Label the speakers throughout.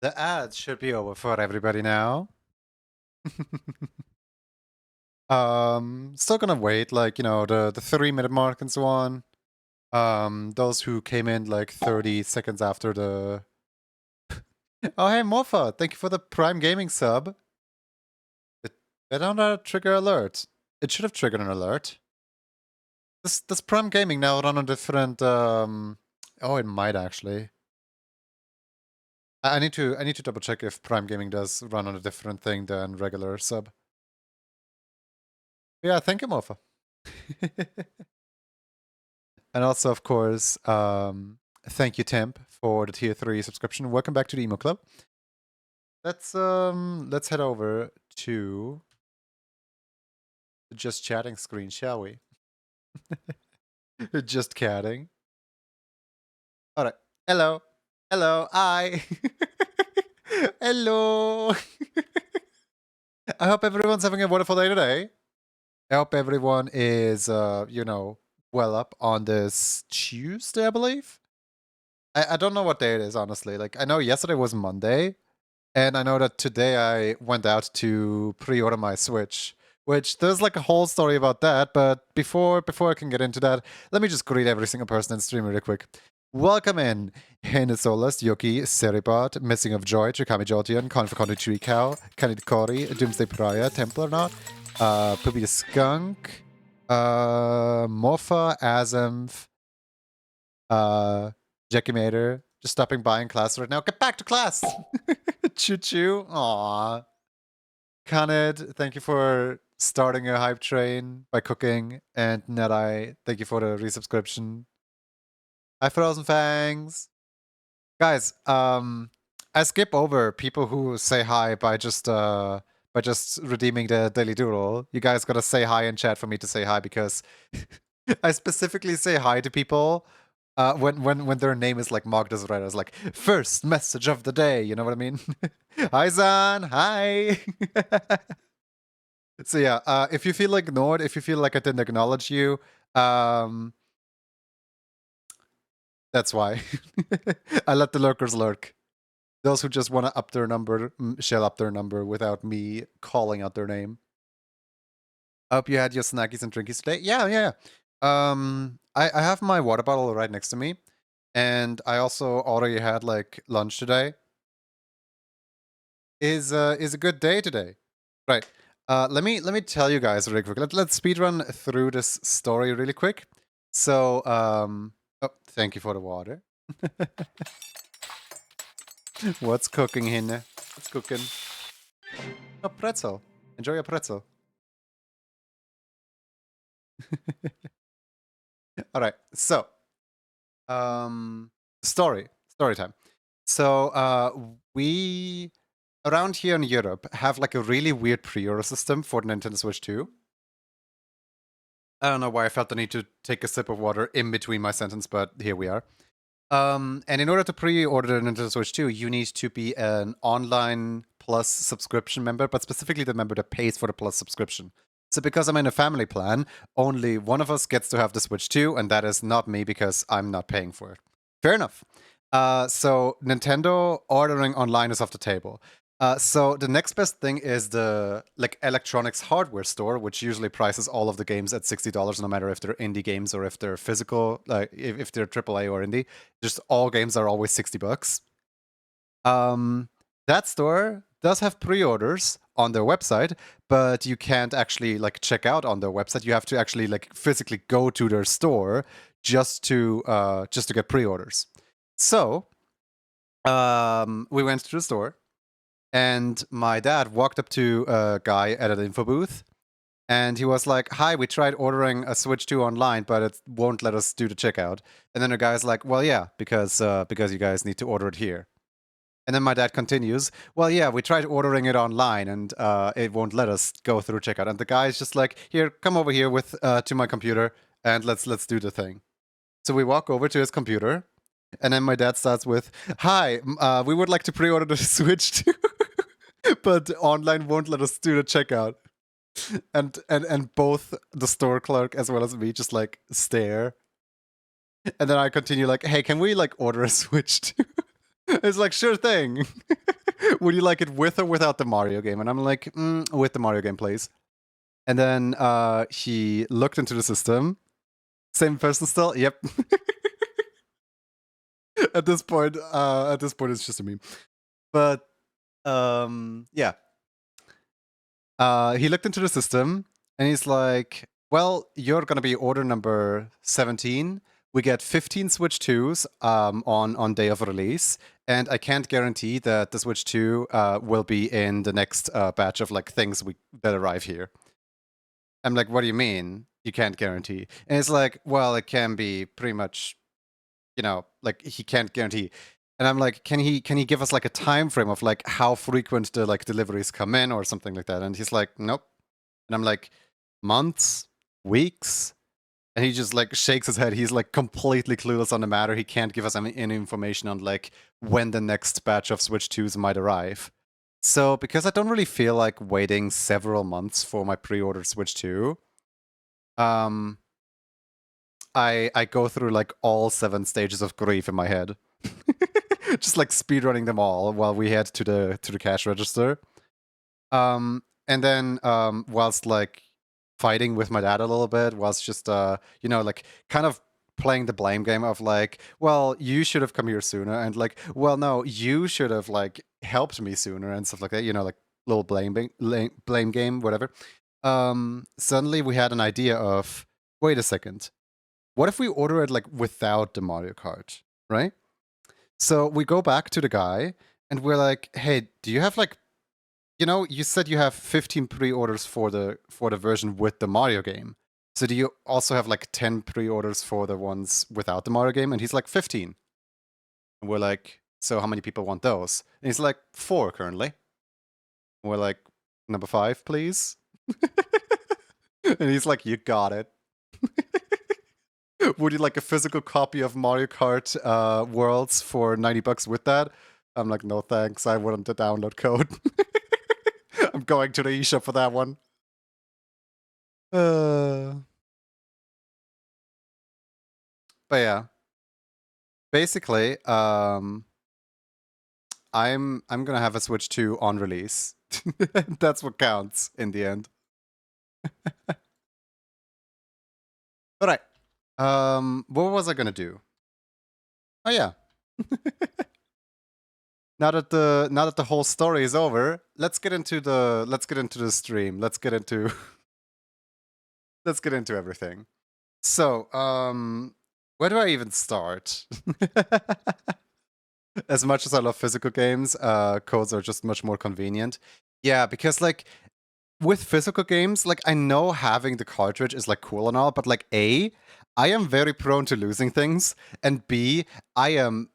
Speaker 1: The ads should be over for everybody now. Still gonna wait, like, the 3-minute mark and so on. Those who came in like 30 seconds after the... Oh, hey, Mofa, thank you for the Prime Gaming sub. It don't trigger alert. It should have triggered an alert. This Prime Gaming now run on different, Oh, it might actually. I need to double check if Prime Gaming does run on a different thing than regular sub. Yeah, thank you, Mofa. And also, of course, thank you, Temp, for the tier 3 subscription. Welcome back to the Emo Club. Let's head over to the just chatting screen, shall we? Just chatting. All right. Hello. Hello. Hi. Hello. I hope everyone's having a wonderful day today. I hope everyone is, well up on this Tuesday, I believe. I don't know what day it is, honestly. Like, I know yesterday was Monday, and I know that today I went out to pre-order my Switch, which there's like a whole story about that, but before I can get into that, let me just greet every single person in stream really quick. Welcome in, Henisolas, Yoki, Seripot, Missing of Joy, Trikami Jolteon, Conficoni Tree Cow, Kanid Kori, Doomsday Pariah, Templar Knot, Poopy the Skunk, Mofa, Azemph, Jackie Mater, just stopping by in class right now. Get back to class! Choo choo. Aww. Khaled, thank you for starting a hype train by cooking. And Nedai, thank you for the resubscription. Hi, Frozen Fangs. Guys, I skip over people who say hi by just redeeming the daily doodle. You guys gotta say hi in chat for me to say hi, because I specifically say hi to people when their name is like marked as red, as like first message of the day, you know what I mean? Hi Zan, hi. So yeah, if you feel ignored, if you feel like I didn't acknowledge you, that's why. I let the lurkers lurk. Those who just want to up their number shall up their number without me calling out their name. I hope you had your snackies and drinkies today. Yeah. I have my water bottle right next to me, and I also already had like lunch today. Is a good day today, right? Let me tell you guys really quick. Let's speedrun through this story really quick. So oh, thank you for the water. What's cooking, Hinne? What's cooking? A pretzel. Enjoy a pretzel. All right. So, story time. So, we around here in Europe have like a really weird pre-order system for the Nintendo Switch 2. I don't know why I felt the need to take a sip of water in between my sentence, but here we are. And in order to pre-order the Nintendo Switch 2, you need to be an online Plus subscription member, but specifically the member that pays for the Plus subscription. So because I'm in a family plan, only one of us gets to have the Switch 2, and that is not me because I'm not paying for it. Fair enough. So Nintendo ordering online is off the table. So the next best thing is the like electronics hardware store, which usually prices all of the games at $60, no matter if they're indie games or if they're physical, like if they're AAA or indie. Just all games are always $60. That store does have pre-orders on their website, but you can't actually like check out on their website. You have to actually like physically go to their store just to get pre-orders. So we went to the store. And my dad walked up to a guy at an info booth, and he was like, "Hi, we tried ordering a Switch 2 online, but it won't let us do the checkout." And then the guy's like, "Well, yeah, because you guys need to order it here." And then my dad continues, "Well, yeah, we tried ordering it online, and it won't let us go through checkout." And the guy's just like, "Here, come over here with to my computer, and let's do the thing." So we walk over to his computer, and then my dad starts with, "Hi, we would like to pre-order the Switch 2." But online won't let us do the checkout. And both the store clerk as well as me just like stare. And then I continue like, "Hey, can we like order a Switch too?" It's like, sure thing. Would you like it with or without the Mario game? And I'm like, with the Mario game, please. And then he looked into the system. Same person still. Yep. At this point, it's just a meme. But yeah. He looked into the system and he's like, well, you're gonna be order number 17. We get 15 Switch 2s on day of release, and I can't guarantee that the Switch 2 will be in the next batch of like things that arrive here. I'm like, what do you mean you can't guarantee? And it's like, well, it can be pretty much, like he can't guarantee. And I'm like, can he give us like a time frame of like how frequent the like deliveries come in or something like that? And he's like, nope. And I'm like, months, weeks? And he just like shakes his head. He's like completely clueless on the matter. He can't give us any information on like when the next batch of Switch 2s might arrive. So because I don't really feel like waiting several months for my pre-ordered Switch 2, I go through like all 7 stages of grief in my head. Just like speedrunning them all while we head to the cash register. And then whilst like fighting with my dad a little bit, whilst just like kind of playing the blame game of like, well, you should have come here sooner, and like, well, no, you should have like helped me sooner and stuff like that. Like little blame game, whatever. Suddenly we had an idea of, wait a second, what if we order it like without the Mario Kart, right? So we go back to the guy and we're like, hey, do you have like, you said you have 15 pre-orders for the version with the Mario game. So do you also have like 10 pre-orders for the ones without the Mario game? And he's like 15. And we're like, so how many people want those? And he's like 4 currently. And we're like, number 5, please. And he's like, you got it. Would you like a physical copy of Mario Kart Worlds for $90 with that? I'm like, no thanks, I want the download code. I'm going to the eShop for that one. But yeah. Basically, I'm gonna have a Switch 2 on release. That's what counts in the end. Alright. What was I gonna do? Oh yeah. Now that the whole story is over, let's get into the stream. Let's get into everything. So, where do I even start? As much as I love physical games, codes are just much more convenient. Yeah, because like with physical games, like I know having the cartridge is like cool and all, but like A, I am very prone to losing things, and B, I am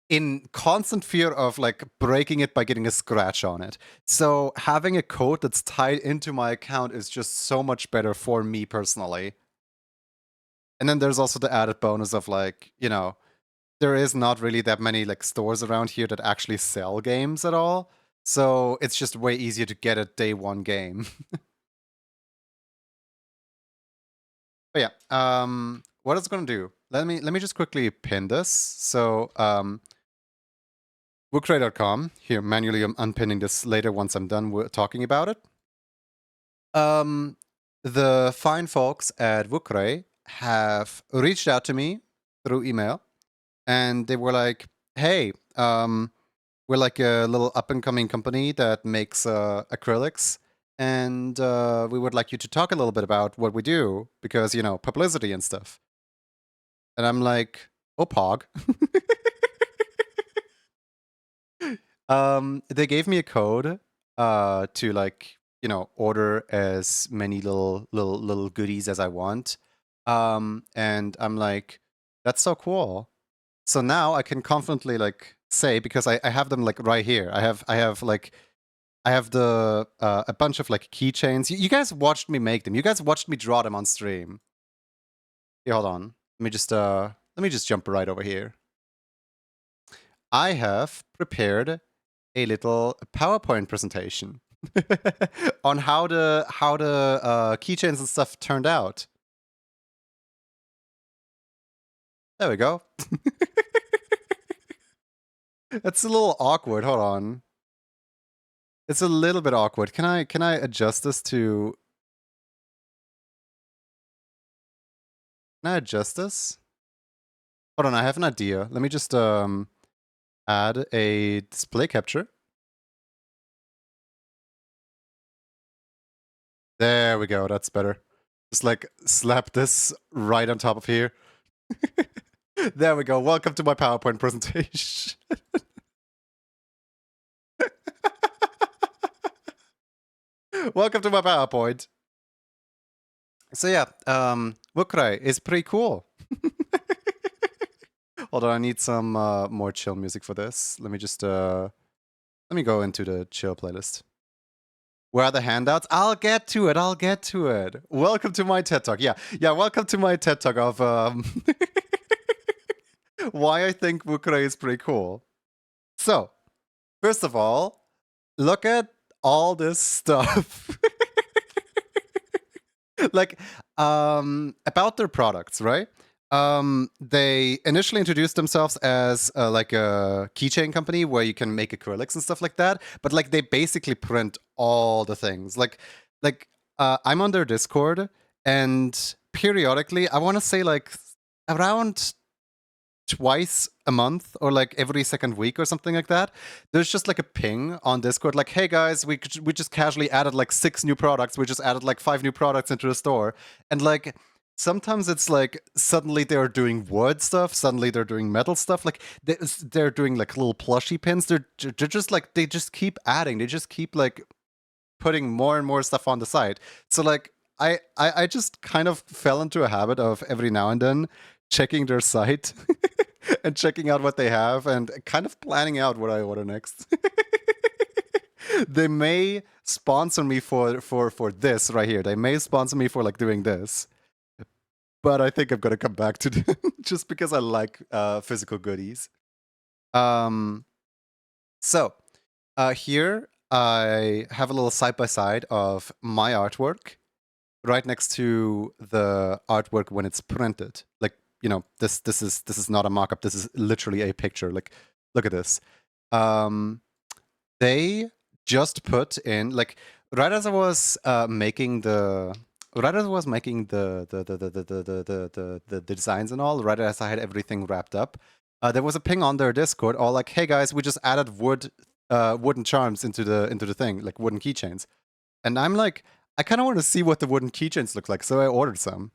Speaker 1: in constant fear of like breaking it by getting a scratch on it. So having a code that's tied into my account is just so much better for me personally. And then there's also the added bonus of like, there is not really that many like stores around here that actually sell games at all. So it's just way easier to get a day one game. But yeah, what it's gonna do? Let me just quickly pin this. So wookray.com. Here, manually I'm unpinning this later once I'm done talking about it. The fine folks at Wookray have reached out to me through email, and they were like, "Hey, we're like a little up-and-coming company that makes acrylics, and we would like you to talk a little bit about what we do, because, publicity and stuff." And I'm like, oh, pog. They gave me a code to like, order as many little goodies as I want. And I'm like, that's so cool. So now I can confidently like say, because I have them like right here. I have the a bunch of like keychains. You guys watched me make them. You guys watched me draw them on stream. Here, hold on. Let me just jump right over here. I have prepared a little PowerPoint presentation on how the keychains and stuff turned out. There we go. That's a little awkward. Hold on. It's a little bit awkward. Can I adjust this to? Can I adjust this? Hold on, I have an idea. Let me just add a display capture. There we go. That's better. Just like slap this right on top of here. There we go. Welcome to my PowerPoint presentation. Welcome to my PowerPoint. So yeah, Wukrai is pretty cool. Hold on, I need some more chill music for this. Let me just let me go into the chill playlist. Where are the handouts? I'll get to it. I'll get to it. Welcome to my TED Talk. Yeah, welcome to my TED Talk of why I think Wukrai is pretty cool. So, first of all, look at all this stuff. Like, about their products, right? They initially introduced themselves as like a keychain company where you can make acrylics and stuff like that. But like, they basically print all the things. I'm on their Discord, and periodically, I want to say like around twice a month or like every second week or something like that, there's just like a ping on Discord like, hey guys, we just casually added like 6 new products, we just added like 5 new products into the store. And like sometimes it's like suddenly they're doing wood stuff, suddenly they're doing metal stuff, like they're doing like little plushy pins. They're just like, they just keep adding, they just keep like putting more and more stuff on the site. So like I just kind of fell into a habit of every now and then checking their site and checking out what they have and kind of planning out what I order next. They may sponsor me for this right here. They may sponsor me for like doing this. But I think I'm gonna come back to them just because I like physical goodies. So here I have a little side by side of my artwork right next to the artwork when it's printed. Like, you know, this is not a mock-up. This is literally a picture. Like, look at this. They just put in, like, right as I was making the designs and all, right as I had everything wrapped up, there was a ping on their Discord, all like, hey guys, we just added wooden charms into the thing, like wooden keychains. And I'm like, I kind of want to see what the wooden keychains look like, so I ordered some.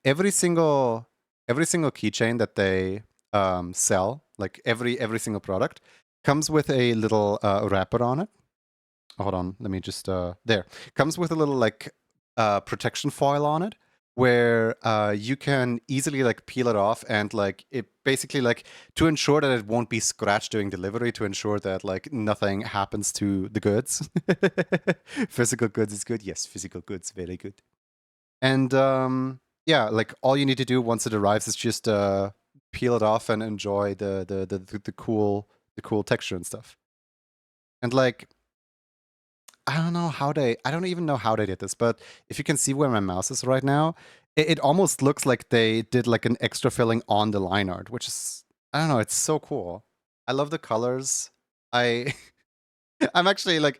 Speaker 1: Every single keychain that they sell, like every single product, comes with a little wrapper on it. Hold on, let me just there. Comes with a little like protection foil on it, where you can easily like peel it off and like it basically like to ensure that it won't be scratched during delivery, to ensure that like nothing happens to the goods. Physical goods is good. Yes, physical goods, very good. And yeah, like all you need to do once it arrives is just peel it off and enjoy the cool texture and stuff. And like, I don't even know how they did this, but if you can see where my mouse is right now, it almost looks like they did like an extra filling on the line art, which is, I don't know, it's so cool. I love the colors. I'm actually like,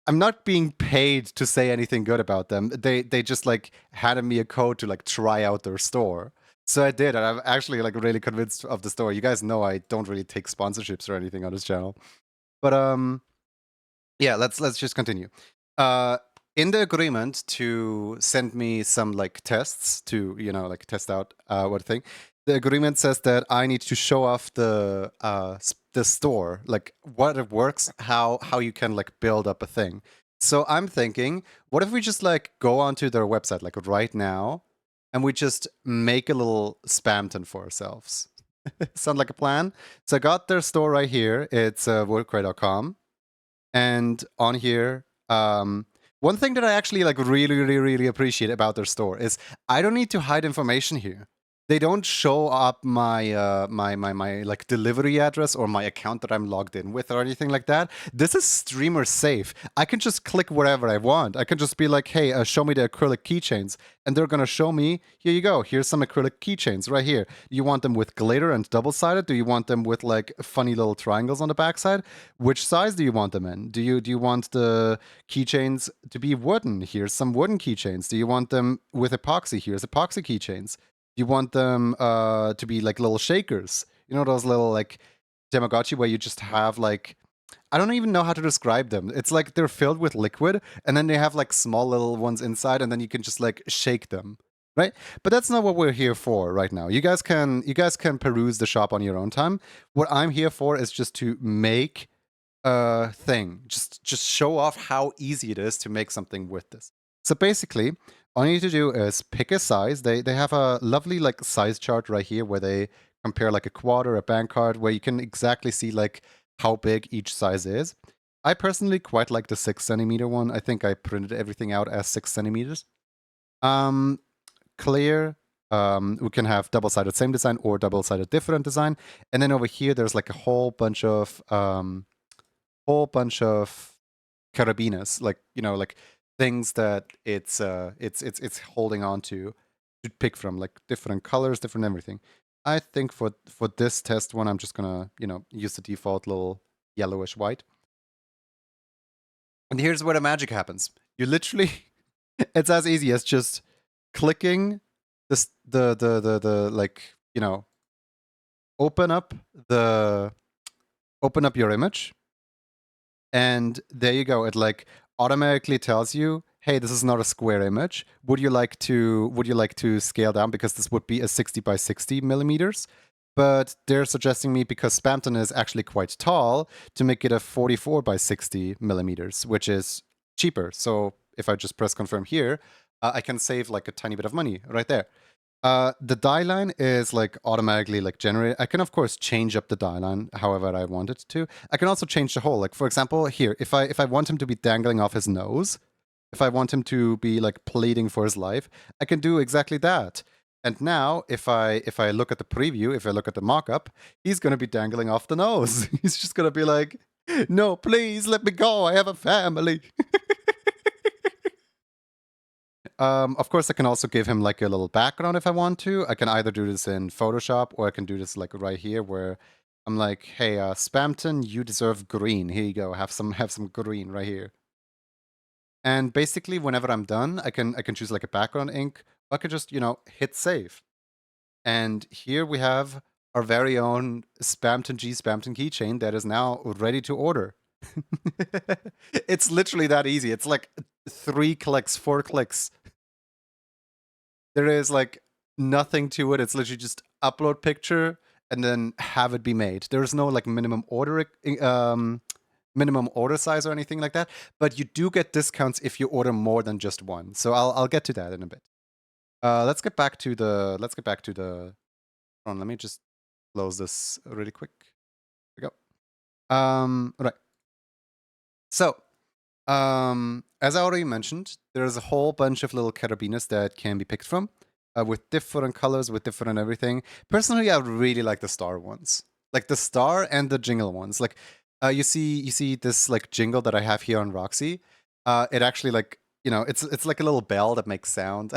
Speaker 1: I'm not being paid to say anything good about them. They just like handed me a code to like try out their store. So I did, and I'm actually like really convinced of the store. You guys know I don't really take sponsorships or anything on this channel. But yeah, let's just continue. In the agreement to send me some like tests to, you know, like test out what thing, the agreement says that I need to show off the store, like what it works, how you can like build up a thing. So I'm thinking, what if we just like go onto their website like right now, and we just make a little spamton for ourselves? Sound like a plan? So I got their store right here. It's workray.com. And on here, one thing that I actually like really appreciate about their store is I don't need to hide information here. they don't show up my my like delivery address or my account that I'm logged in with or anything like that. This is streamer safe. I can just click wherever I want. I can just be like, hey, show me the acrylic keychains, and they're gonna show me. Here you go. Here's some acrylic keychains right here. You want them with glitter and double-sided? Do you want them with like funny little triangles on the backside? Which size do you want them in? Do you want the keychains to be wooden? Here's some wooden keychains. Do you want them with epoxy? Here's epoxy keychains. You want them to be like little shakers. You know those little like Tamagotchi where you just have like, I don't even know how to describe them. It's like they're filled with liquid and then they have like small little ones inside and then you can just like shake them. Right? But that's not what we're here for right now. You guys can peruse the shop on your own time. What I'm here for is just to make a thing. Just show off how easy it is to make something with this. So basically, all you need to do is pick a size. They have a lovely like size chart right here where they compare like a quarter, a bank card, where you can exactly see like how big each size is. I personally quite like the 6 centimeter one. I think I printed everything out as 6 centimeters. Clear. We can have double-sided same design or double-sided different design. And then over here, there's like a whole bunch of carabiners, like, you know, like things that it's holding on to pick from, like different colors, different everything. I think for this test one, I'm just gonna, you know, use the default little yellowish white. And here's where the magic happens. You literally, it's as easy as just clicking this, the like, you know, open up your image. And there you go. It like automatically tells you, hey, this is not a square image. Would you like to scale down because this would be a 60 by 60 millimeters? But they're suggesting me, because Spamton is actually quite tall, to make it a 44 by 60 millimeters, which is cheaper. So if I just press confirm here, I can save like a tiny bit of money right there. The die line is like automatically like generated. I can of course change up the die line however I want it to. I can also change the hole. Like for example, here, if I want him to be dangling off his nose, if I want him to be like pleading for his life, I can do exactly that. And now, if I look at the preview, if I look at the mock-up, he's gonna be dangling off the nose. He's just gonna be like, "No, please let me go. I have a family." Of course, I can also give him like a little background if I want to. I can either do this in Photoshop or I can do this like right here where I'm like, hey, Spamton, you deserve green. Here you go. Have some green right here. And basically, whenever I'm done, I can choose like a background ink. Or I can just, you know, hit save. And here we have our very own Spamton keychain that is now ready to order. It's literally that easy. It's like 3 clicks, 4 clicks. There is like nothing to it. It's literally just upload picture and then have it be made. There's no like minimum order size or anything like that. But you do get discounts if you order more than just one. So I'll get to that in a bit. Let's get back to the. Hold on, let me just close this really quick. There we go. Right. So, as I already mentioned, there's a whole bunch of little carabiners that can be picked from, with different colors, with different everything. Personally, I really like the star ones, like the star and the jingle ones. Like, you see this like jingle that I have here on Roxy. It actually like, you know, it's like a little bell that makes sound.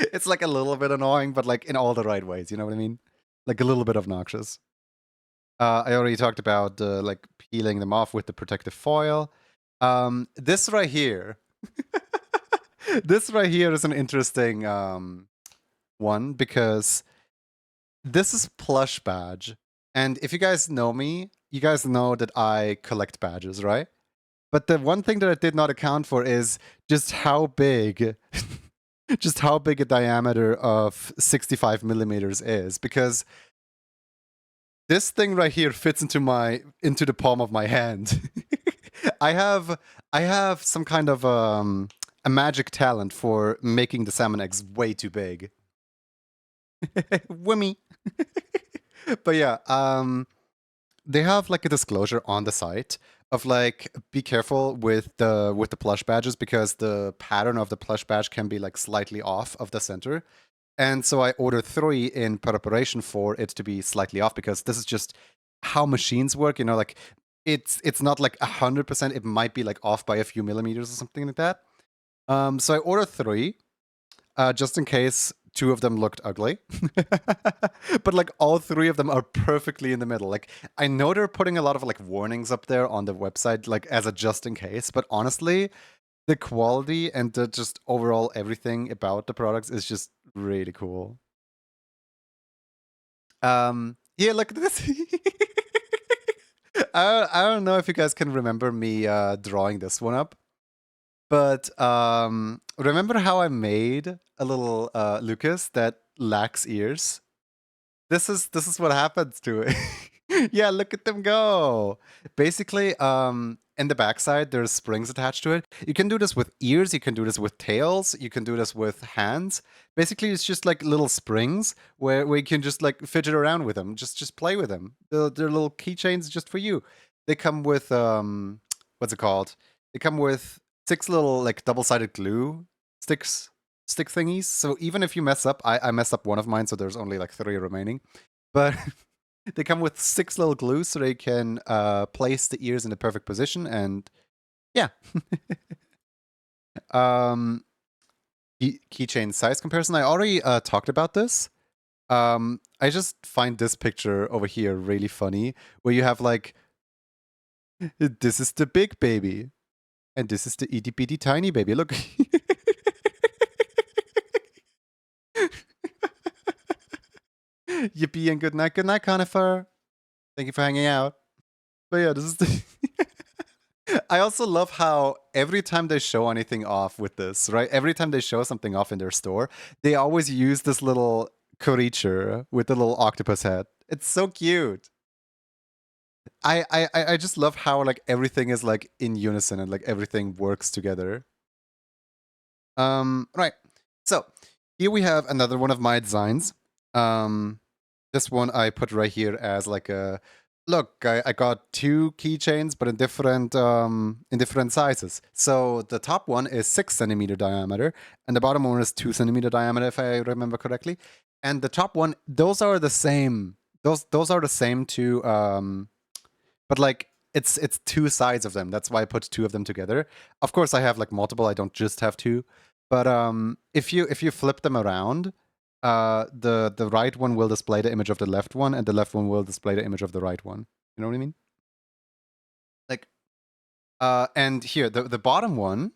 Speaker 1: It's like a little bit annoying, but like in all the right ways. You know what I mean? Like a little bit obnoxious. I already talked about like peeling them off with the protective foil. This right here, this right here is an interesting one because this is plush badge. And if you guys know me, you guys know that I collect badges, right? But the one thing that I did not account for is just how big, just how big a diameter of 65 millimeters is, because this thing right here fits into the palm of my hand. I have some kind of a magic talent for making the salmon eggs way too big. Whammy. But yeah, they have like a disclosure on the site of like, be careful with the plush badges because the pattern of the plush badge can be like slightly off of the center. And so I ordered 3 in preparation for it to be slightly off, because this is just how machines work, you know, like it's not like 100%, it might be like off by a few millimeters or something like that. So I ordered 3, just in case 2 of them looked ugly. But like all 3 of them are perfectly in the middle. Like I know they're putting a lot of like warnings up there on the website, like as a just in case, but honestly, the quality and the just overall everything about the products is just really cool. Yeah, look at this. I don't know if you guys can remember me drawing this one up, but remember how I made a little Lucas that lacks ears? This is what happens to it. Yeah, look at them go. Basically, in the backside, there's springs attached to it. You can do this with ears, you can do this with tails, you can do this with hands. Basically, it's just like little springs where you can just like fidget around with them, just play with them. They're little keychains just for you. They come with what's it called? They come with 6 little like double-sided glue stick thingies. So even if you mess up, I messed up one of mine, so there's only like 3 remaining. But they come with 6 little glues, so they can place the ears in the perfect position, and yeah. Keychain size comparison. I already talked about this. I just find this picture over here really funny, where you have like, this is the big baby, and this is the itty bitty tiny baby. Look. Yippee and good night, Conifer. Thank you for hanging out. But yeah, this is the. I also love how every time they show anything off with this, right? Every time they show something off in their store, they always use this little creature with the little octopus head. It's so cute. I just love how like everything is like in unison and like everything works together. Right. So here we have another one of my designs. This one I put right here as like a look. I got 2 keychains, but in different sizes. So the top one is 6 centimeter diameter, and the bottom one is 2 centimeter diameter, if I remember correctly. And the top one, those are the same. Those are the same 2. But like it's 2 sides of them. That's why I put 2 of them together. Of course, I have like multiple. I don't just have 2. But if you flip them around, the right one will display the image of the left one, and the left one will display the image of the right one. You know what I mean? Like, and here the bottom one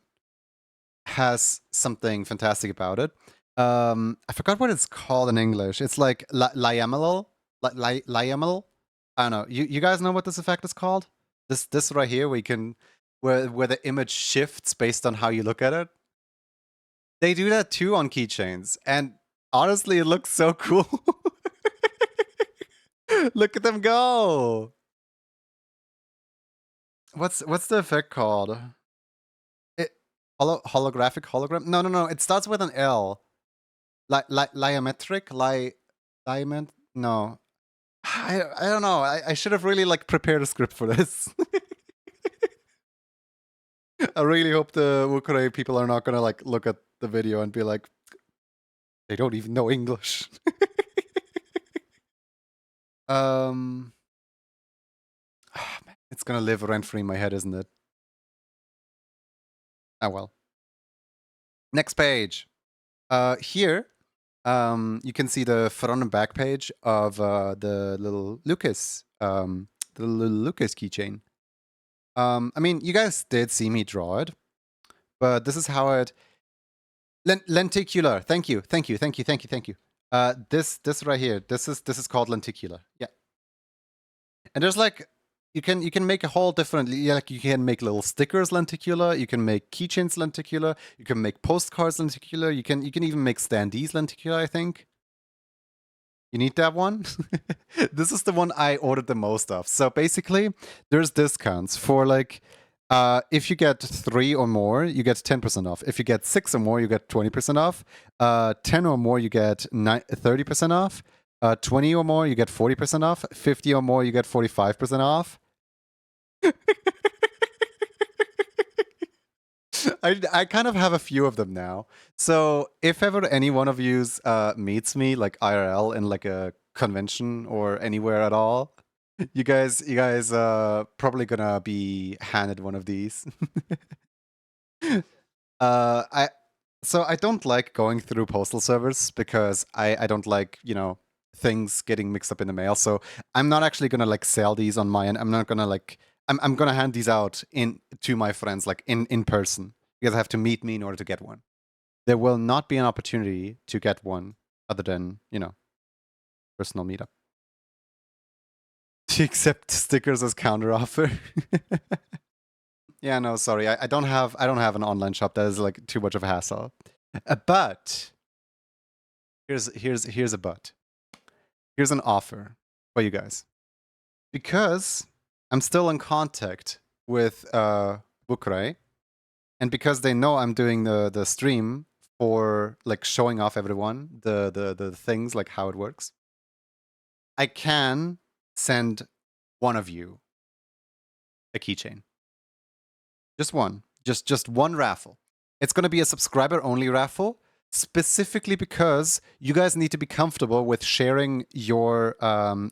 Speaker 1: has something fantastic about it. I forgot what it's called in English. It's like liamelal, liamelal. I don't know. You guys know what this effect is called? This right here, where the image shifts based on how you look at it. They do that too on keychains, and honestly, it looks so cool. Look at them go. What's the effect called? Holographic hologram? No. It starts with an L. Liometric? No. I don't know. I should have really like prepared a script for this. I really hope the Wukure people are not gonna like look at the video and be like, they don't even know English. Man, it's gonna live rent-free in my head, isn't it? Ah well. Next page. Here, you can see the front and back page of the little Lucas, keychain. I mean, you guys did see me draw it, but this is how it. Lenticular. Thank you. This right here. This is called lenticular. Yeah. And there's like you can make a whole different, like you can make little stickers lenticular, you can make keychains lenticular, you can make postcards lenticular, you can even make standees lenticular, I think. You need that one? This is the one I ordered the most of. So basically, there's discounts for like if you get 3 or more, you get 10% off. If you get 6 or more, you get 20% off. 10 or more, you get 30% off. 20 or more, you get 40% off. 50 or more, you get 45% off. I kind of have a few of them now. So if ever any one of you meets me like IRL in like a convention or anywhere at all, you guys probably gonna be handed one of these. I so I don't like going through postal servers because I don't like, things getting mixed up in the mail. So I'm not actually gonna like sell these on my end. I'm not gonna like I'm gonna hand these out in to my friends like in person. You guys have to meet me in order to get one. There will not be an opportunity to get one other than, personal meetup. To accept stickers as counteroffer. Yeah, no, sorry. I don't have an online shop. That is like too much of a hassle. But here's a but. Here's an offer for you guys. Because I'm still in contact with Bukrai, and because they know I'm doing the stream for like showing off everyone the things like how it works, I can send one of you a keychain. Just one. Just one raffle. It's going to be a subscriber only raffle, specifically because you guys need to be comfortable with sharing your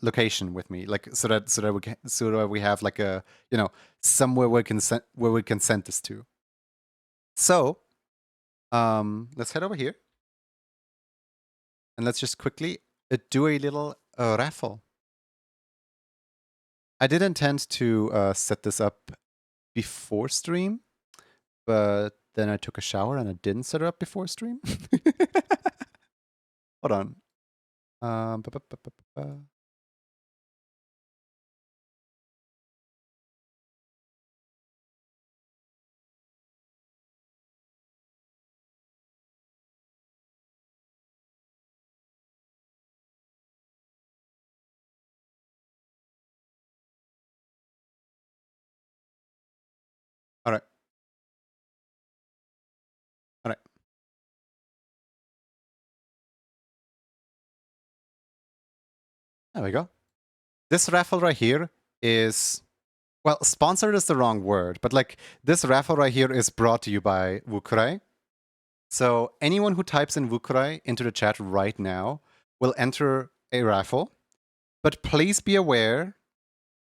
Speaker 1: location with me, like so that we have like a somewhere where we can send this to. So let's head over here and let's just quickly do a little raffle. I did intend to set this up before stream, but then I took a shower and I didn't set it up before stream. Hold on. Ba, ba, ba, ba, ba. All right. All right. There we go. This raffle right here is, well, sponsored is the wrong word, but like this raffle right here is brought to you by Wukurai. So anyone who types in Wukurai into the chat right now will enter a raffle. But please be aware,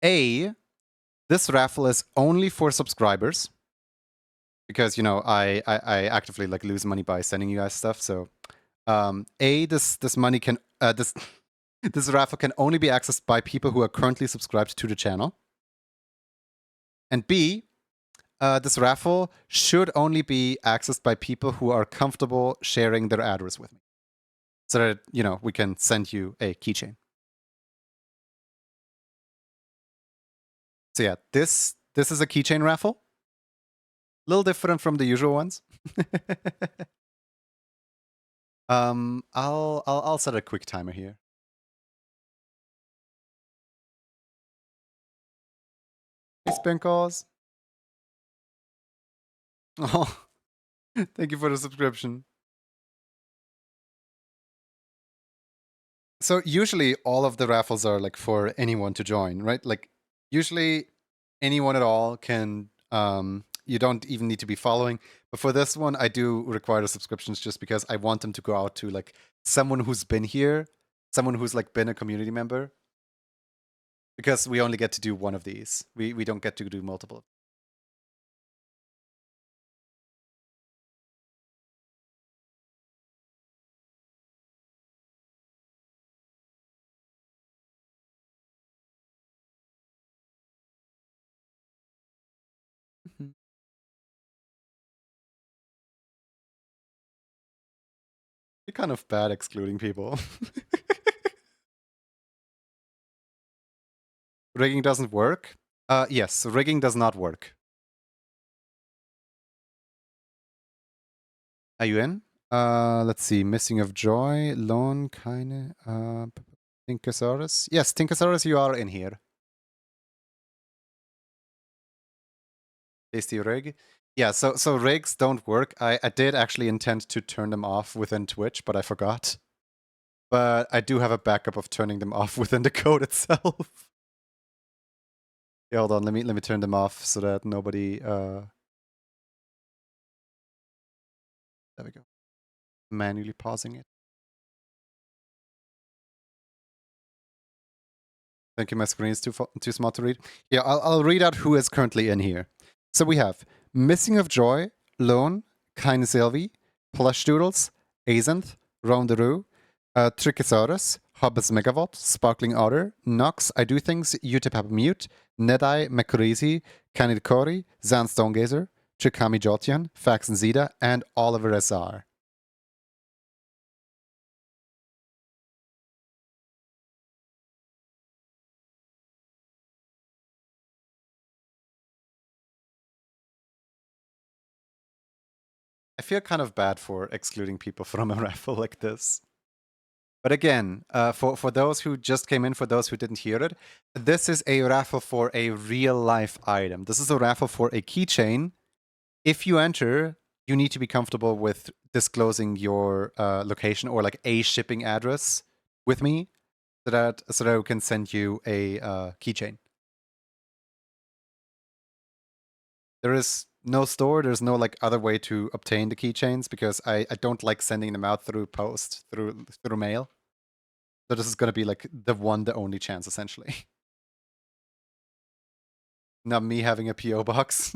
Speaker 1: this raffle is only for subscribers. Because I actively like lose money by sending you guys stuff. So this money can this raffle can only be accessed by people who are currently subscribed to the channel. And B, this raffle should only be accessed by people who are comfortable sharing their address with me, so that we can send you a keychain. So yeah, this is a keychain raffle. A little different from the usual ones. I'll set a quick timer here. Hey, Spinkles. Oh, thank you for the subscription. So usually all of the raffles are like for anyone to join, right? Like usually anyone at all can, you don't even need to be following. But for this one, I do require the subscriptions just because I want them to go out to like someone who's been here, someone who's like been a community member. Because we only get to do one of these. We don't get to do multiple. You're kind of bad excluding people. Rigging doesn't work? Yes, rigging does not work. Are you in? Let's see. Missing of Joy, Lone, keine, Tinkosaurus. Yes, Tinkosaurus, you are in here. Tasty rig. Yeah, so rigs don't work. I did actually intend to turn them off within Twitch, but I forgot. But I do have a backup of turning them off within the code itself. Yeah, hold on. Let me turn them off so that nobody There we go. Manually pausing it. Thank you, my screen is too small to read. Yeah, I'll read out who is currently in here. So we have Missing of Joy, Lone, Kind Sylvie, Plush Doodles, Azenth, Rondaroo, Trichosaurus, Hobbits Megawatt, Sparkling Otter, Nox, I Do Things, Utip Mute, Nedeye, Mekurizi, Candid Kori, Zan Stonegazer, Chikami Jotian, Fax and Zeta, and Oliver SR. I feel kind of bad for excluding people from a raffle like this. But again, for those who just came in, for those who didn't hear it, this is a raffle for a real life item. This is a raffle for a keychain. If you enter, you need to be comfortable with disclosing your location or like a shipping address with me, so that we can send you a keychain. There is no store. There's no like other way to obtain the keychains because I don't like sending them out through post through mail. So this is going to be like the only chance, essentially. Not me having a PO box.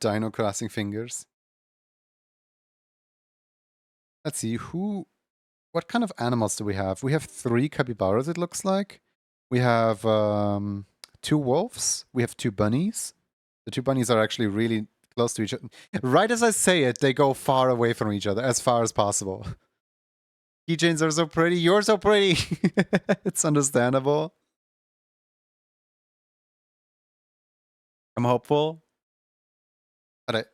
Speaker 1: Dino crossing fingers. Let's see, what kind of animals do we have? We have 3 capybaras, it looks like. We have 2 wolves. We have 2 bunnies. The 2 bunnies are actually really close to each other. Right as I say it, they go far away from each other, as far as possible. Keychains are so pretty. You're so pretty. It's understandable. I'm hopeful. Alright.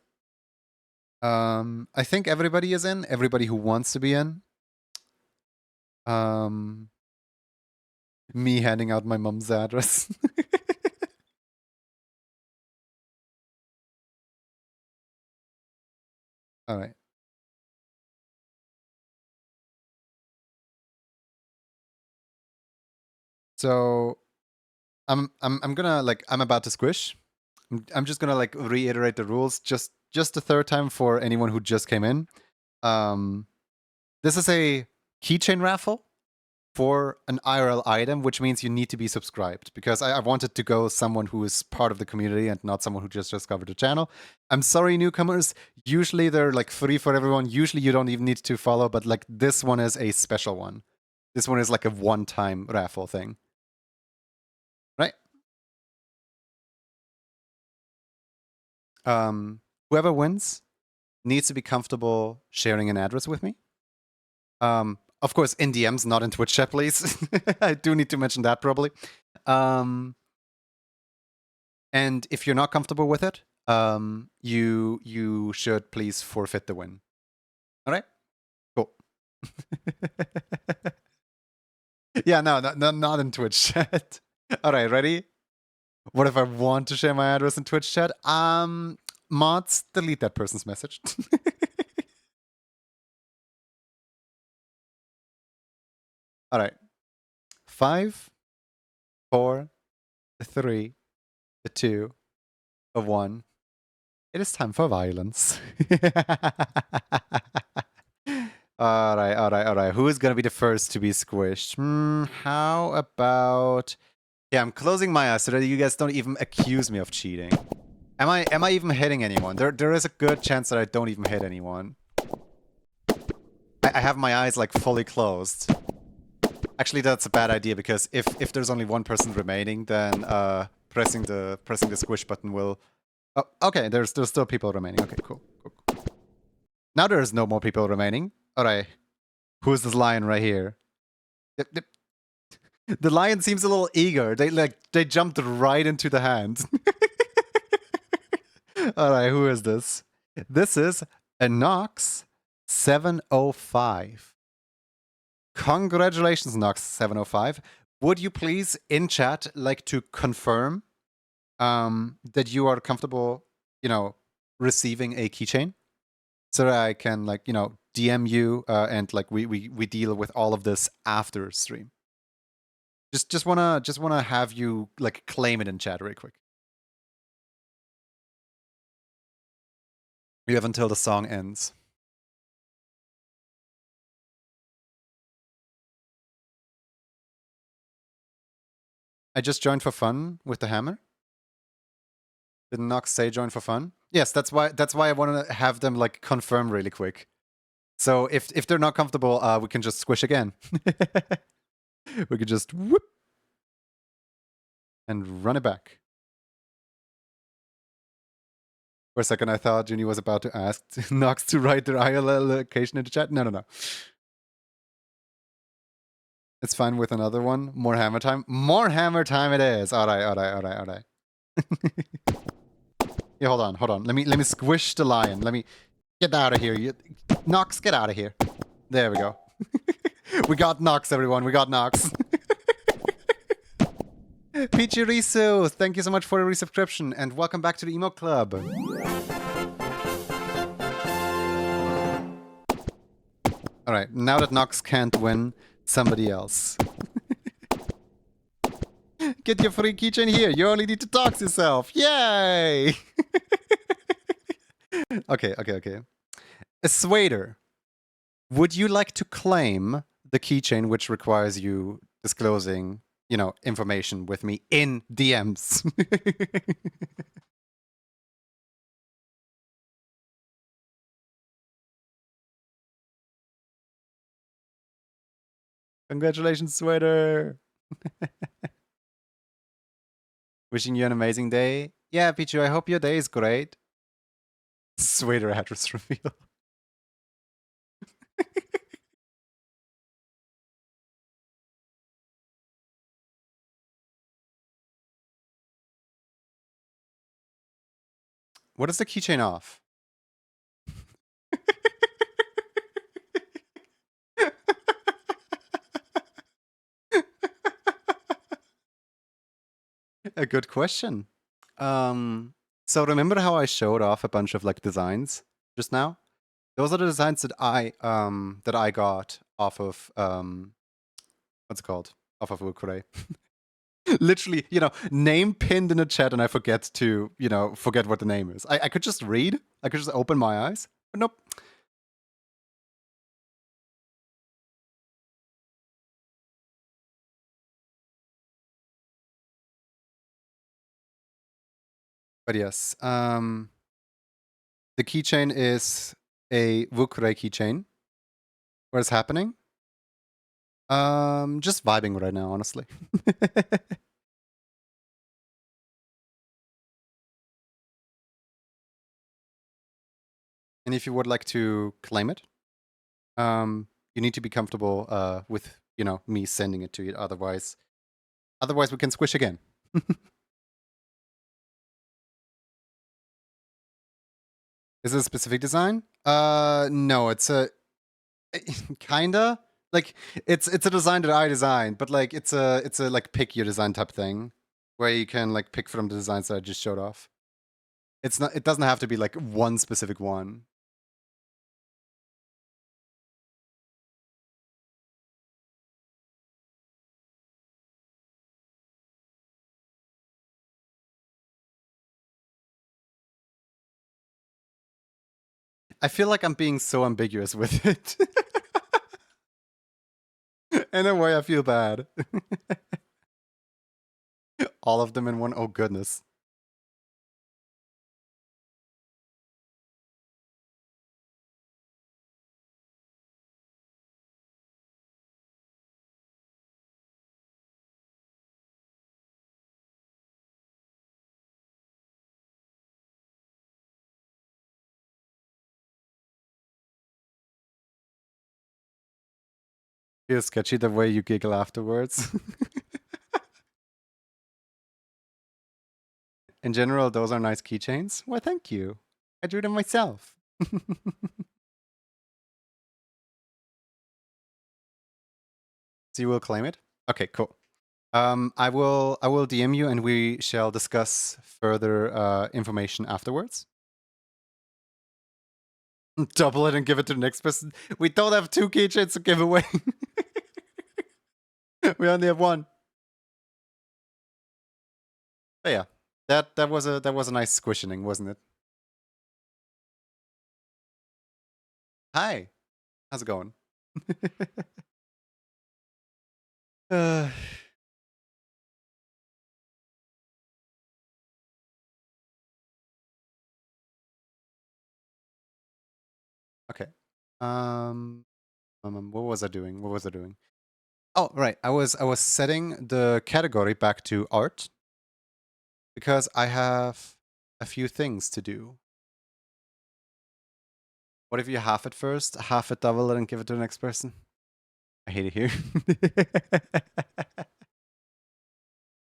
Speaker 1: I think everybody is in. Everybody who wants to be in. Me handing out my mom's address. Alright. So I'm gonna like I'm about to squish. I'm just gonna like reiterate the rules just the third time for anyone who just came in. This is a keychain raffle for an IRL item, which means you need to be subscribed because I wanted to go someone who is part of the community and not someone who just discovered the channel. I'm sorry, newcomers. Usually they're like free for everyone. Usually you don't even need to follow, but like this one is a special one. This one is like a one-time raffle thing. Right? Whoever wins needs to be comfortable sharing an address with me. Of course, in DMs, not in Twitch chat, please. I do need to mention that probably. And if you're not comfortable with it, you should please forfeit the win. All right? Cool. Yeah, no, not in Twitch chat. All right, ready? What if I want to share my address in Twitch chat? Mods, delete that person's message. All right. 5, 4, 3, 2, 1. It is time for violence. Alright. Who is gonna be the first to be squished? How about... Yeah, I'm closing my eyes so that you guys don't even accuse me of cheating. Am I even hitting anyone? There is a good chance that I don't even hit anyone. I have my eyes like fully closed. Actually, that's a bad idea because if there's only one person remaining, then pressing the squish button will... Oh, okay, there's still people remaining. Okay, cool. Now there's no more people remaining. Alright. Who's this lion right here? The lion seems a little eager. They jumped right into the hand. Alright, who is this? This is a Nox 705. Congratulations, Nox 705. Would you please, in chat, like to confirm that you are comfortable, receiving a keychain so that I can like, you know, DM you and like we deal with all of this after stream. Just wanna have you like claim it in chat real quick. You have until the song ends. I just joined for fun with the hammer. Did Nox say join for fun? Yes, that's why I want to have them like confirm really quick. So if they're not comfortable, we can just squish again. We could just whoop and run it back. For a second, I thought Junie was about to ask Nox to write their ILL location in the chat. No. It's fine with another one. More hammer time. More hammer time it is. All right. Yeah, hold on. Let me squish the lion. Let me get out of here. Nox, get out of here. There we go. We got Nox, everyone. We got Nox. Peachy Risu, thank you so much for the resubscription, and welcome back to the Emo Club. Alright, now that Nox can't win, somebody else. Get your free keychain here. You only need to dox yourself. Yay! Okay. Swader, would you like to claim the keychain which requires you disclosing, you know, information with me in DMs? Congratulations, Swader! Wishing you an amazing day. Yeah, Pichu, I hope your day is great. Swader address reveal. What is the keychain off? A good question. So remember how I showed off a bunch of like designs just now? Those are the designs that I got off of what's it called? Off of Ukure. Literally, you know, name pinned in the chat, and I forget to, you know, forget what the name is. I could just read. I could just open my eyes. But nope. But yes, the keychain is a Vukure keychain. What is happening? Just vibing right now, honestly. And if you would like to claim it, you need to be comfortable with, you know, me sending it to you. Otherwise we can squish again. Is it a specific design? No, it's a kinda like it's a design that I designed, but like it's a like pick your design type thing where you can like pick from the designs that I just showed off. It's not. It doesn't have to be like one specific one. I feel like I'm being so ambiguous with it. In a way, I feel bad. All of them in one. Oh goodness. Feels sketchy the way you giggle afterwards. In general, those are nice keychains. Why, thank you. I drew them myself. So you will claim it? Okay, cool. I will DM you and we shall discuss further information afterwards. Double it and give it to the next person. We don't have 2 keychains to give away. We only have 1. But yeah, that was a nice squishing, wasn't it? Hi, how's it going? uh, okay. What was I doing? What was I doing? Oh, right. I was setting the category back to art because I have a few things to do. What if you half it first, half it, double it, and give it to the next person? I hate it here.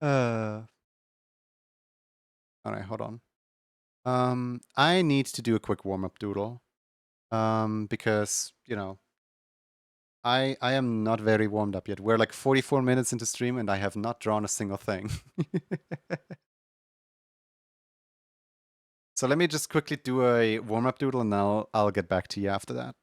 Speaker 1: uh, all right, hold on. I need to do a quick warm up doodle. Because I am not very warmed up yet. We're like 44 minutes into stream, and I have not drawn a single thing. So let me just quickly do a warm up doodle, and I'll get back to you after that.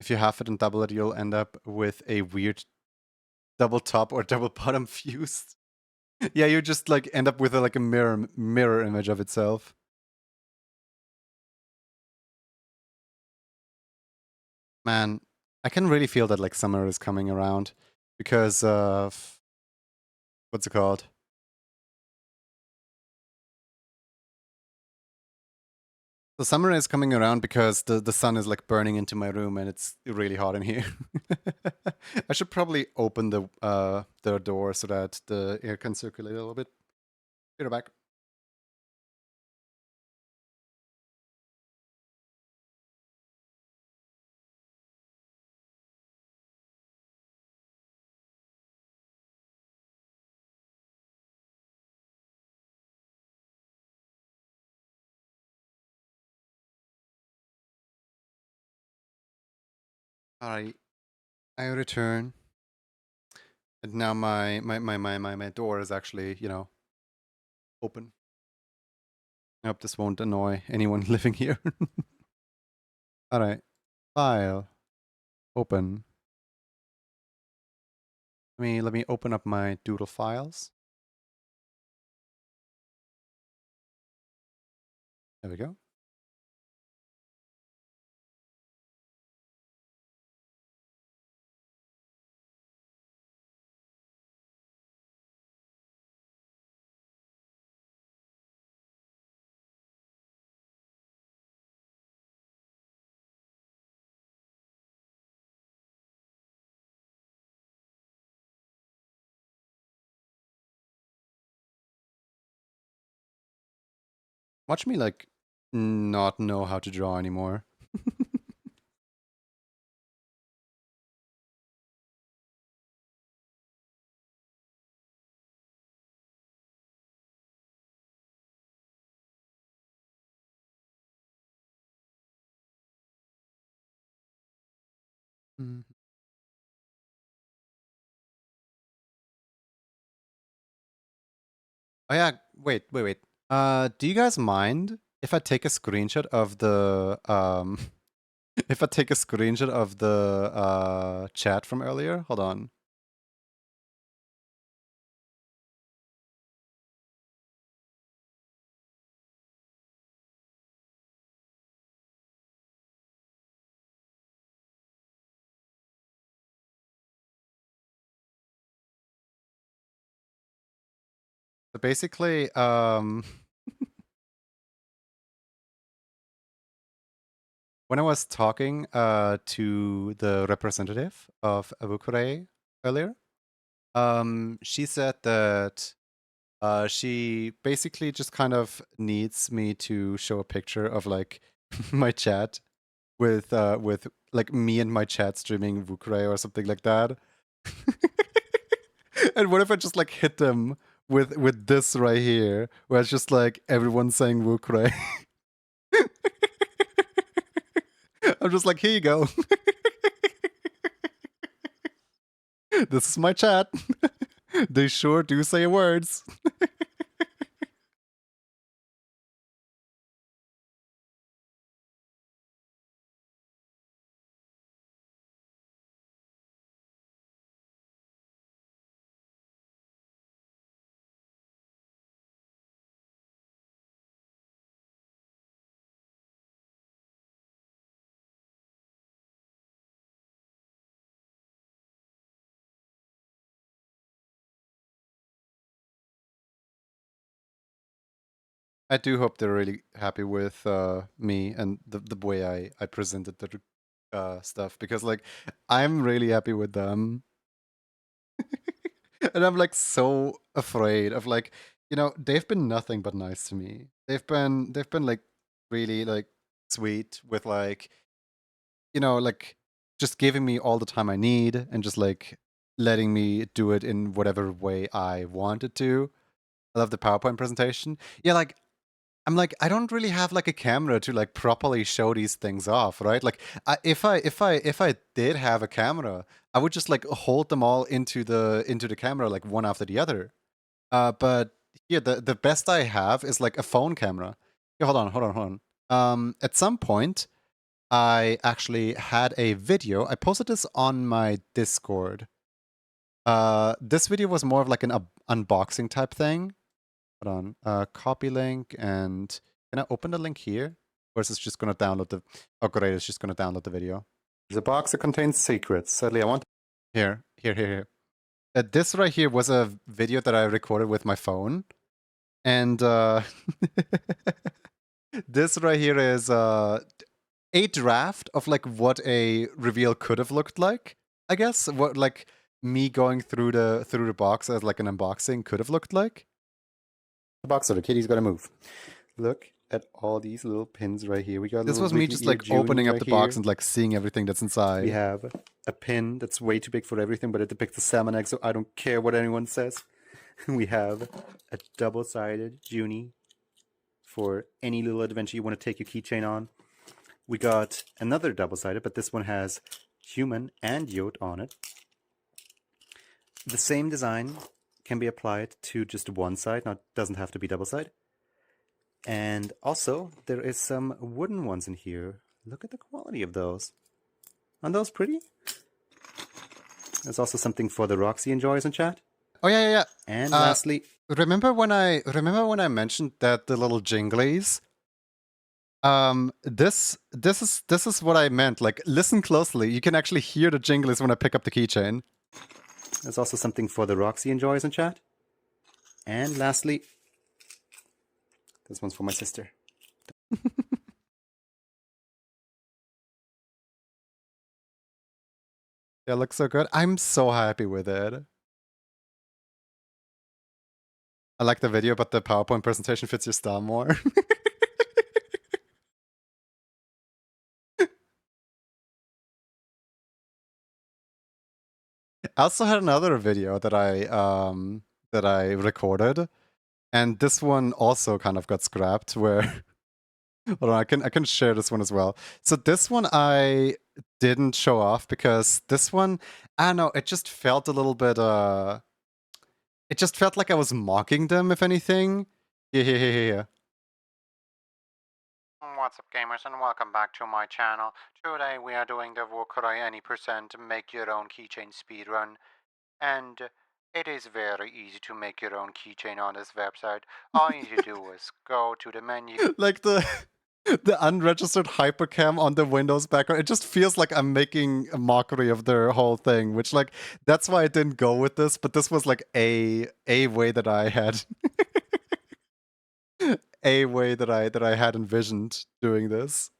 Speaker 1: If you half it and double it, you'll end up with a weird double top or double bottom fused. Yeah, you just like end up with like a mirror image of itself. Man, I can really feel that like summer is coming around because of what's it called? The summer is coming around because the sun is like burning into my room and it's really hot in here. I should probably open the door so that the air can circulate a little bit. Be right back. Alright, I return. And now my door is actually, open. I hope this won't annoy anyone living here. Alright. File. Open. Let me open up my doodle files. There we go. Watch me like not know how to draw anymore. Mm. Oh yeah, wait. Do you guys mind if I take a screenshot of the if I take a screenshot of the chat from earlier? Hold on. So basically, when I was talking to the representative of Avukure earlier, she said that she basically just kind of needs me to show a picture of like my chat with like me and my chat streaming Vukure or something like that. And what if I just like hit them with this right here, where it's just like everyone saying Vukure? I'm just like, here you go. This is my chat. They sure do say words. I do hope they're really happy with me and the way I presented the stuff, because like I'm really happy with them. And I'm like so afraid of, like, they've been nothing but nice to me. They've been like really like sweet with, like, like just giving me all the time I need and just like letting me do it in whatever way I wanted to. I love the PowerPoint presentation. Yeah, like I'm like, I don't really have like a camera to like properly show these things off, right? Like, if I did have a camera, I would just like hold them all into the camera like one after the other. But here the best I have is like a phone camera. Yeah, hold on. At some point, I actually had a video. I posted this on my Discord. This video was more of like an unboxing type thing. Hold on. Copy link, and can I open the link here? Or is it just gonna download the... Oh great, it's just gonna download the video. The box that contains secrets. Sadly, I want... Here. This right here was a video that I recorded with my phone. And this right here is a draft of like what a reveal could have looked like, I guess. What like me going through the box as like an unboxing could have looked like. The box, so the kitty's gotta move. Look at all these little pins right here. We got this was me just like opening up the box and like seeing everything that's inside.
Speaker 2: We have a pin that's way too big for everything, but it depicts a salmon egg, so I don't care what anyone says. We have a double-sided Junie for any little adventure you want to take your keychain on. We got another double-sided, but this one has human and yacht on it. The same design can be applied to just one side, not doesn't have to be double-sided. And also, there is some wooden ones in here. Look at the quality of those. Aren't those pretty? There's also something for the Roxy enjoyers in chat.
Speaker 1: Oh yeah.
Speaker 2: And lastly,
Speaker 1: remember when I mentioned that the little jinglies? This is what I meant. Like, listen closely. You can actually hear the jinglies when I pick up the keychain.
Speaker 2: There's also something for the Roxy enjoyers in chat. And lastly, this one's for my sister.
Speaker 1: Yeah, it looks so good. I'm so happy with it. I like the video, but the PowerPoint presentation fits your style more. I also had another video that I recorded, and this one also kind of got scrapped. Where, hold on, I can share this one as well. So this one I didn't show off because this one, I don't know, it just felt a little bit it just felt like I was mocking them, if anything. Here.
Speaker 3: What's up, gamers, and welcome back to my channel. Today we are doing the Wokurai Any Percent Make Your Own Keychain speedrun, and it is very easy to make your own keychain on this website. All you need to do is go to the menu.
Speaker 1: Like the unregistered hypercam on the Windows background, it just feels like I'm making a mockery of their whole thing, which, like, that's why I didn't go with this, but this was like a way that I had a way that I had envisioned doing this.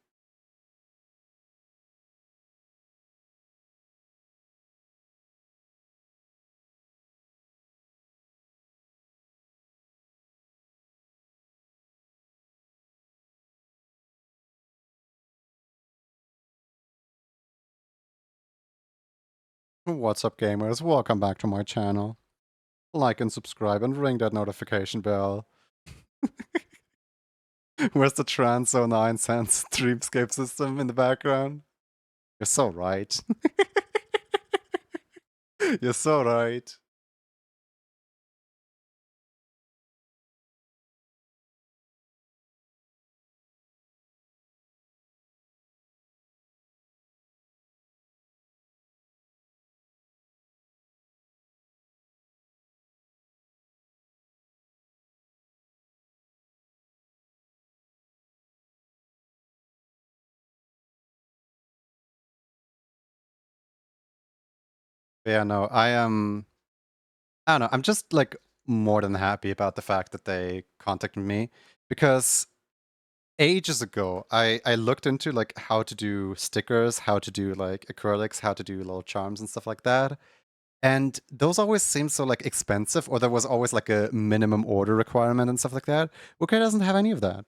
Speaker 1: What's up, gamers? Welcome back to my channel. Like and subscribe and ring that notification bell. Where's the Trans 09 Sense dreamscape system in the background? You're so right. You're so right. Yeah, no, I am. I don't know. I'm just like more than happy about the fact that they contacted me because ages ago I looked into like how to do stickers, how to do like acrylics, how to do little charms and stuff like that. And those always seem so like expensive, or there was always like a minimum order requirement and stuff like that. Okay, doesn't have any of that.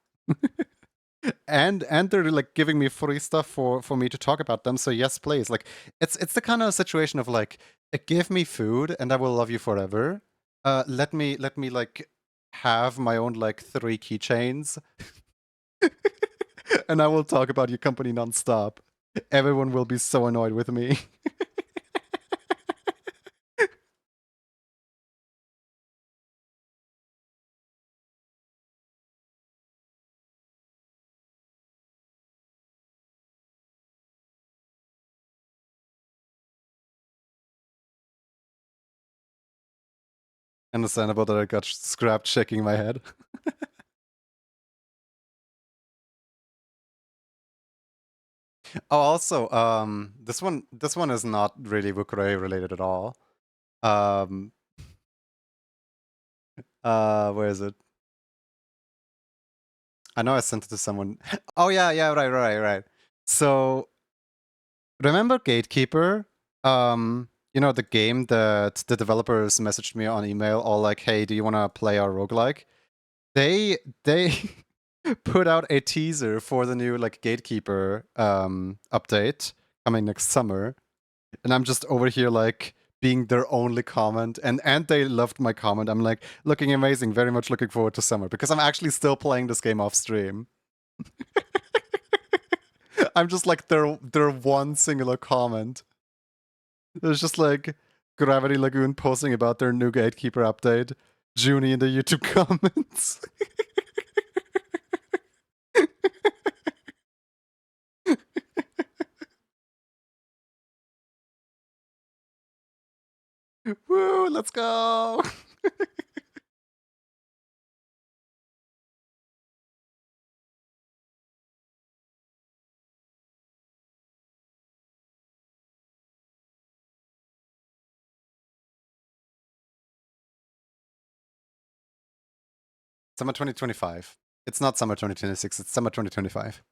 Speaker 1: And they're like giving me free stuff for me to talk about them. So yes, please. Like it's the kind of situation of like give me food and I will love you forever. Let me like have my own like 3 keychains and I will talk about your company nonstop. Everyone will be so annoyed with me. Understandable that I got scrapped shaking my head. Oh, also, this one is not really Wukure related at all. Um, where is it? I know I sent it to someone. Oh yeah, yeah, right. So remember Gatekeeper? You know the game that the developers messaged me on email, all like, "Hey, do you want to play our roguelike?" They put out a teaser for the new like Gatekeeper update coming next summer. And I'm just over here like being their only comment, and they loved my comment. I'm like, looking amazing, very much looking forward to summer, because I'm actually still playing this game off stream. I'm just like their one singular comment. There's just like Gravity Lagoon posting about their new Gatekeeper update, Junie in the YouTube comments. Woo, let's go! Summer 2025. It's not summer 2026, it's summer 2025.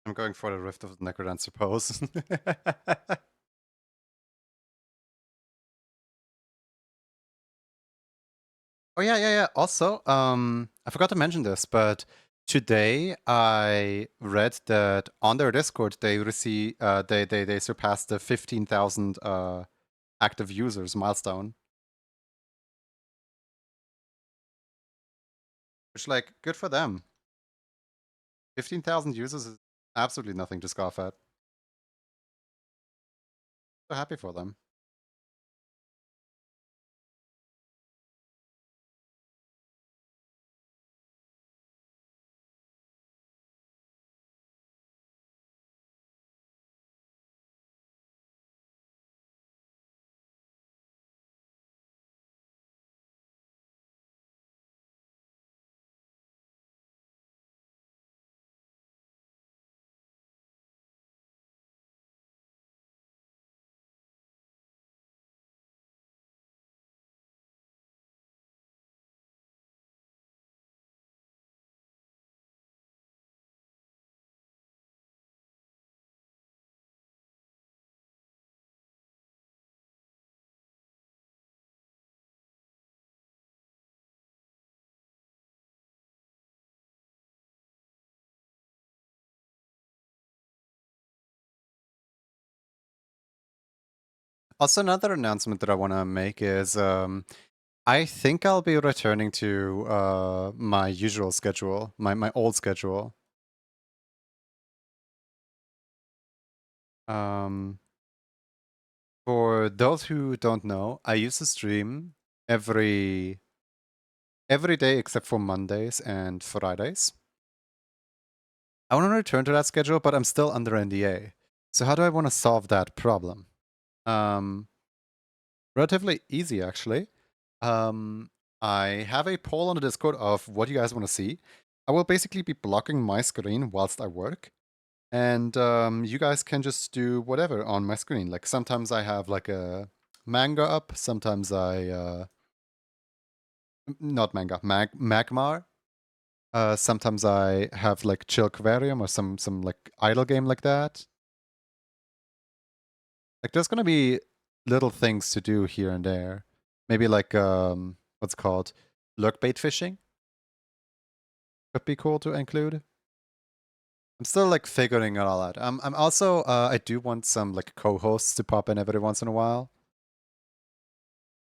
Speaker 1: I'm going for the Rift of the Necrodancer pose. Oh yeah. Also, I forgot to mention this, but Today, I read that on their Discord they receive they surpassed the 15,000 active users milestone. Which, like, good for them. 15,000 users is absolutely nothing to scoff at. So happy for them. Also, another announcement that I want to make is I think I'll be returning to my usual schedule, my old schedule. For those who don't know, I used to stream every day except for Mondays and Fridays. I want to return to that schedule, but I'm still under NDA. So how do I want to solve that problem? Relatively easy, actually. I have a poll on the Discord of what you guys want to see. I will basically be blocking my screen whilst I work. And you guys can just do whatever on my screen. Like sometimes I have like a manga up, sometimes I not manga, Magmar. Sometimes I have like Chill Aquarium or some like idle game like that. Like there's gonna be little things to do here and there. Maybe like what's it called? Lurk bait fishing could be cool to include. I'm still like figuring it all out. I'm also I do want some like co-hosts to pop in every once in a while.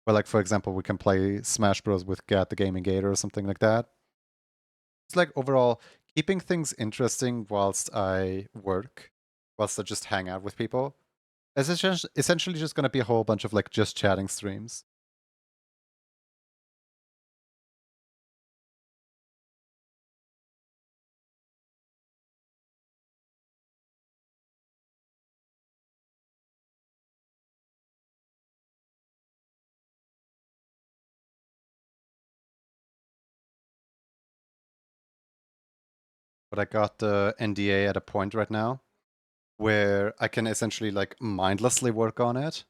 Speaker 1: Where like for example we can play Smash Bros with Gat the Gaming Gator or something like that. It's like overall keeping things interesting whilst I work, whilst I just hang out with people. It's essentially just gonna be a whole bunch of like just chatting streams. But I got the NDA at a point right now where I can essentially like mindlessly work on it.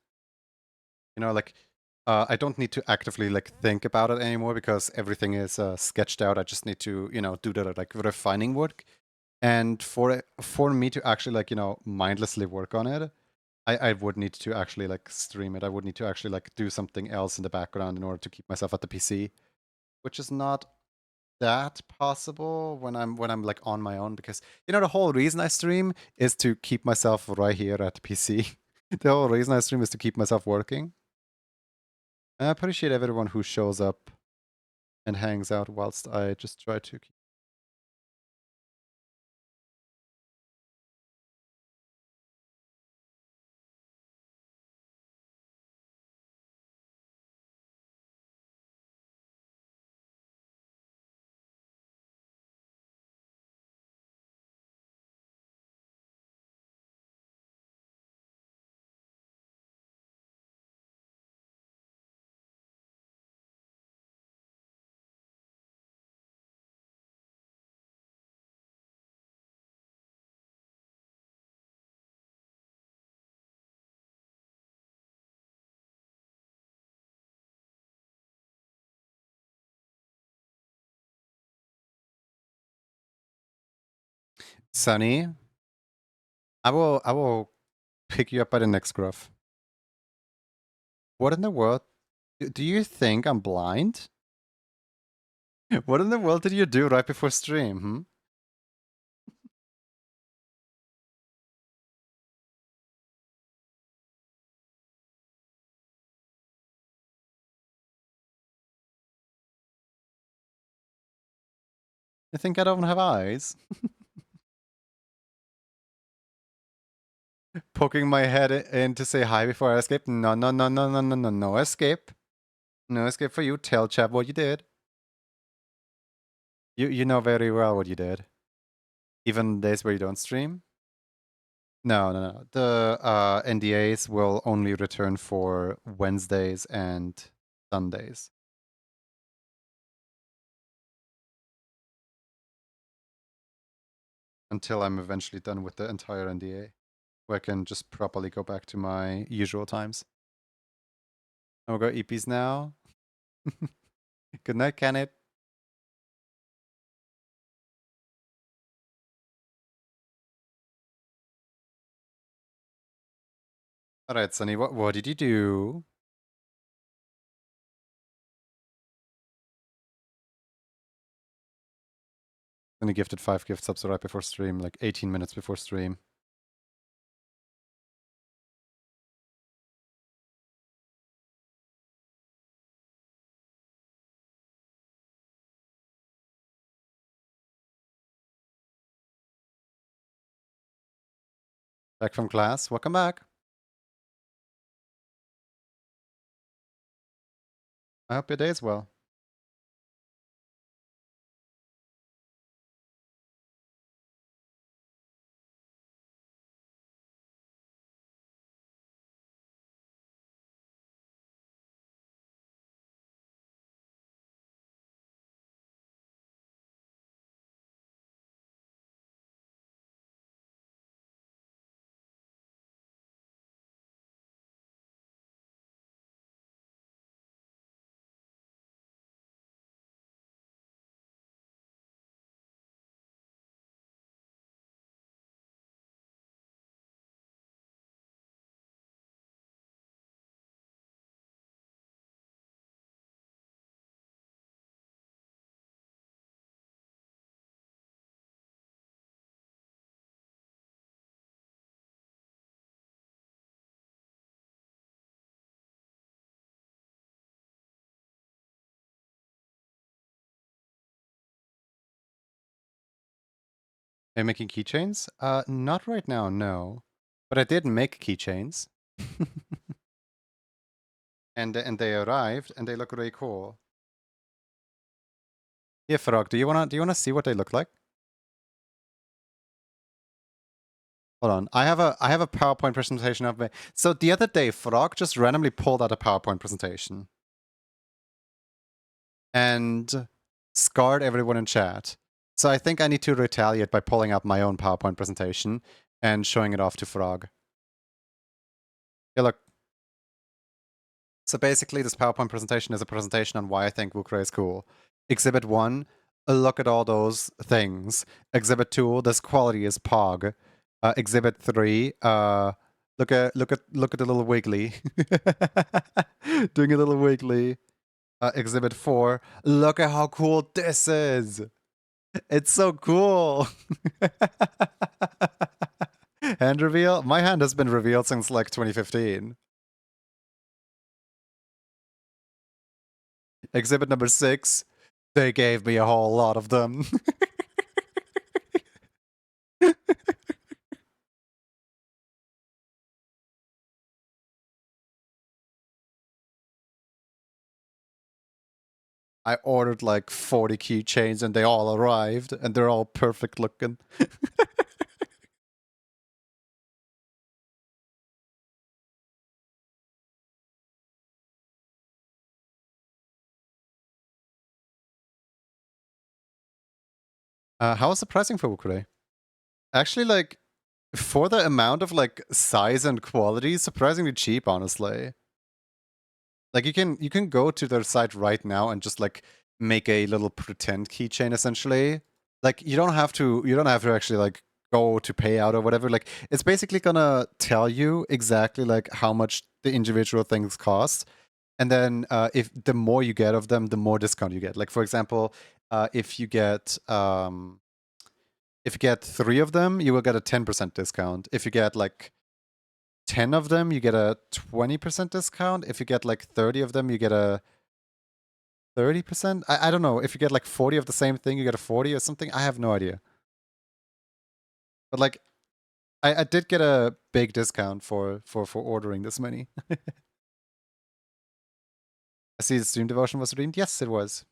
Speaker 1: You know, like I don't need to actively like think about it anymore because everything is sketched out. I just need to, you know, do the like refining work. And for me to actually like, you know, mindlessly work on it, I would need to actually like stream it. I would need to actually like do something else in the background in order to keep myself at the PC, which is not that possible when I'm like on my own, because you know the whole reason I stream is to keep myself right here at the PC. The whole reason I stream is to keep myself working. And I appreciate everyone who shows up and hangs out whilst I just try to keep. Sunny, I will pick you up by the next gruff. What in the world? Do you think I'm blind? What in the world did you do right before stream? You think I don't have eyes? Poking my head in to say hi before I escape? No, no, no, no, no, no, no, no escape. No escape for you. Tell chat what you did. You know very well what you did. Even days where you don't stream? No, no, no. The NDAs will only return for Wednesdays and Sundays. Until I'm eventually done with the entire NDA. Where I can just properly go back to my usual times. I'll go EPs now. Good night, Kenneth. Alright, Sunny, what did you do? Sunny gifted 5 gift subs right before stream, like 18 minutes before stream. Back from class, welcome back. I hope your day is well. Are you making keychains? Not right now, no. But I did make keychains. and they arrived and they look really cool. Yeah, Frog, do you wanna see what they look like? Hold on. I have a PowerPoint presentation of it. So the other day, Frog just randomly pulled out a PowerPoint presentation. And scarred everyone in chat. So I think I need to retaliate by pulling out my own PowerPoint presentation and showing it off to Frog. Yeah, look. So basically, this PowerPoint presentation is a presentation on why I think Wukray is cool. Exhibit 1, look at all those things. Exhibit 2, this quality is Pog. Exhibit 3, look at the little wiggly. Doing a little wiggly. Exhibit 4, look at how cool this is. It's so cool. Hand reveal? My hand has been revealed since like 2015. Exhibit number 6. They gave me a whole lot of them. I ordered like 40 keychains and they all arrived and they're all perfect looking. How is the pricing for Ukulele? Actually, like, for the amount of like size and quality, surprisingly cheap, honestly. Like you can go to their site right now and just like make a little pretend keychain essentially. Like you don't have to actually like go to payout or whatever. Like it's basically gonna tell you exactly like how much the individual things cost. And then if the more you get of them, the more discount you get. Like for example, if you get 3 of them, you will get a 10% discount. If you get like 10 of them, you get a 20% discount. If you get like 30 of them, you get a 30%? I don't know. If you get like 40 of the same thing, you get a 40 or something. I have no idea. But like, I did get a big discount for ordering this many. I see the stream devotion was redeemed. Yes, it was.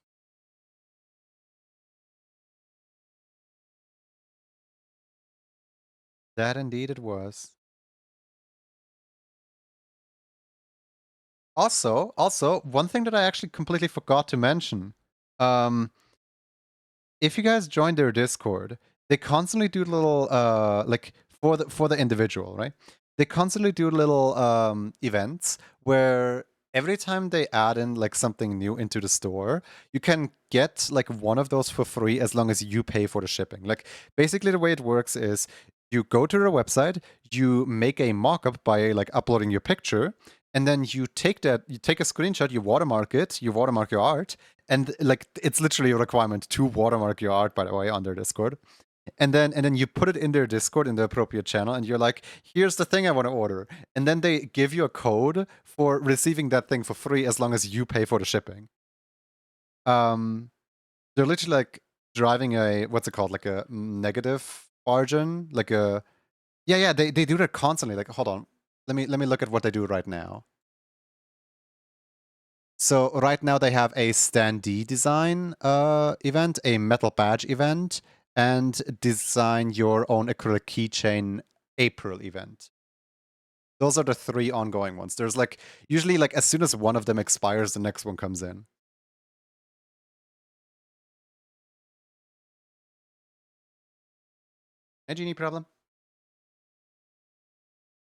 Speaker 1: That indeed it was. Also, one thing that I actually completely forgot to mention. If you guys join their Discord, they constantly do little like for the individual, right? They constantly do little events where every time they add in like something new into the store, you can get like one of those for free as long as you pay for the shipping. Like basically the way it works is you go to their website, you make a mock-up by like uploading your picture, and then you take a screenshot, you watermark it, you watermark your art, and like it's literally a requirement to watermark your art, by the way, on their Discord. And then you put it in their Discord in the appropriate channel, and you're like, here's the thing I want to order. And then they give you a code for receiving that thing for free as long as you pay for the shipping. They're literally like driving a what's it called? Like a negative margin? Like a yeah, they do that constantly. Like, hold on. Let me look at what they do right now. So right now they have a standee design event, a metal badge event, and design your own acrylic keychain April event. Those are the 3 ongoing ones. There's like usually like as soon as one of them expires, the next one comes in. A genie problem?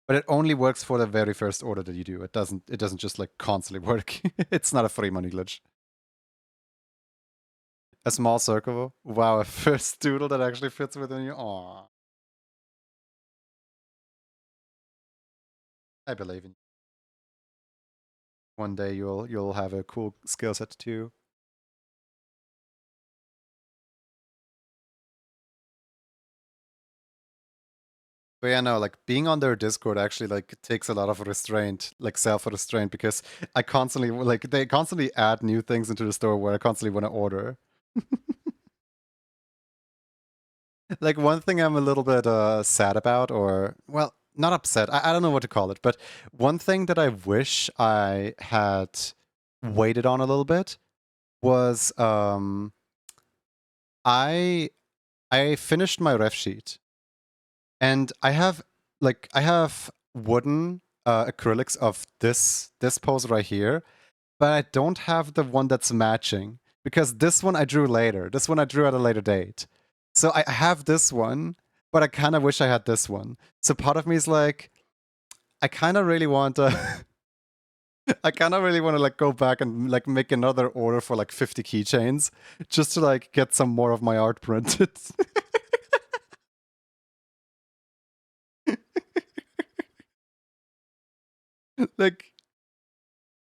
Speaker 1: But it only works for the very first order that you do. It doesn't just like constantly work. It's not a free money glitch. A small circle. Wow, a first doodle that actually fits within you. Aww. I believe in you. One day you'll have a cool skill set too. But yeah, no, like being on their Discord actually like takes a lot of restraint, like self-restraint, because I constantly like they constantly add new things into the store where I constantly want to order. Like one thing I'm a little bit sad about, or well, not upset. I don't know what to call it, but one thing that I wish I had waited on a little bit was I finished my ref sheet, and I have wooden acrylics of this pose right here, but I don't have the one that's matching because this one I drew later. This one I drew at a later date. So I have this one, but I kind of wish I had this one. So part of me is like, I kind of really want to. I kind of really want to like go back and like make another order for like 50 keychains just to like get some more of my art printed. Like,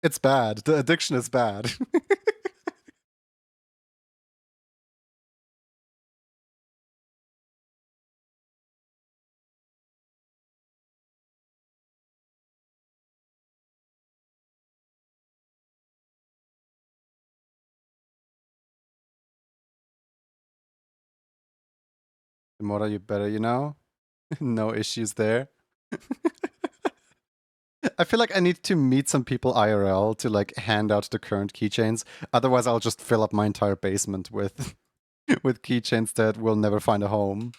Speaker 1: it's bad. The addiction is bad. The more you better, you know? No issues there. I feel like I need to meet some people IRL to like hand out the current keychains. Otherwise, I'll just fill up my entire basement with with keychains that will never find a home.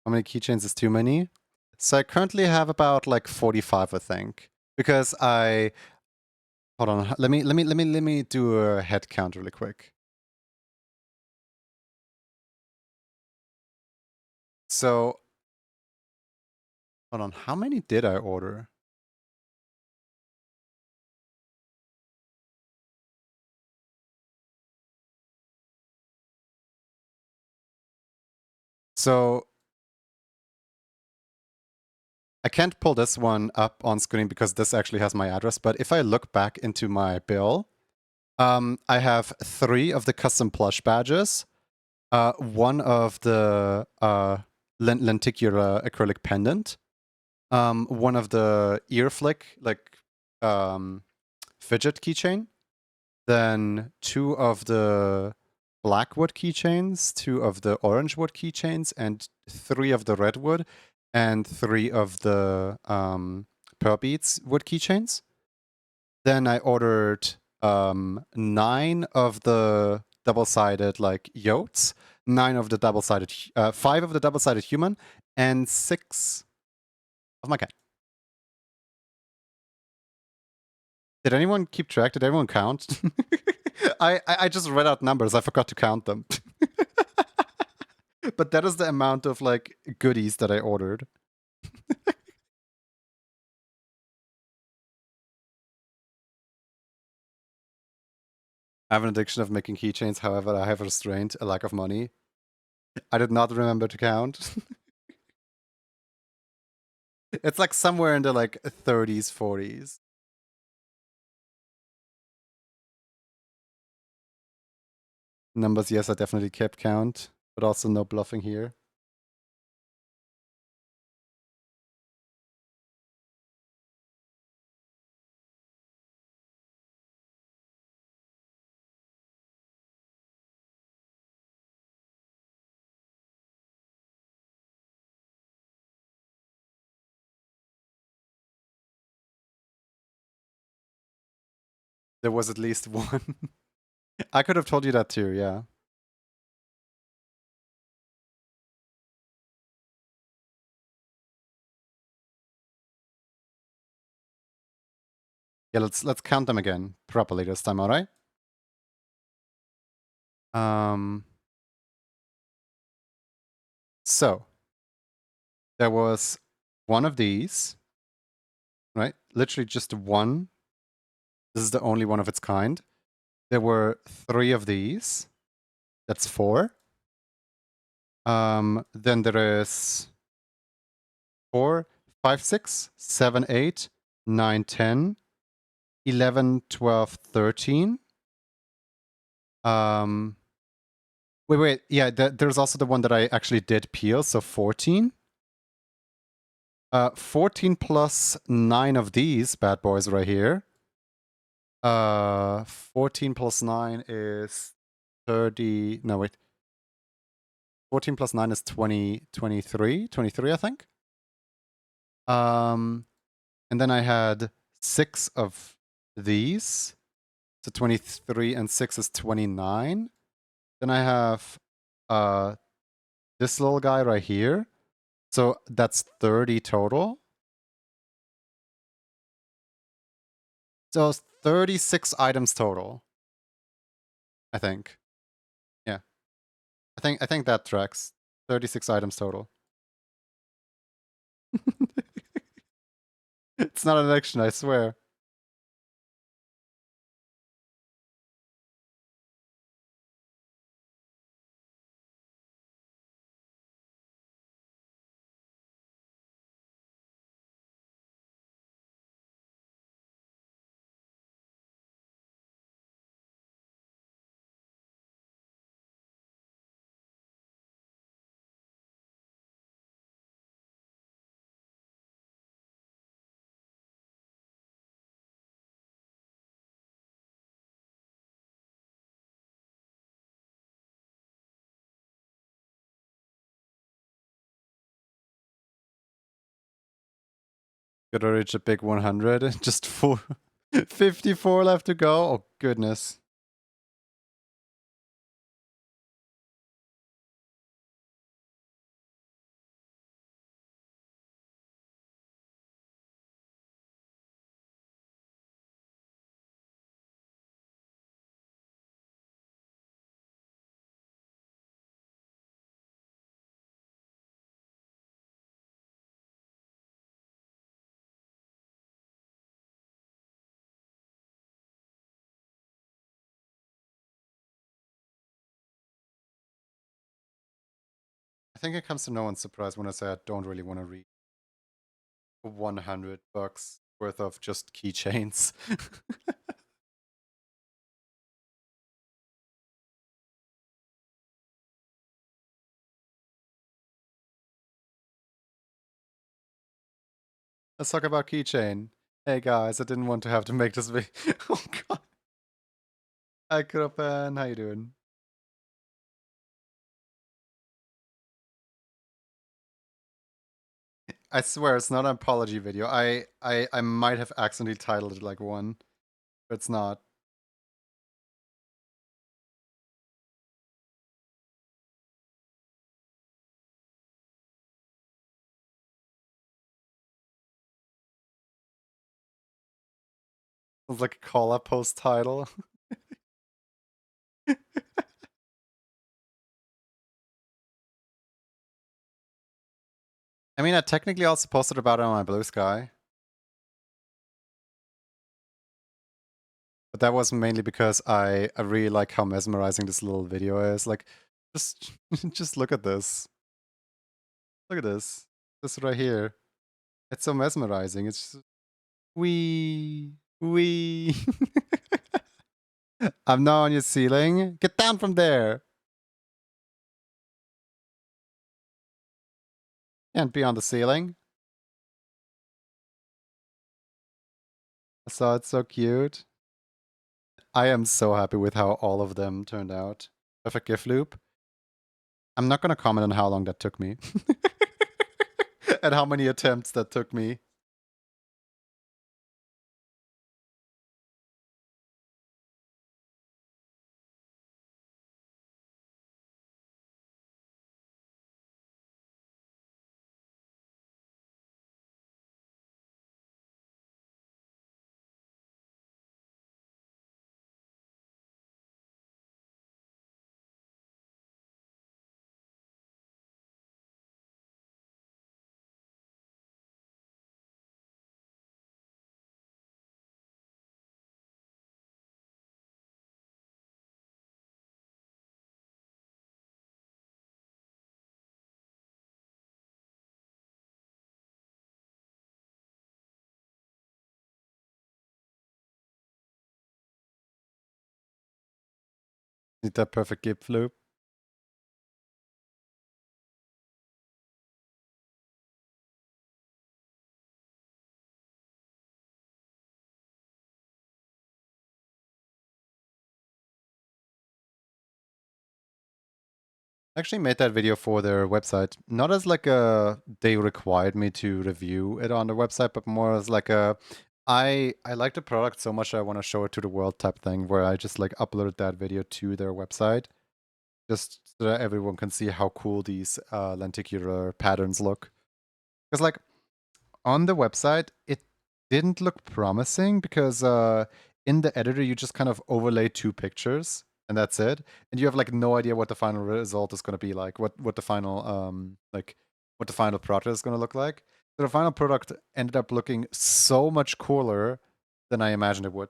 Speaker 1: How many keychains is too many? So I currently have about like 45, I think, because I hold on. Let me do a head count really quick. So hold on. How many did I order? So I can't pull this one up on screen because this actually has my address. But if I look back into my bill, I have 3 of the custom plush badges, 1 of the lenticular acrylic pendant, 1 of the ear flick, like fidget keychain, then 2 of the black wood keychains, 2 of the orange wood keychains, and 3 of the red wood, and 3 of the pearl beads wood keychains. Then I ordered 9 of the double-sided like yotes, 9 of the double-sided, 5 of the double-sided human, and 6 of my cat. Did anyone keep track? Did everyone count? I just read out numbers. I forgot to count them. But that is the amount of like goodies that I ordered. I have an addiction of making keychains, however, I have restrained a lack of money. I did not remember to count. It's like somewhere in the like 30s, 40s. Numbers, yes, I definitely kept count, but also no bluffing here. There was at least one. I could have told you that too, yeah. Yeah, let's count them again properly this time, all right? So there was one of these, right? Literally just one. This is the only one of its kind. There were 3 of these. That's 4. Then there is 4, 5, 6, 7, 8, 9, 10, 11, 12, 13. Wait. Yeah, there's also the one that I actually did peel, so 14. 14 plus 9 of these bad boys right here. 14 plus 9 is 30. No, wait. 14 plus 9 is 20, 23, I think. And then I had 6 of these. So 23 and 6 is 29. Then I have this little guy right here. So that's 30 total. So 36 items total. I think. Yeah. I think that tracks. 36 items total. It's not an action, I swear. Gotta reach a big 100. Just 54 left to go. Oh, goodness. I think it comes to no one's surprise when I say I don't really want to read $100 worth of just keychains. Let's talk about keychain. Hey guys, I didn't want to have to make this video. Oh god. Hi Kropan, how you doing? I swear it's not an apology video. I might have accidentally titled it like one, but it's not. It's like a call-up post title. I mean, I technically also posted about it on my Blue Sky. But that was mainly because I really like how mesmerizing this little video is. Like, just just look at this. Look at this. This right here. It's so mesmerizing. It's just, wee. I'm now on your ceiling. Get down from there. Can't be on the ceiling. I saw it's so cute. I am so happy with how all of them turned out. Perfect GIF loop. I'm not gonna comment on how long that took me. And how many attempts that took me. Need that perfect GIF loop. I actually made that video for their website. Not as like a they required me to review it on the website, but more as like a I like the product so much I want to show it to the world type thing, where I just like uploaded that video to their website. Just so that everyone can see how cool these lenticular patterns look. Because like on the website, it didn't look promising because in the editor you just kind of overlay two pictures and that's it, and you have like no idea what the final result is going to be like, what the final what the final product is going to look like. So the final product ended up looking so much cooler than I imagined it would.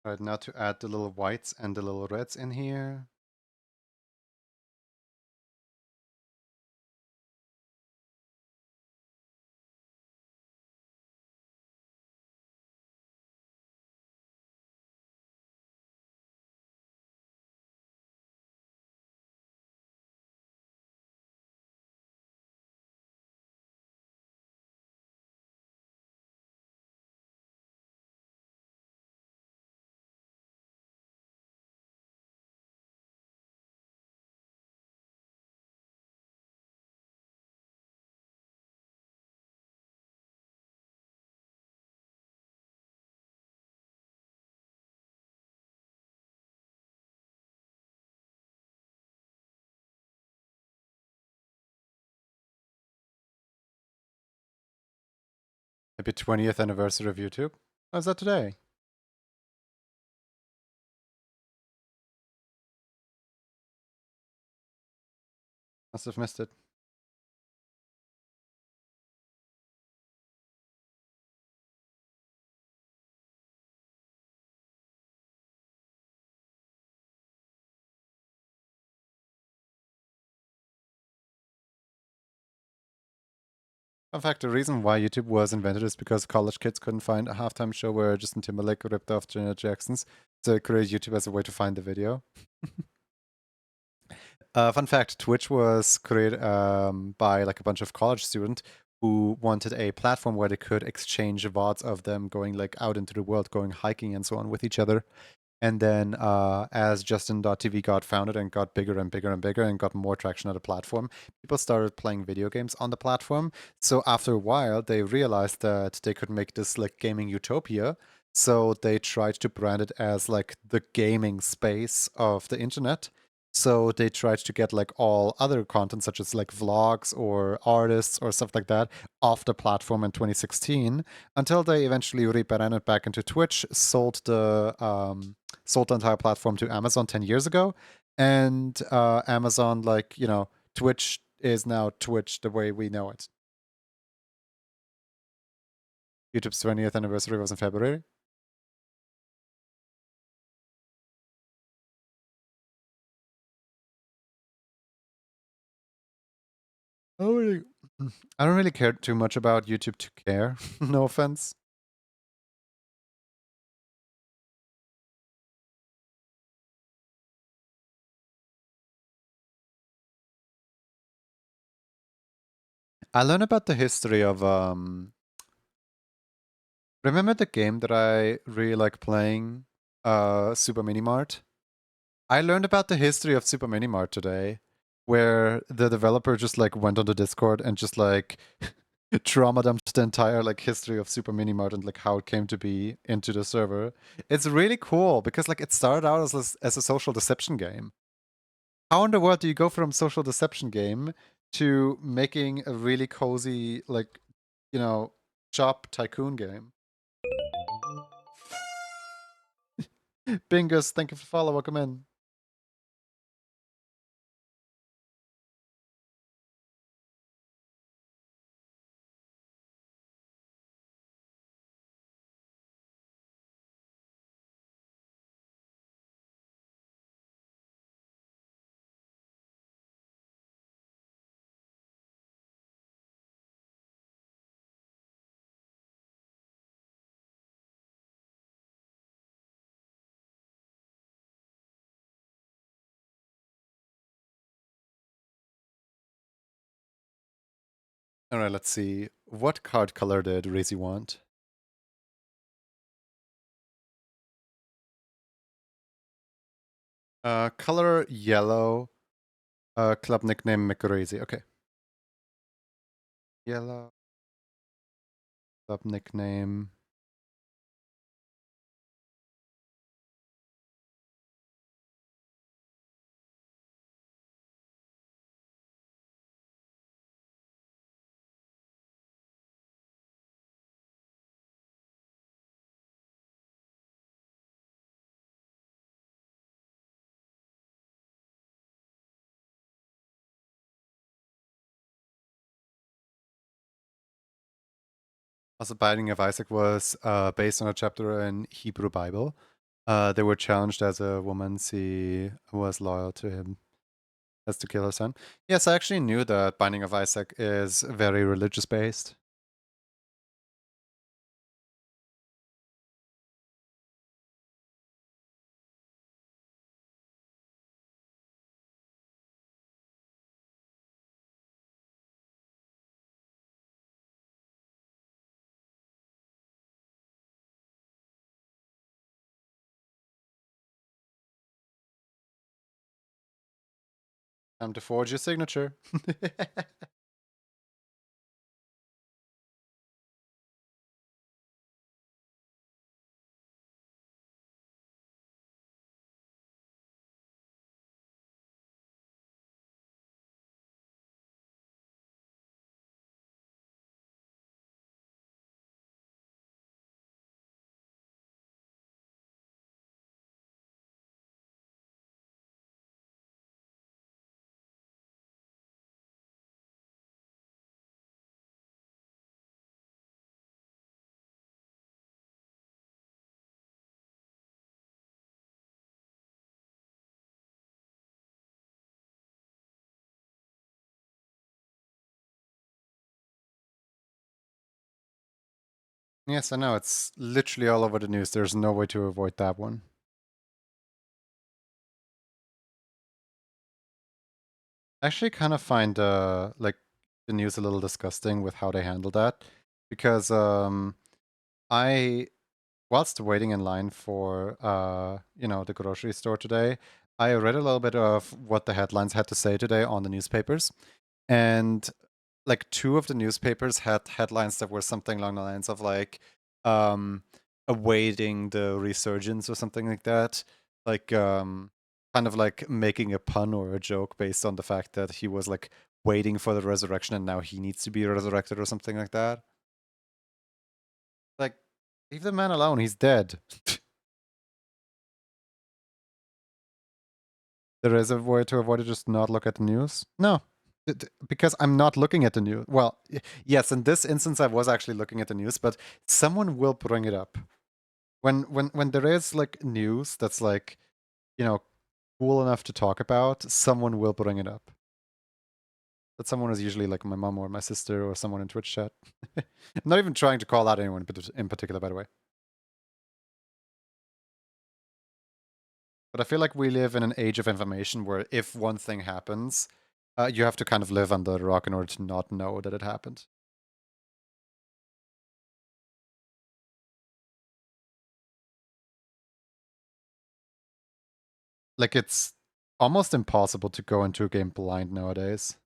Speaker 1: All right, now to add the little whites and the little reds in here. Happy 20th anniversary of YouTube. How's that today? Must have missed it. In fact, the reason why YouTube was invented is because college kids couldn't find a halftime show where Justin Timberlake ripped off Janet Jackson's, so they created YouTube as a way to find the video. Fun fact, Twitch was created by like a bunch of college students who wanted a platform where they could exchange VODs of them going like out into the world, going hiking and so on with each other. And then as Justin.tv got founded and got bigger and bigger and bigger and got more traction on the platform, people started playing video games on the platform. So after a while, they realized that they could make this like gaming utopia. So they tried to brand it as like the gaming space of the internet. So they tried to get like all other content, such as like vlogs or artists or stuff like that, off the platform in 2016, until they eventually rebranded back into Twitch, sold the entire platform to Amazon 10 years ago, and Amazon, like, you know, Twitch is now Twitch the way we know it. YouTube's 20th anniversary was in February. I don't really care too much about YouTube to care. No offense. I learned about the history of remember the game that I really like playing, Super Mini Mart? I learned about the history of Super Mini Mart today, where the developer just like went on the Discord and just like trauma dumped the entire like history of Super Mini Mart and like how it came to be into the server. It's really cool because like it started out as a social deception game. How in the world do you go from social deception game to making a really cozy like, you know, shop tycoon game? Bingus, thank you for the follow. Welcome in. All right, let's see. What card color did Razy want? Color yellow. Club nickname McRazy. Okay. Yellow. Club nickname. Also, Binding of Isaac was based on a chapter in Hebrew Bible. They were challenged as a woman. She was loyal to him as to kill her son. Yes, I actually knew that Binding of Isaac is very religious based. Time to forge your signature. Yes, I know. It's literally all over the news. There's no way to avoid that one. I actually kind of find like the news a little disgusting with how they handle that because I whilst waiting in line for the grocery store today, I read a little bit of what the headlines had to say today on the newspapers, and like two of the newspapers had headlines that were something along the lines of like um awaiting the resurgence or something like that, like kind of like making a pun or a joke based on the fact that he was like waiting for the resurrection and now he needs to be resurrected or something like that. Like, leave the man alone, he's dead. There is a way to avoid it, just not look at the news? No. Because I'm not looking at the news. Well, yes, in this instance I was actually looking at the news, but someone will bring it up. When there is like news that's like, you know, cool enough to talk about, someone will bring it up. That someone is usually like my mom or my sister or someone in Twitch chat. I'm not even trying to call out anyone in particular, by the way. But I feel like we live in an age of information where if one thing happens, you have to kind of live under a rock in order to not know that it happened. Like, it's almost impossible to go into a game blind nowadays.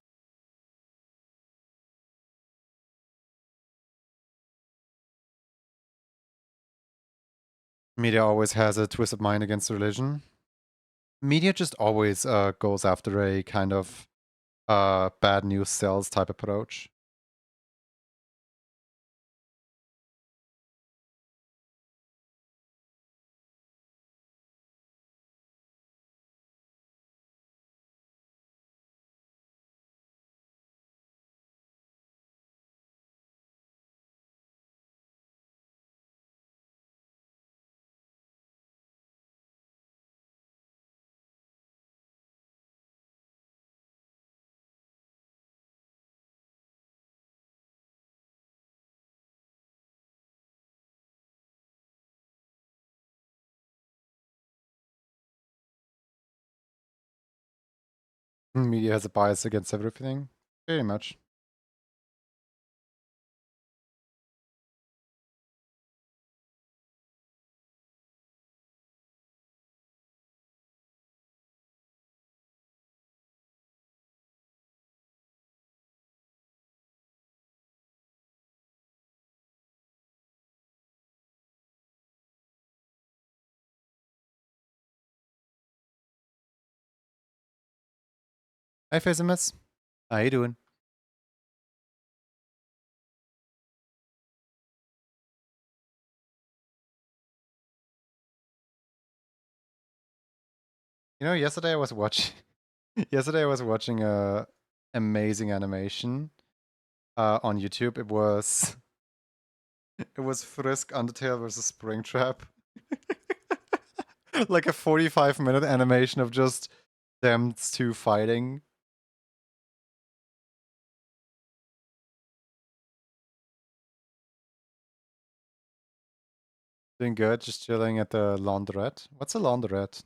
Speaker 1: Media always has a twisted mind against religion. Media just always goes after a kind of bad news sells type approach. Media has a bias against everything. Very much. Hi, Pheasimiss. How you doing? You know, yesterday I was watching. Yesterday I was watching a amazing animation on YouTube. It was it was Frisk Undertale versus Springtrap. Like a 45-minute animation of just them two fighting. Doing good, just chilling at the laundrette. What's a laundrette?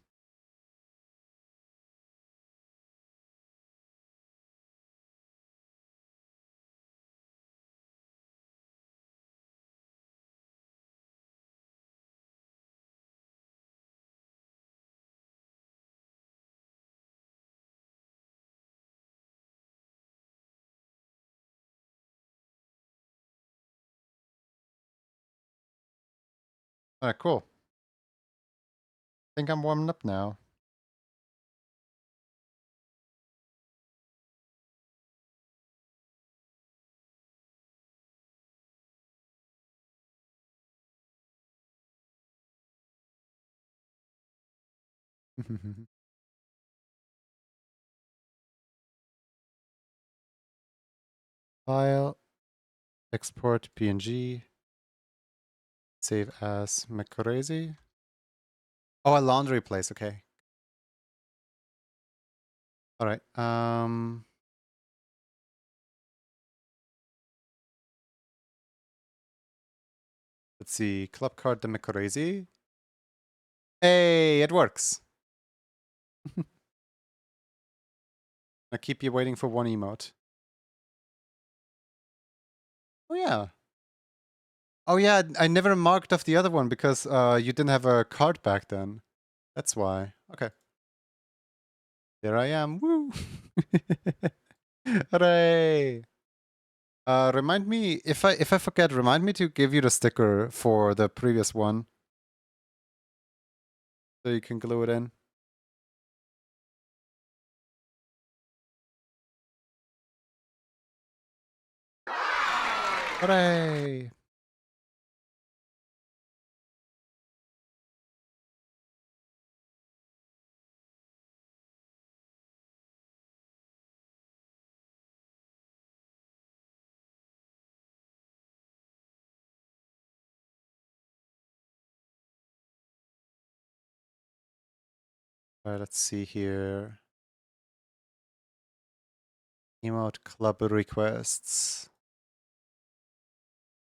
Speaker 1: Alright, cool. Think I'm warming up now. File, export PNG, save as macrazy. Oh, a laundry place, okay. Alright, Let's see. Club card Demecorezi. Hey, it works. I keep you waiting for one emote. Oh yeah. Oh yeah, I never marked off the other one because you didn't have a card back then. That's why. Okay. There I am. Woo! Hooray! Remind me if I forget, remind me to give you the sticker for the previous one. So you can glue it in. Hooray! Alright, let's see here. Emote club requests.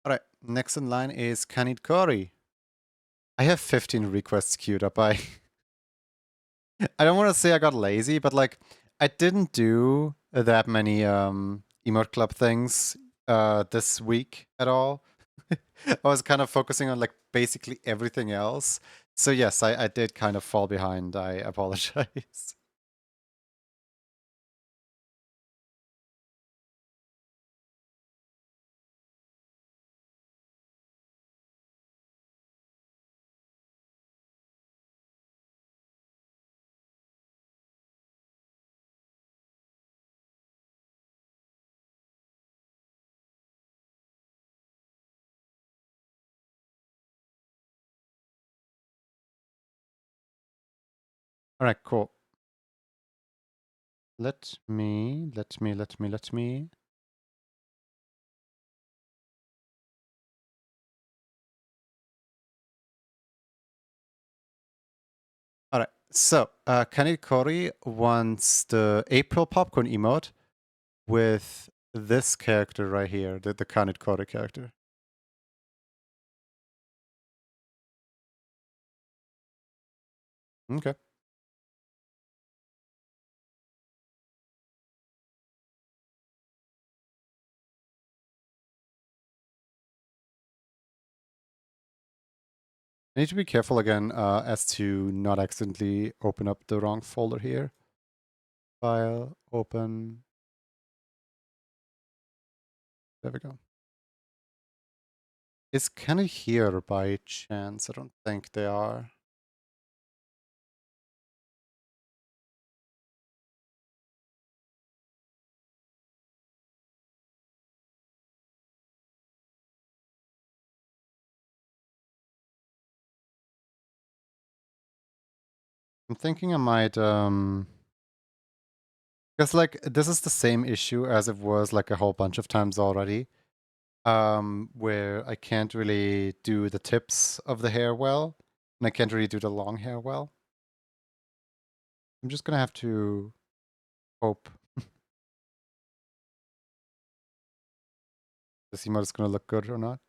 Speaker 1: Alright, next in line is Kanit Kori. I have 15 requests queued up. I don't want to say I got lazy, but like I didn't do that many emote club things this week at all. I was kind of focusing on like basically everything else. So yes, I did kind of fall behind. I apologize. All right, cool. Let me. All right. So, Kanit Kori wants the April popcorn emote with this character right here, the Kanit Kori character. Okay. I need to be careful again as to not accidentally open up the wrong folder here. File, open. There we go. Is Kenny here by chance? I don't think they are. I'm thinking I might because like this is the same issue as it was like a whole bunch of times already. Where I can't really do the tips of the hair well, and I can't really do the long hair well. I'm just gonna have to hope this emote is gonna look good or not.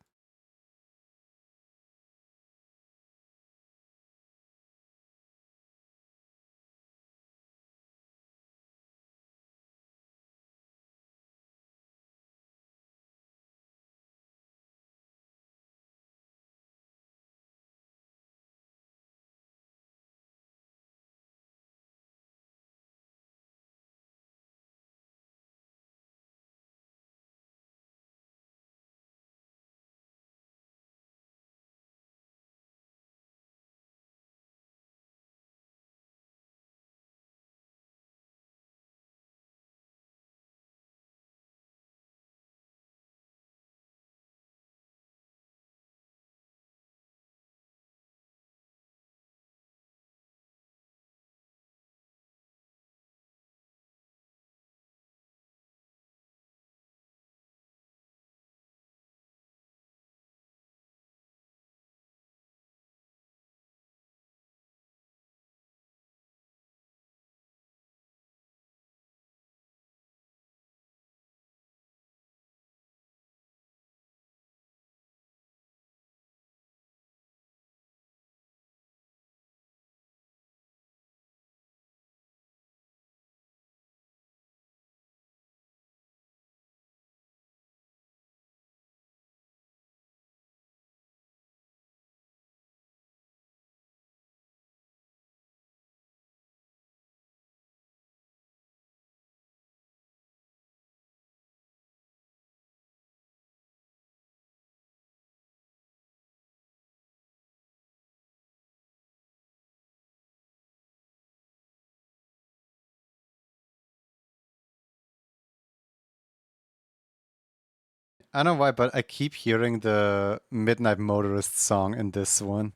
Speaker 1: I don't know why, but I keep hearing the Midnight Motorist song in this one.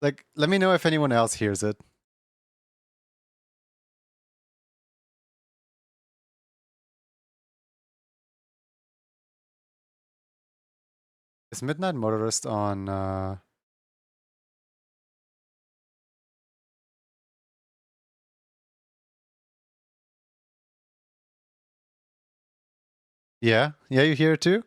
Speaker 1: Like, let me know if anyone else hears it. Is Midnight Motorist on, Yeah? Yeah, you hear it too?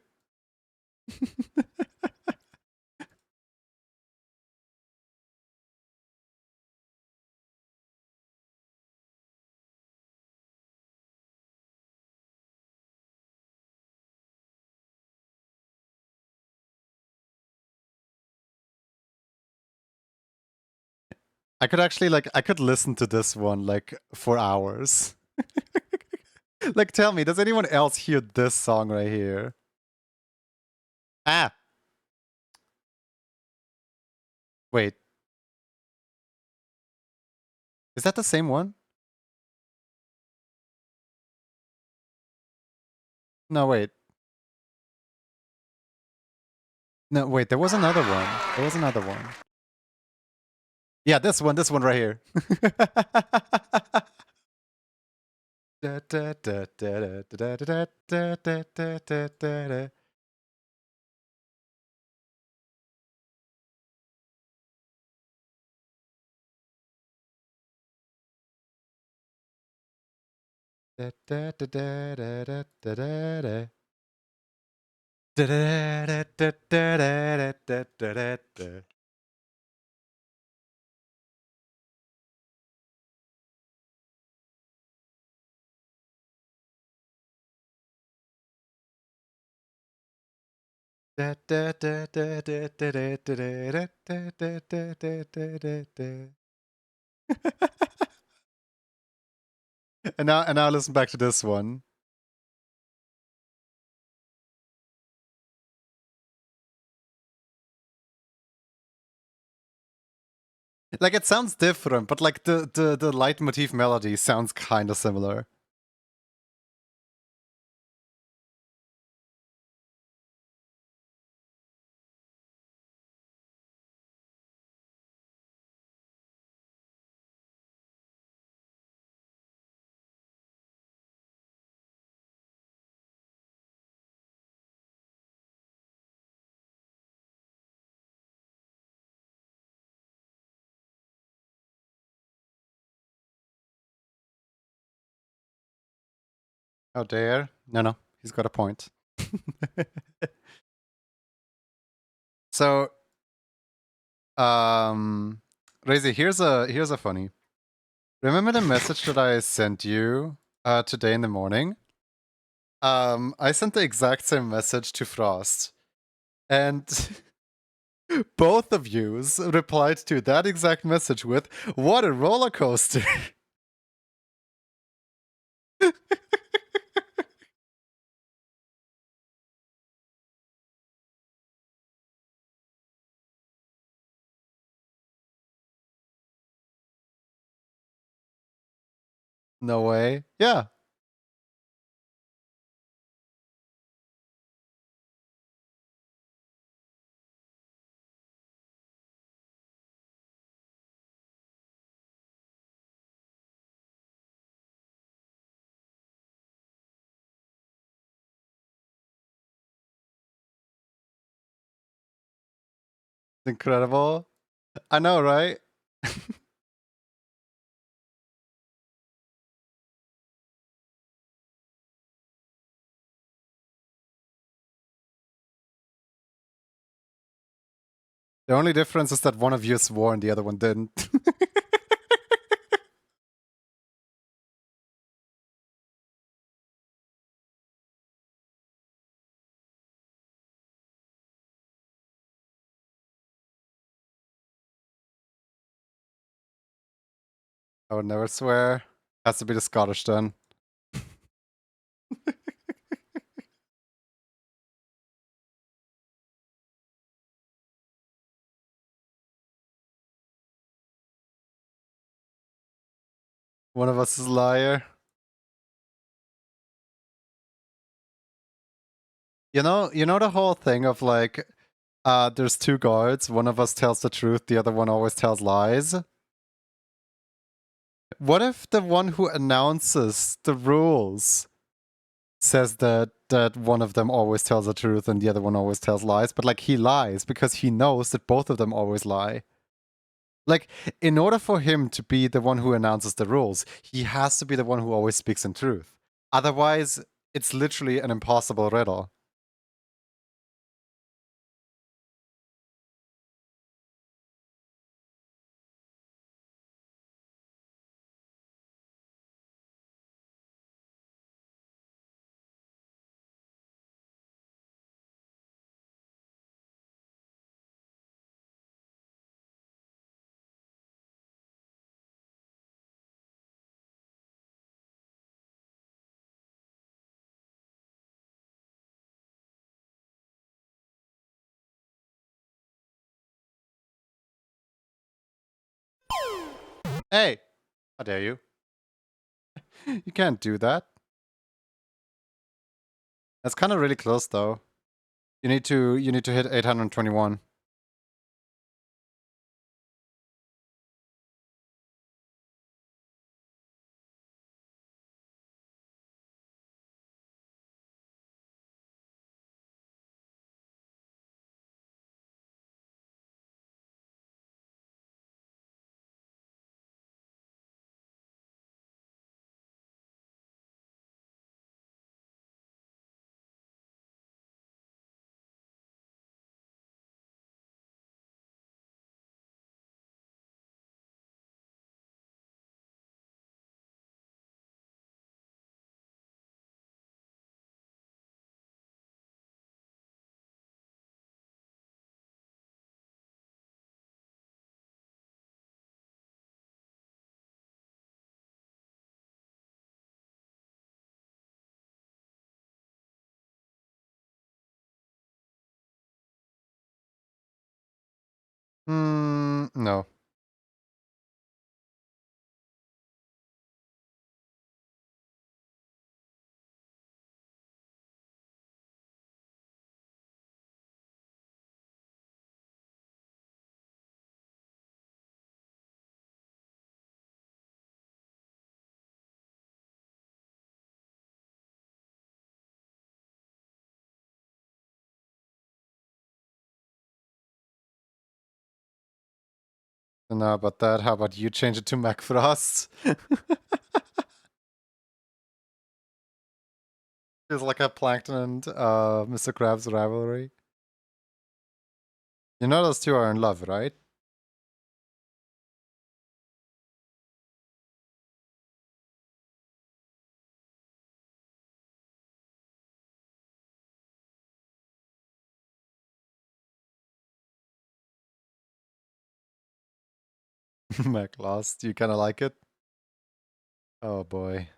Speaker 1: I could actually, like, I could listen to this one, like, for hours. Like, tell me, does anyone else hear this song right here? Ah! Wait. Is that the same one? No, wait. No, wait, there was another one. There was another one. Yeah, this one right here. And now listen back to this one. Like it sounds different, but like the leitmotif melody sounds kind of similar. How dare? No, he's got a point. So, Razy, here's a funny. Remember the message that I sent you today in the morning? I sent the exact same message to Frost, and both of yous replied to that exact message with "What a roller coaster!" No way. Yeah. Incredible. I know, right? The only difference is that one of you swore and the other one didn't. I would never swear. Has to be the Scottish then. One of us is a liar. You know the whole thing of like, there's two guards. One of us tells the truth, the other one always tells lies. What if the one who announces the rules says that one of them always tells the truth and the other one always tells lies, but like he lies because he knows that both of them always lie. Like, in order for him to be the one who announces the rules, he has to be the one who always speaks in truth. Otherwise, it's literally an impossible riddle. Hey, how dare you? You can't do that. That's kind of really close though. You need to hit 821. No. No, about that. How about you change it to MacFrost? It's like a Plankton and Mr. Krabs rivalry. You know those two are in love, right? Mac lost. You kind of like it? Oh boy.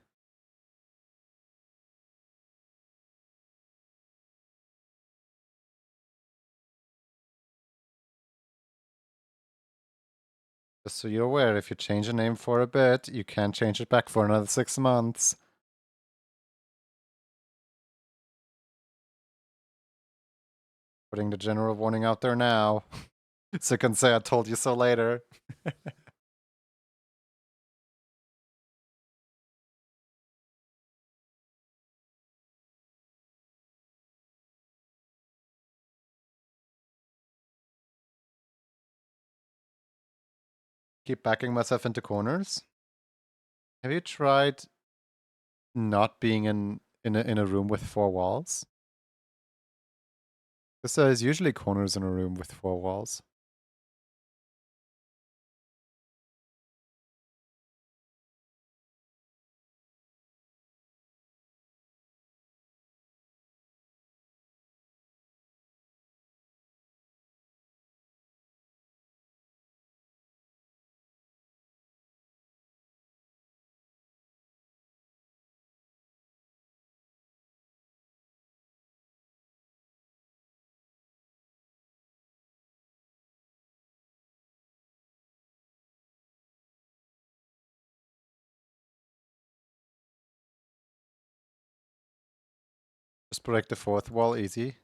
Speaker 1: Just so you're aware, if you change a name for a bit, you can't change it back for another 6 months. Putting the general warning out there now. So you can say I told you so later. Keep backing myself into corners. Have you tried not being in a room with 4 walls? Because there's usually corners in a room with 4 walls. Just break the fourth wall, easy.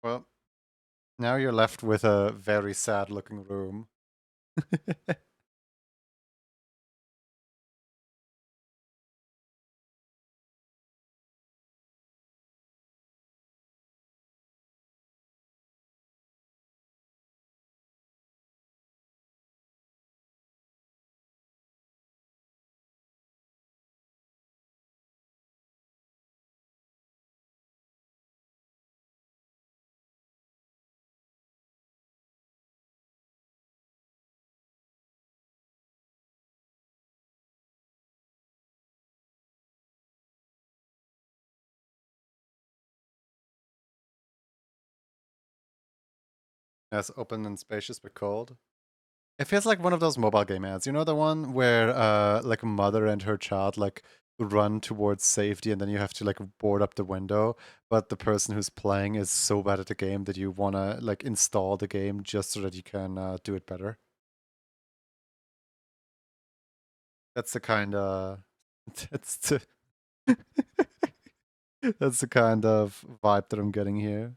Speaker 1: Well, now you're left with a very sad looking room. Yes, open and spacious but cold. It feels like one of those mobile game ads. You know the one where like a mother and her child like run towards safety and then you have to like board up the window, but the person who's playing is so bad at the game that you wanna like install the game just so that you can do it better. That's the kind of that's the that's the kind of vibe that I'm getting here.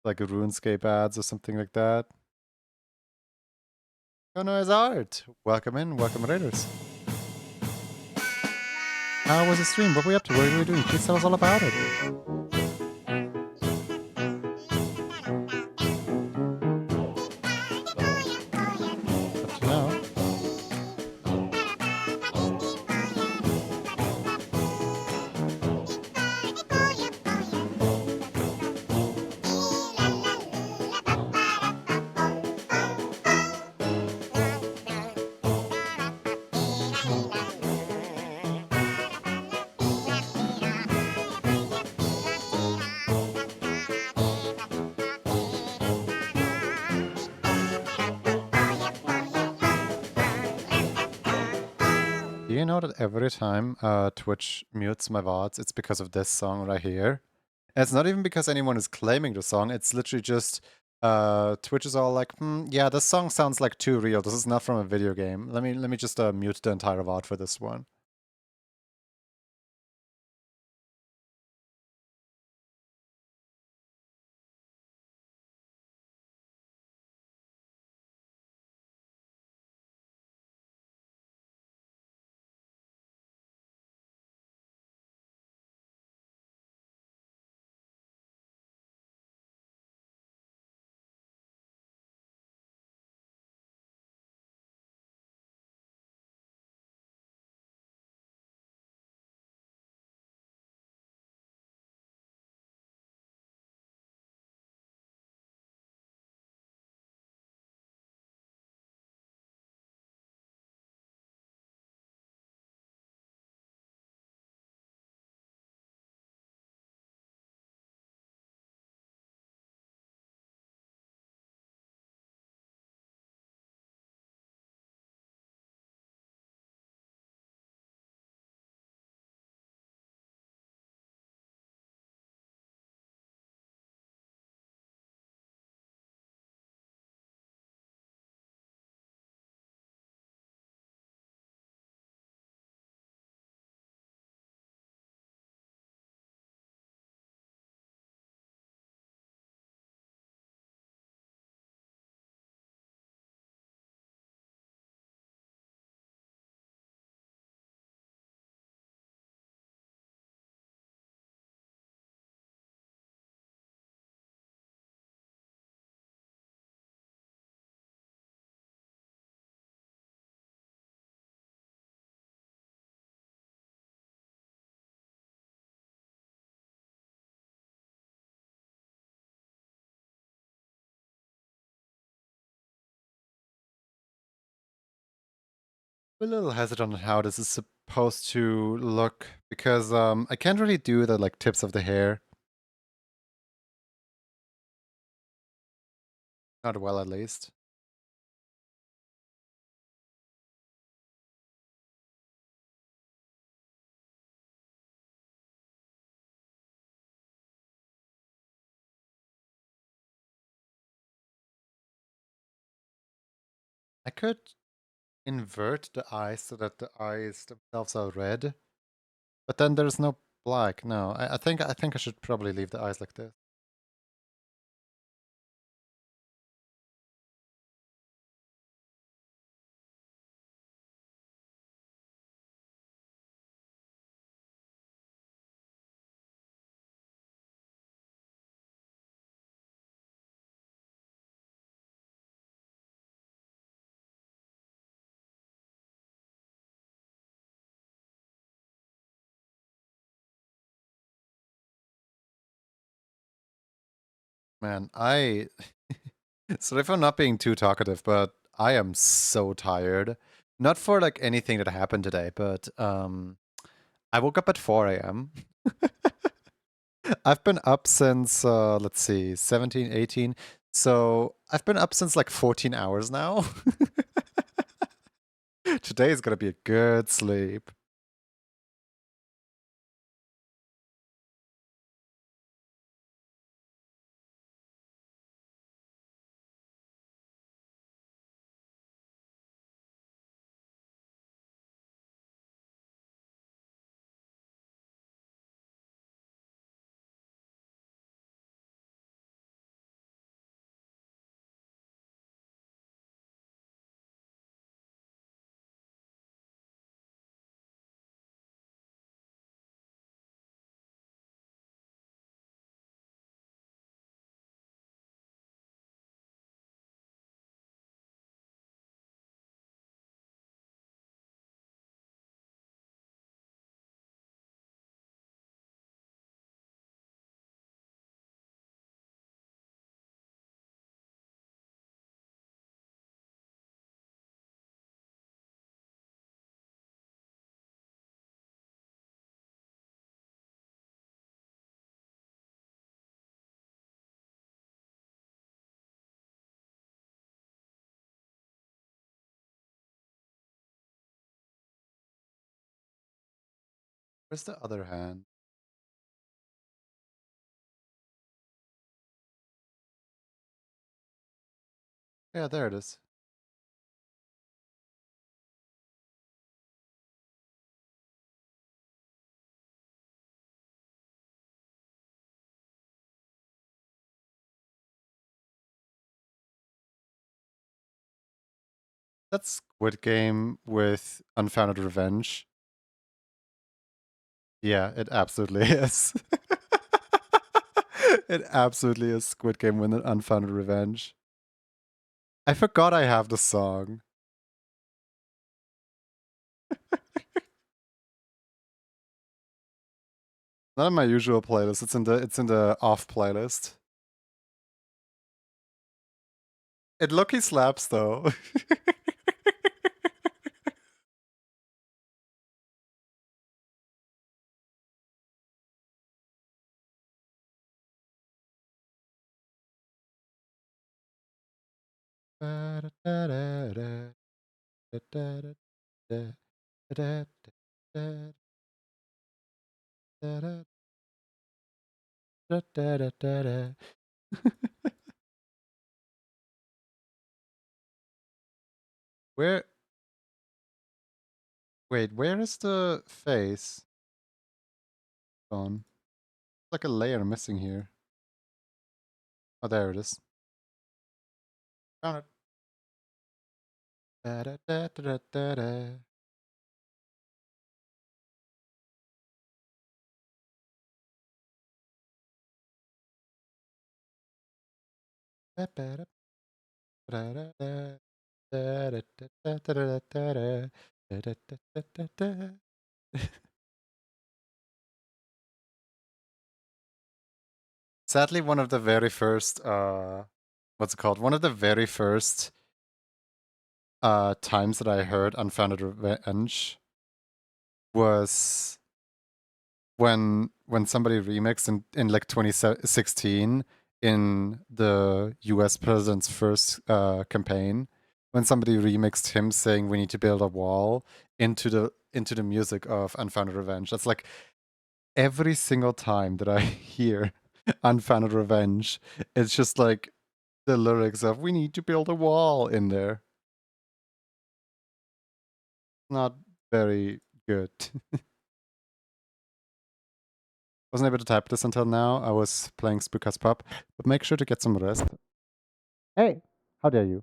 Speaker 1: Like a RuneScape ads or something like that. Oh no, it's art. Welcome in, welcome raiders. How was the stream? What were we up to? What were we doing? Please tell us all about it. Up to now. Do you know that every time Twitch mutes my VODs, it's because of this song right here? And it's not even because anyone is claiming the song, it's literally just Twitch is all like, yeah, this song sounds like too real. This is not from a video game. Let me just mute the entire VOD for this one. I'm a little hesitant on how this is supposed to look because I can't really do the like tips of the hair. Not well, at least. I could invert the eyes so that the eyes themselves are red. But then there's no black. No, I think I should probably leave the eyes like this. Man, sorry for not being too talkative, but I am so tired. Not for like anything that happened today, but I woke up at 4 a.m. I've been up since let's see, 17, 18. So I've been up since like 14 hours now. Today is gonna be a good sleep. Where's the other hand? Yeah, there it is. That's Squid Game with Unfounded Revenge. Yeah, it absolutely is. It absolutely is Squid Game with an Unfounded Revenge. I forgot I have the song. Not in my usual playlist. It's in the off playlist. It lucky slaps though. Where? Wait, where is the face? Gone. Like a layer missing here. Oh, there it is. Found it. Sadly, one of the very first what's it called? One of the very first times that I heard Unfounded Revenge was when somebody remixed in like 2016 in the US president's first campaign, when somebody remixed him saying we need to build a wall into the music of Unfounded Revenge. That's like every single time that I hear Unfounded Revenge, it's just like the lyrics of we need to build a wall in there. Not very good. Wasn't able to type this until now. I was playing Spookas Pop, but make sure to get some rest. Hey, how dare you?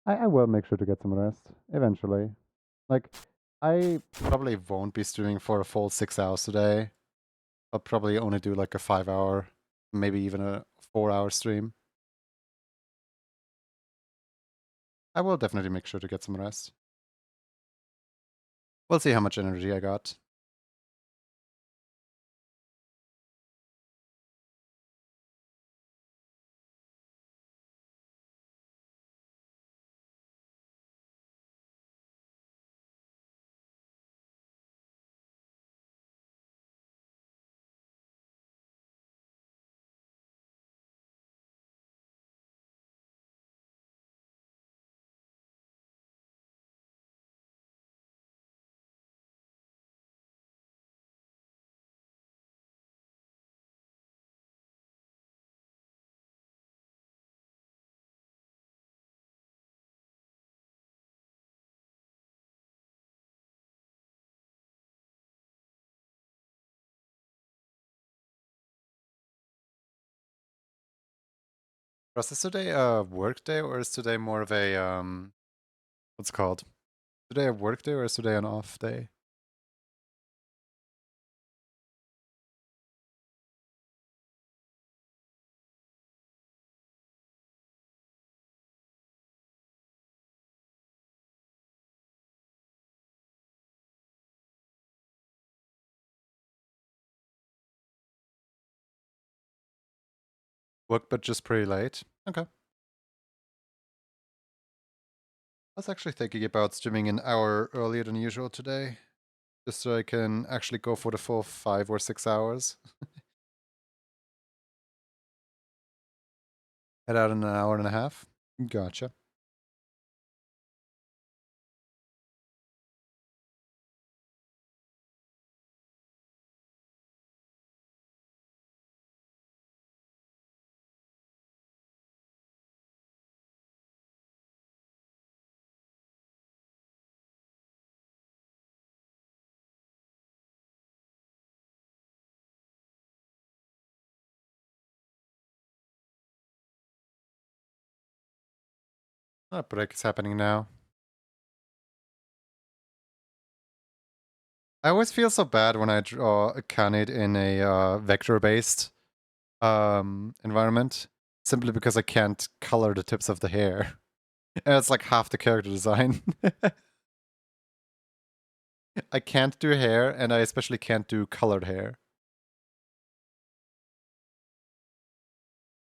Speaker 1: I will make sure to get some rest eventually. Like, I probably won't be streaming for a full 6 hours today. I'll probably only do like a 5 hour, maybe even a 4 hour stream. I will definitely make sure to get some rest. We'll see how much energy I got. Ross, is today a work day or is today more of a what's it called? Today a work day or is today an off day? Work but just pretty late. Okay. I was actually thinking about streaming an hour earlier than usual today. Just so I can actually go for the full 5 or 6 hours. Head out in an hour and a half. Gotcha. That break is happening now. I always feel so bad when I draw a Khanid in a vector-based environment, simply because I can't color the tips of the hair. And it's like half the character design. I can't do hair, and I especially can't do colored hair.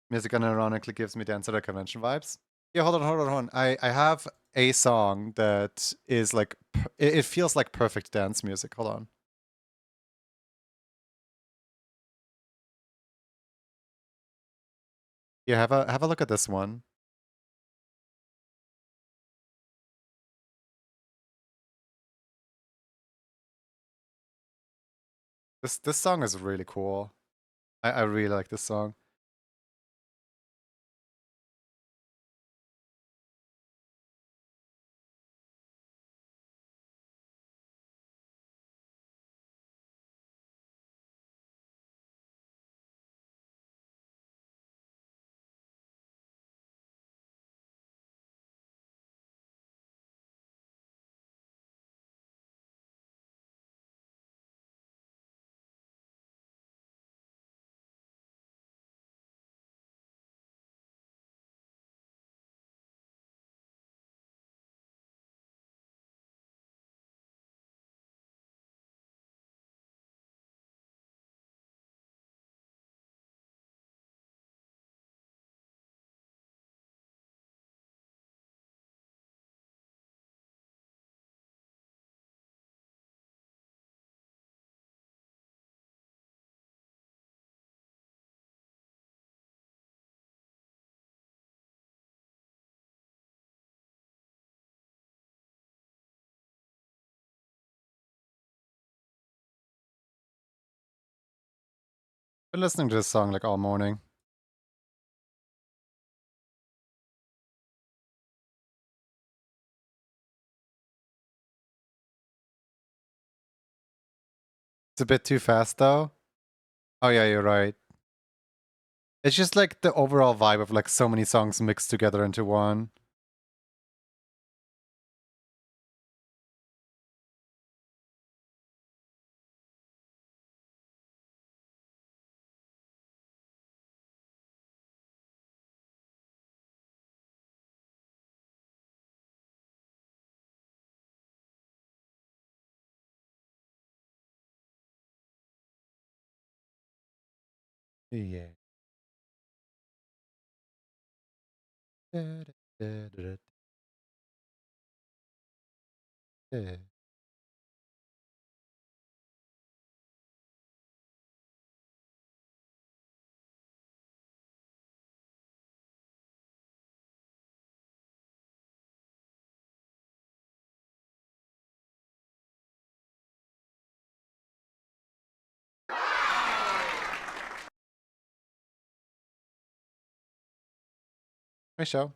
Speaker 1: Music unironically gives me dance at a convention vibes. Yeah, hold on. I have a song that is like, it feels like perfect dance music. Hold on. Yeah, have a look at this one. This song is really cool. I really like this song. Been listening to this song like all morning. It's a bit too fast though. Oh yeah, you're right. It's just like the overall vibe of like so many songs mixed together into one. Yeah. Hey, show.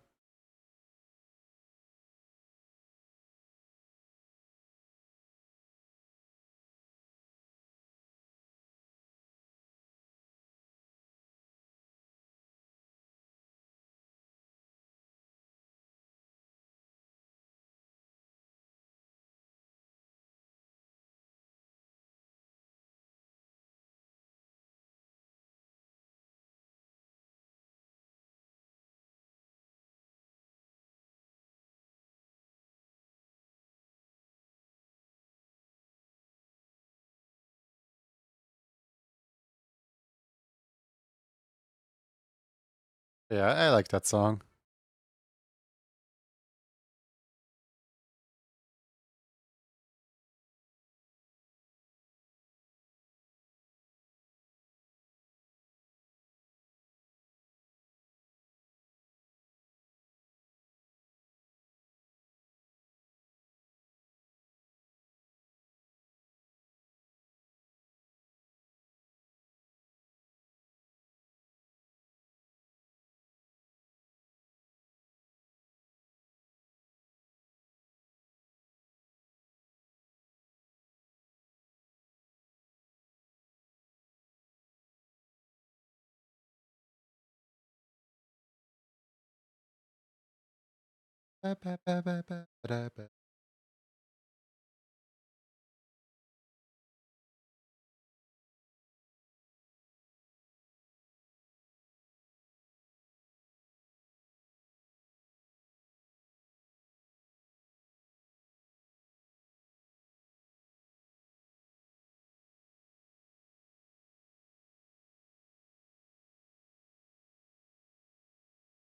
Speaker 1: Yeah, I like that song.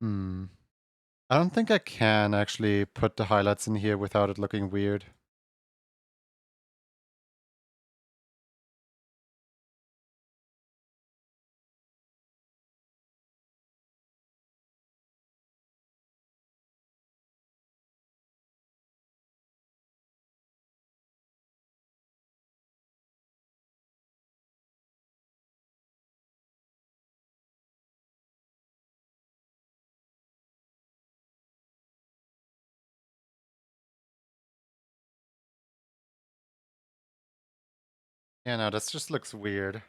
Speaker 1: Hmm. I don't think I can actually put the highlights in here without it looking weird. Yeah, no, this just looks weird.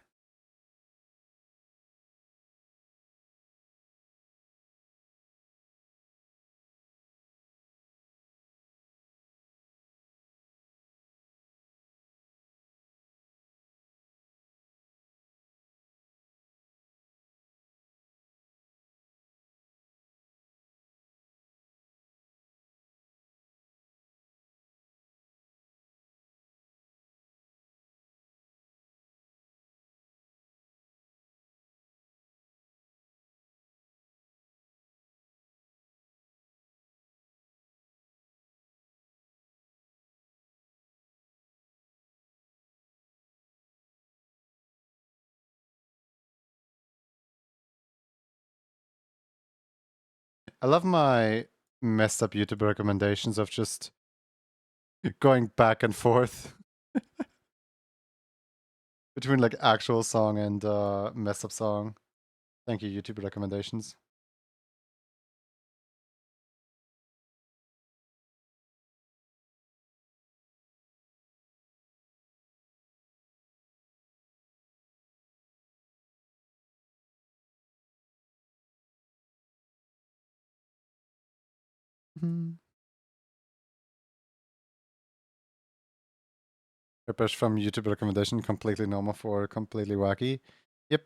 Speaker 1: I love my messed up YouTube recommendations of just going back and forth between like actual song and messed up song. Thank you, YouTube recommendations. Push from YouTube recommendation, completely normal for completely wacky. Yep.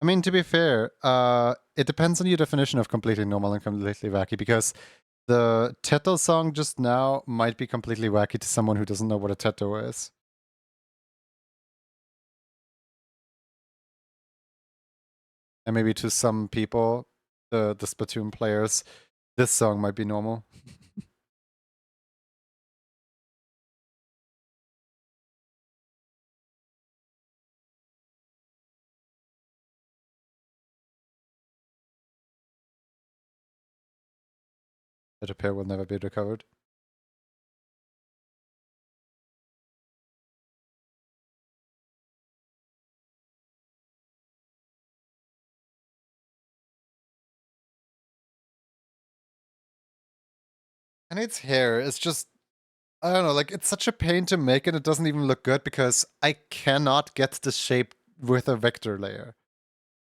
Speaker 1: I mean, to be fair, it depends on your definition of completely normal and completely wacky, because the Tetto song just now might be completely wacky to someone who doesn't know what a Tetto is. And maybe to some people, the Splatoon players, this song might be normal. That repair will never be recovered. And its hair is just, I don't know, like, it's such a pain to make and it doesn't even look good because I cannot get the shape with a vector layer.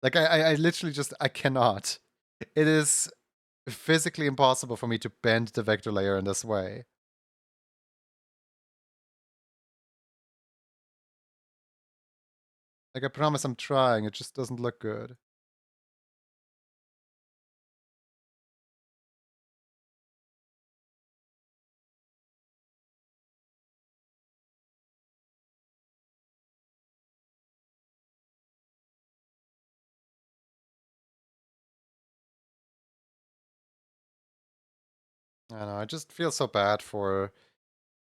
Speaker 1: Like, I literally just, I cannot. It is physically impossible for me to bend the vector layer in this way. Like, I promise I'm trying, it just doesn't look good. I don't know, I just feel so bad for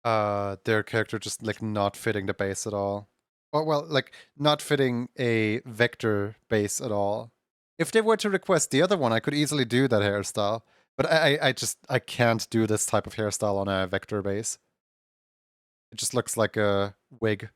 Speaker 1: their character just like not fitting the base at all. Well, like not fitting a vector base at all. If they were to request the other one, I could easily do that hairstyle. But I just I can't do this type of hairstyle on a vector base. It just looks like a wig.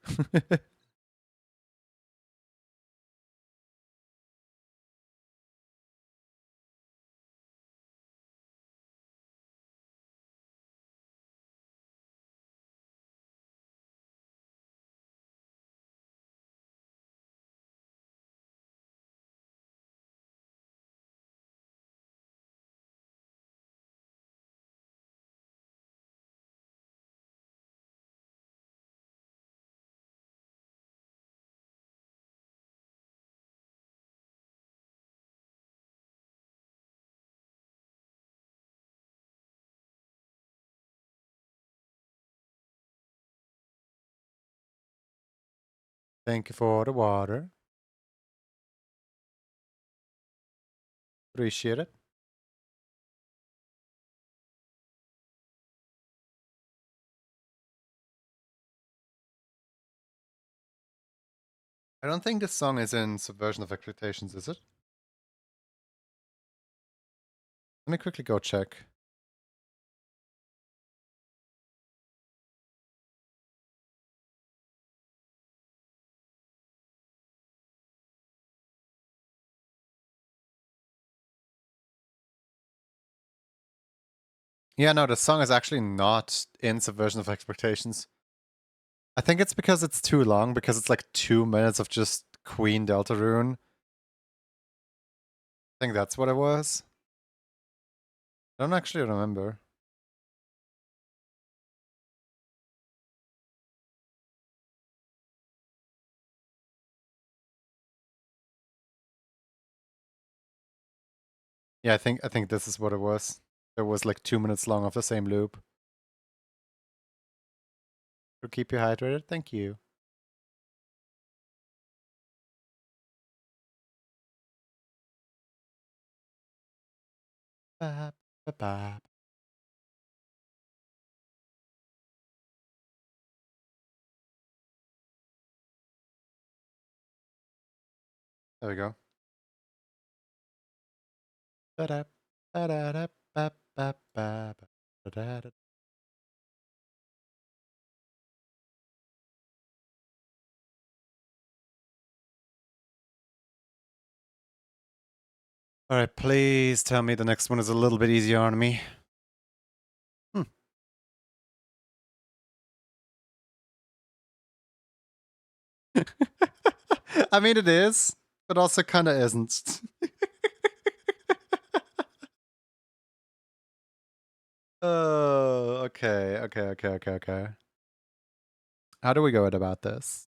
Speaker 1: Thank you for the water. Appreciate it. I don't think this song is in Subversion of Expectations, is it? Let me quickly go check. Yeah, no, the song is actually not in Subversion of Expectations. I think it's because it's too long, because it's like 2 minutes of just Queen Deltarune. I think that's what it was. I don't actually remember. Yeah, I think this is what it was. It was like 2 minutes long of the same loop. To keep you hydrated, thank you. Bap, bap, bap. There we go. Ba-dap, ba-da-dap, bap, bap, bap, ba-da-da. All right, please tell me the next one is a little bit easier on me. I mean, it is, but also kind of isn't. Oh, okay. How do we go about this?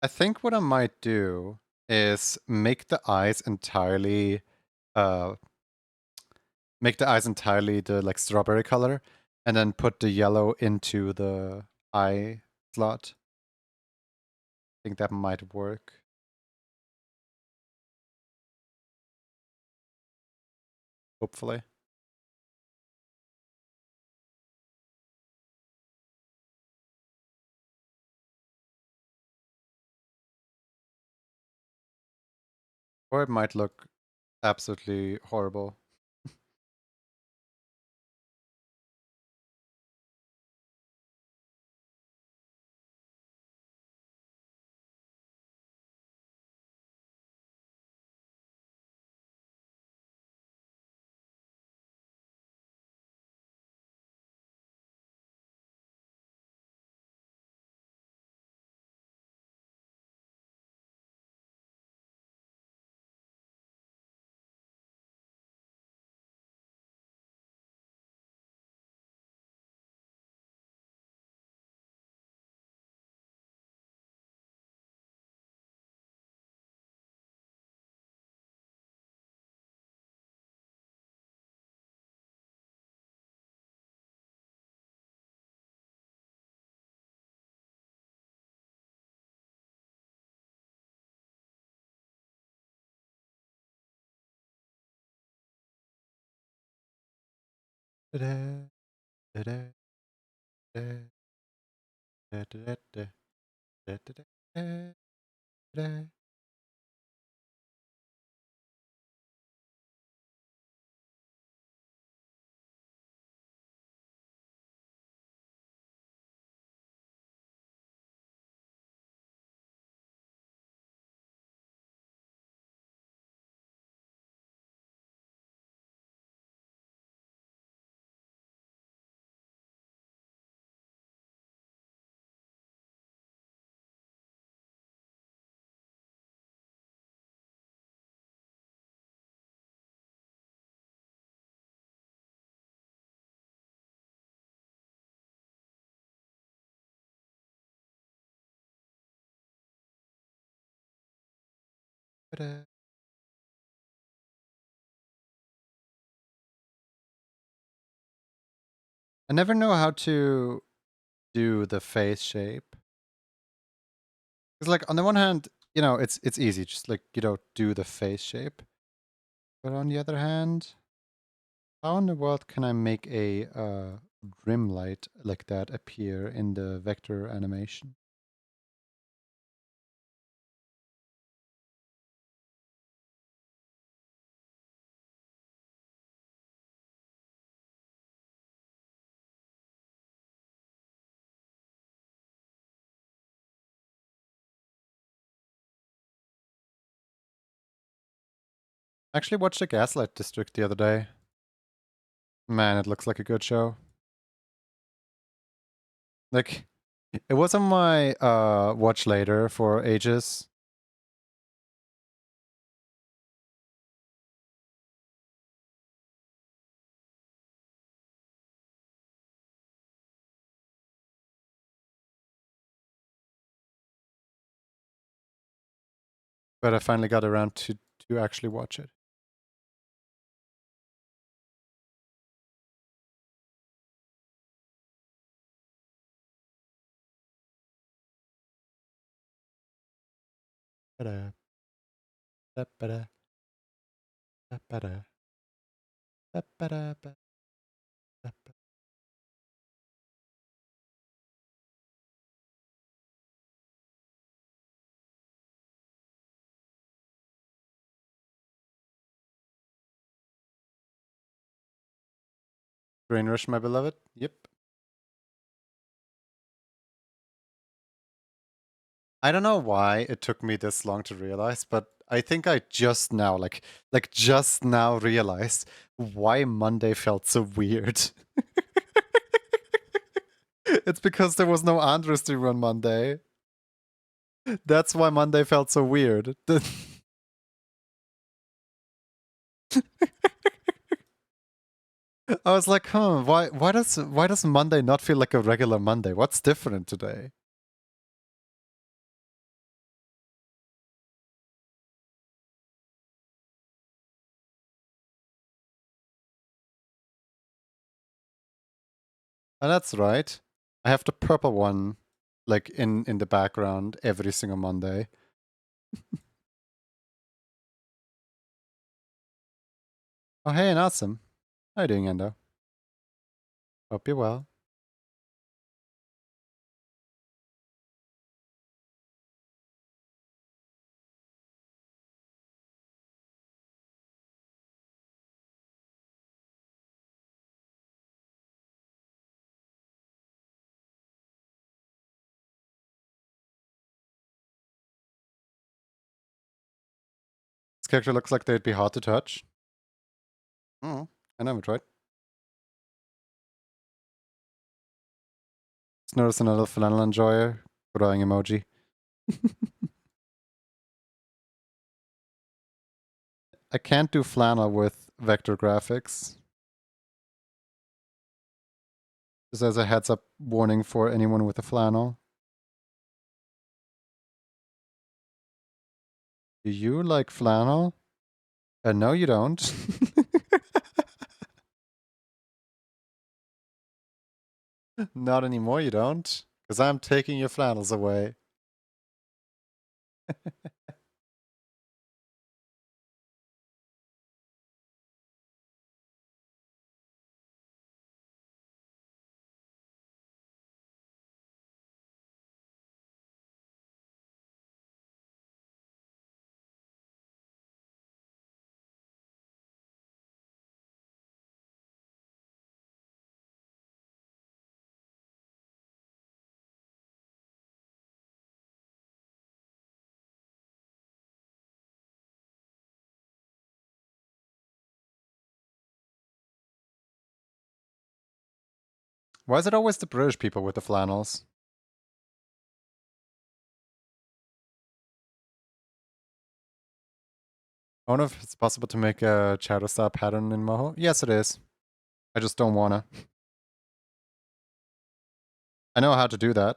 Speaker 1: I think what I might do is make the eyes entirely uh the like strawberry color and then put the yellow into the eye slot. I think that might work. Hopefully. Or it might look absolutely horrible. Da-da, da-da, da, da-da, da, da-da, da, da. Da-da. I never know how to do the face shape. Because like on the one hand, it's easy, just like, do the face shape. But on the other hand, how in the world can I make a rim light like that appear in the vector animation? I actually watched the Gaslight District the other day. Man, it looks like a good show. Like, it was on my watch later for ages. But I finally got around to actually watch it. Ba-da, ba-da, ba-da, ba-da, ba-da, ba-da. Brain Rush, my beloved? Yep. I don't know why it took me this long to realize, but I think I just now, just now realized why Monday felt so weird. It's because there was no Andrew stream on Monday. That's why Monday felt so weird. I was like, why does Monday not feel like a regular Monday? What's different today? Oh, that's right. I have the purple one, like in the background every single Monday. Oh, hey, and awesome. How you doing, Endo? Hope you're well. This character looks like they'd be hard to touch. Mm, I never tried. Just noticed another flannel enjoyer. Crying emoji. I can't do flannel with vector graphics. Just as a heads up warning for anyone with a flannel. Do you like flannel? No, you don't. Not anymore, you don't. Because I'm taking your flannels away. Why is it always the British people with the flannels? I wonder if it's possible to make a shadow style pattern in Moho. Yes, it is. I just don't wanna. I know how to do that.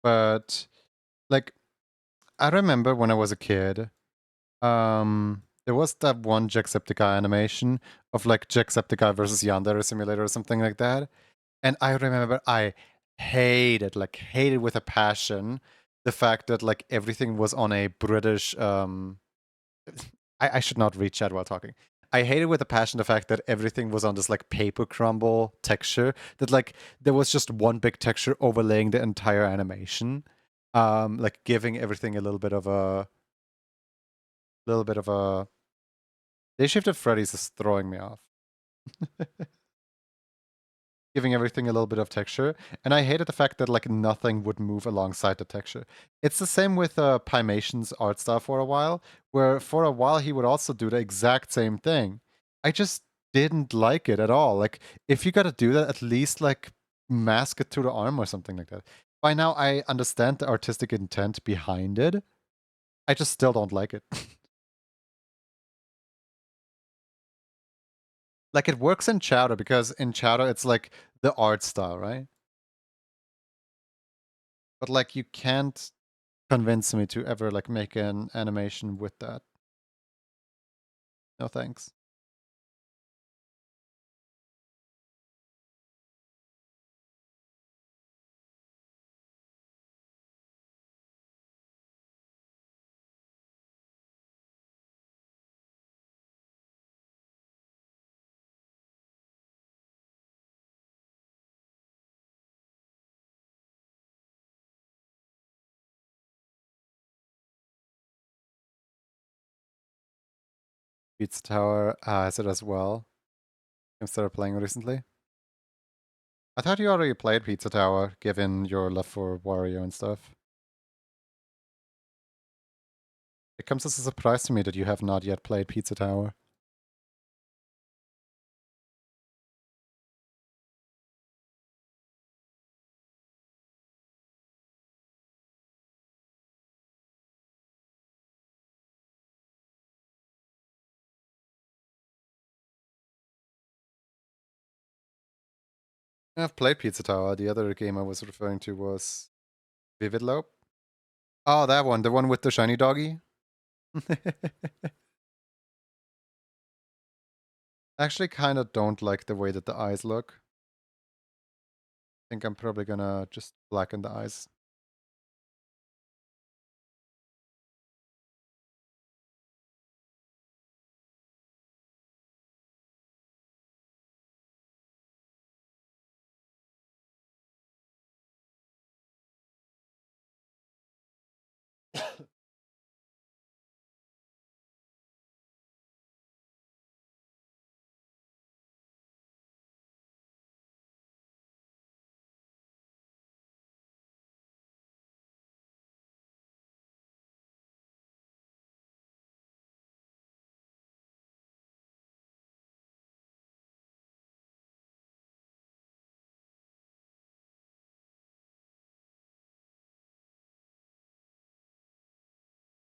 Speaker 1: But, like, I remember when I was a kid, there was that one Jacksepticeye animation of, like, Jacksepticeye versus Yandere Simulator or something like that. And I remember I hated with a passion the fact that, like, everything was on a British, I should not read chat while talking. I hated with a passion the fact that everything was on this like paper crumble texture. That like there was just one big texture overlaying the entire animation, like giving everything a little bit of a. Day Shifted Freddy's is throwing me off. Giving everything a little bit of texture, and I hated the fact that like nothing would move alongside the texture. It's the same with Pymation's art style for a while, where for a while he would also do the exact same thing. I just didn't like it at all. Like if you gotta do that, at least like mask it to the arm or something like that. By now I understand the artistic intent behind it. I just still don't like it. Like it works in Chowder because in Chowder it's like the art style, right? But like you can't convince me to ever like make an animation with that. No thanks. Pizza Tower has it as well. I started playing recently. I thought you already played Pizza Tower, given your love for Wario and stuff. It comes as a surprise to me that you have not yet played Pizza Tower. I've played Pizza Tower. The other game I was referring to was Vivid Loop. Oh, that one. The one with the shiny doggy? I actually kind of don't like the way that the eyes look. I think I'm probably gonna just blacken the eyes.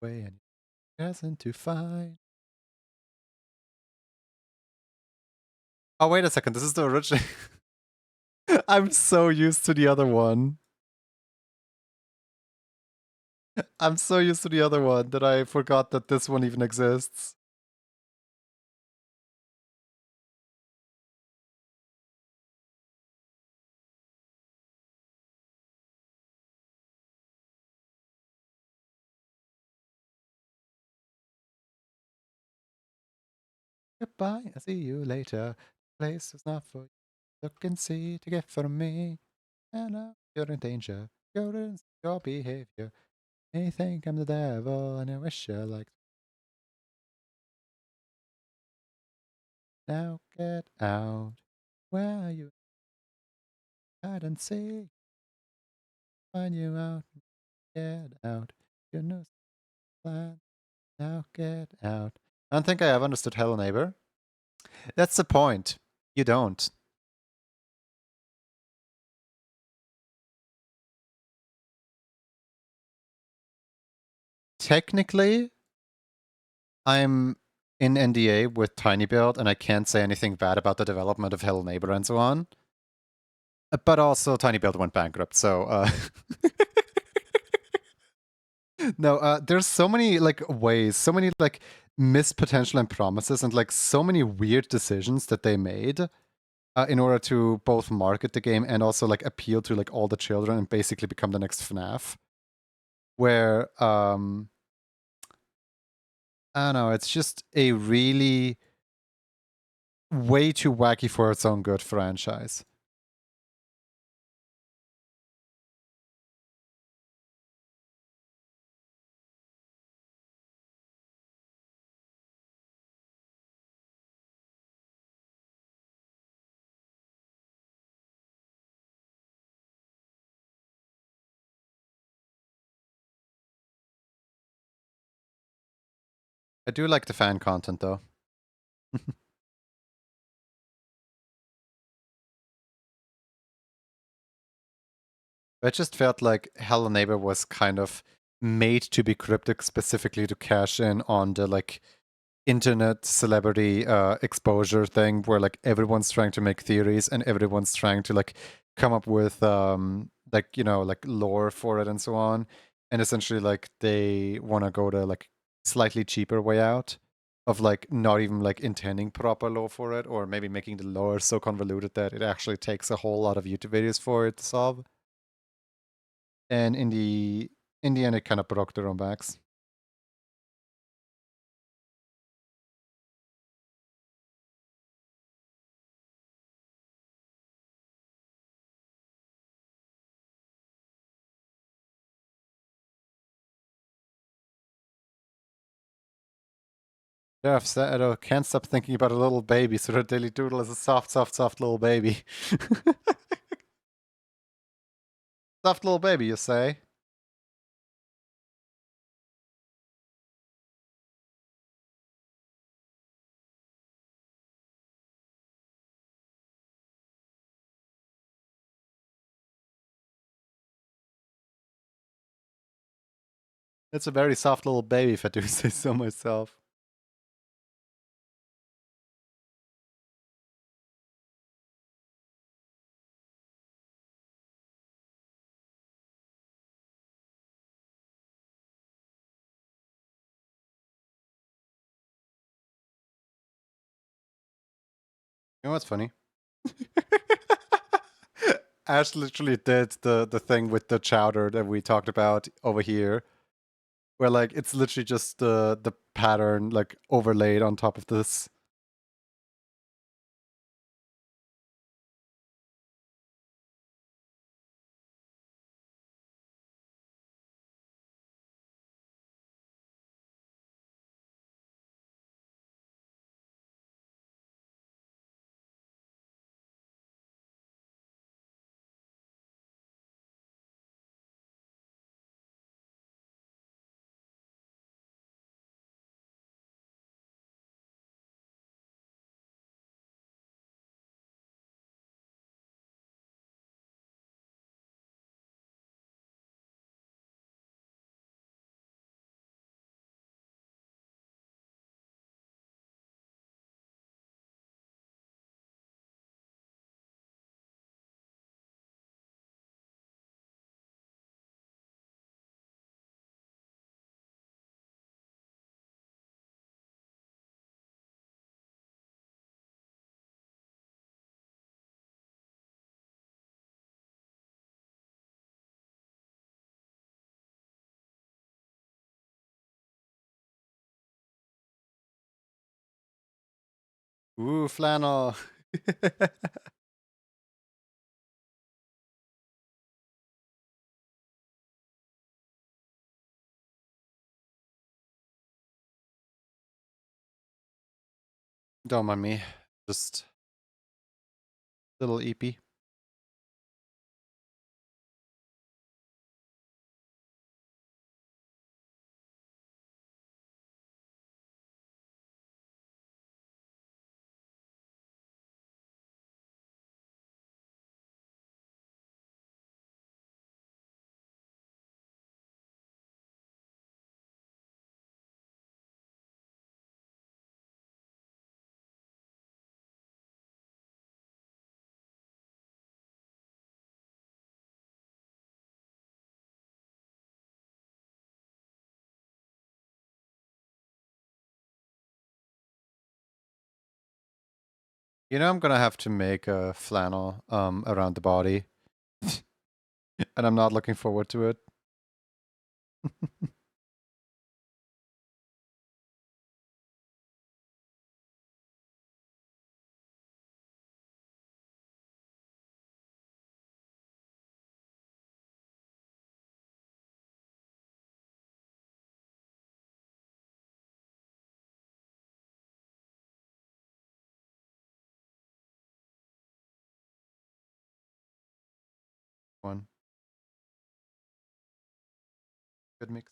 Speaker 1: Way and isn't too fine. Oh, wait a second. This is the original. I'm so used to the other one. I'm so used to the other one that I forgot that this one even exists. Goodbye, I'll see you later. Place is not for you. Look and see to get from me. And now you're in danger. You're in your behavior. They think I'm the devil, and I wish I liked. Now get out. Where are you? Hide and seek. Find you out. Get out. You know plan. Now get out. I don't think I have understood Hello Neighbor. That's the point. You don't. Technically, I'm in NDA with Tiny Build, and I can't say anything bad about the development of Hello Neighbor and so on. But also, Tiny Build went bankrupt, so no. There's so many like ways, so many like missed potential and promises, and like so many weird decisions that they made in order to both market the game and also like appeal to like all the children and basically become the next FNAF. Where I don't know, it's just a really way too wacky for its own good franchise. I do like the fan content though. I just felt like Hello Neighbor was kind of made to be cryptic specifically to cash in on the like internet celebrity exposure thing where like everyone's trying to make theories and everyone's trying to like come up with like you know like lore for it and so on, and essentially like they want to go the like slightly cheaper way out of like not even like intending proper lore for it, or maybe making the lore so convoluted that it actually takes a whole lot of YouTube videos for it to solve. And in the end it kind of broke their own backs. Jeff said, I can't stop thinking about a little baby, so that Daily Doodle is a soft, soft, soft little baby. Soft little baby, you say? It's a very soft little baby, if I do say so myself. You know what's funny? Ash literally did the thing with the chowder that we talked about over here, where like it's literally just the pattern like overlaid on top of this. Ooh, flannel. Don't mind me. Just little eepy. You know, I'm gonna have to make a flannel around the body, and I'm not looking forward to it. One good mix.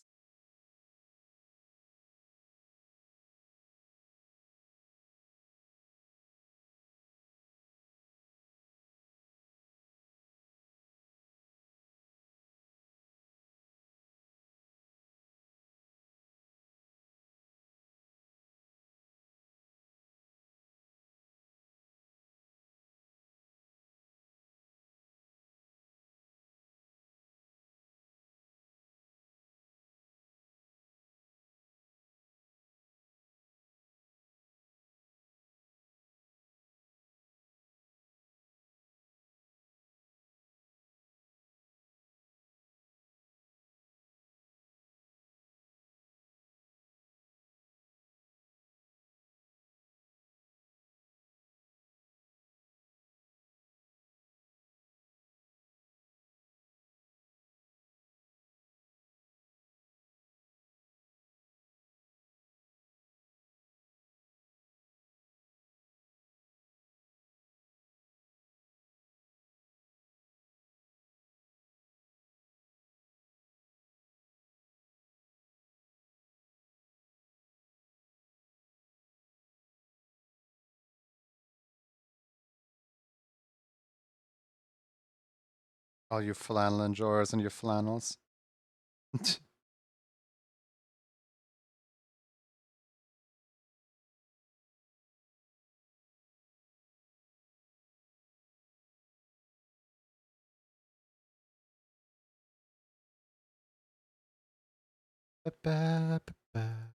Speaker 1: All you flannel enjoyers and your flannels. Ba-ba-ba-ba.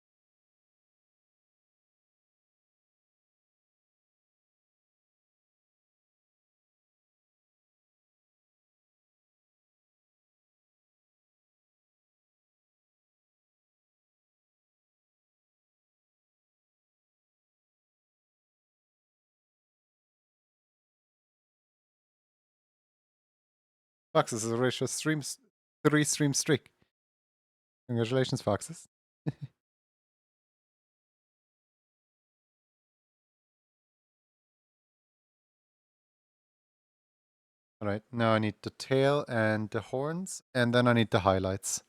Speaker 1: Foxes is a ratio streams 3-stream streak. Congratulations, Foxes. Alright, now I need the tail and the horns, and then I need the highlights.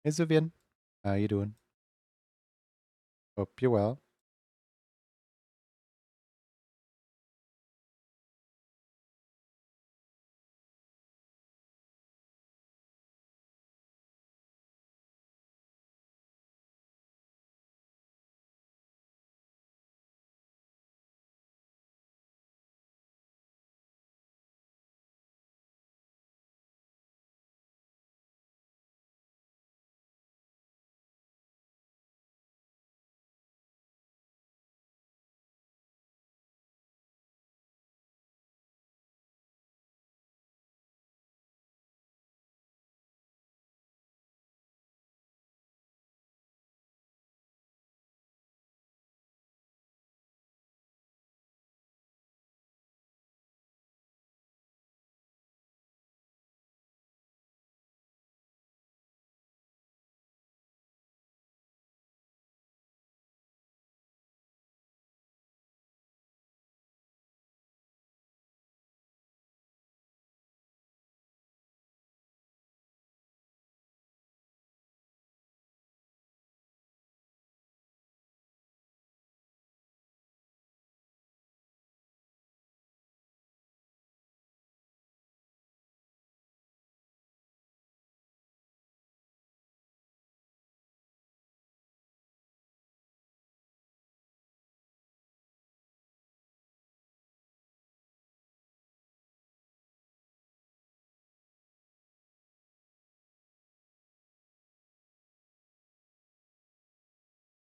Speaker 1: Hey Zuvian, how you doing? Hope you're well.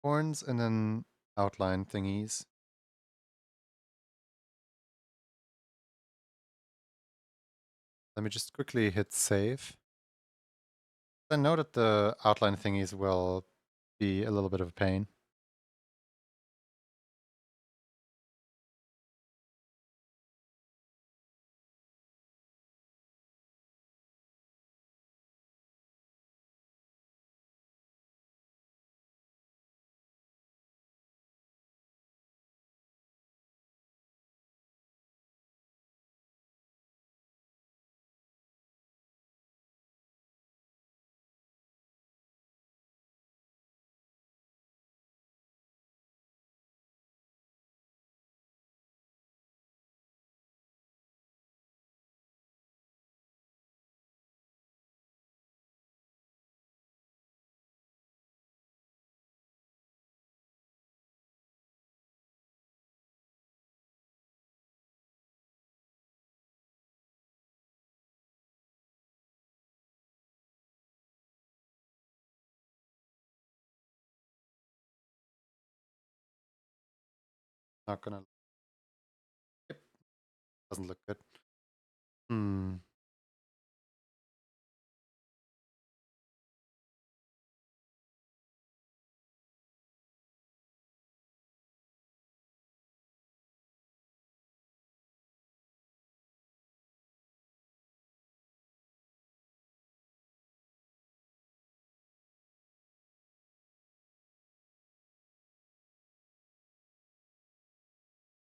Speaker 1: Horns and then outline thingies. Let me just quickly hit save. I know that the outline thingies will be a little bit of a pain. Not gonna. Yep, doesn't look good. Hmm.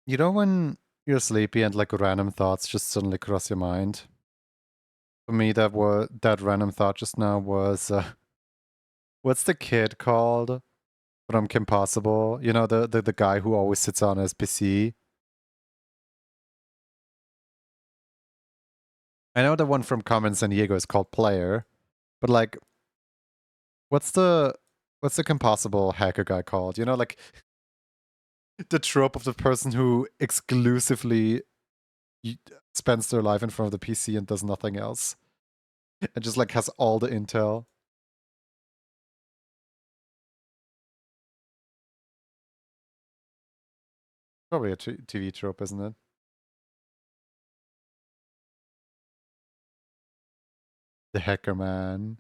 Speaker 1: You know when you're sleepy and like random thoughts just suddenly cross your mind? For me, that random thought just now was, what's the kid called from Kim Possible? You know, the guy who always sits on his PC. I know the one from Carmen San Diego is called Player, but like, what's the compossible hacker guy called? You know, like the trope of the person who exclusively spends their life in front of the PC and does nothing else, and just like has all the intel. Probably a TV trope, isn't it? The hacker man.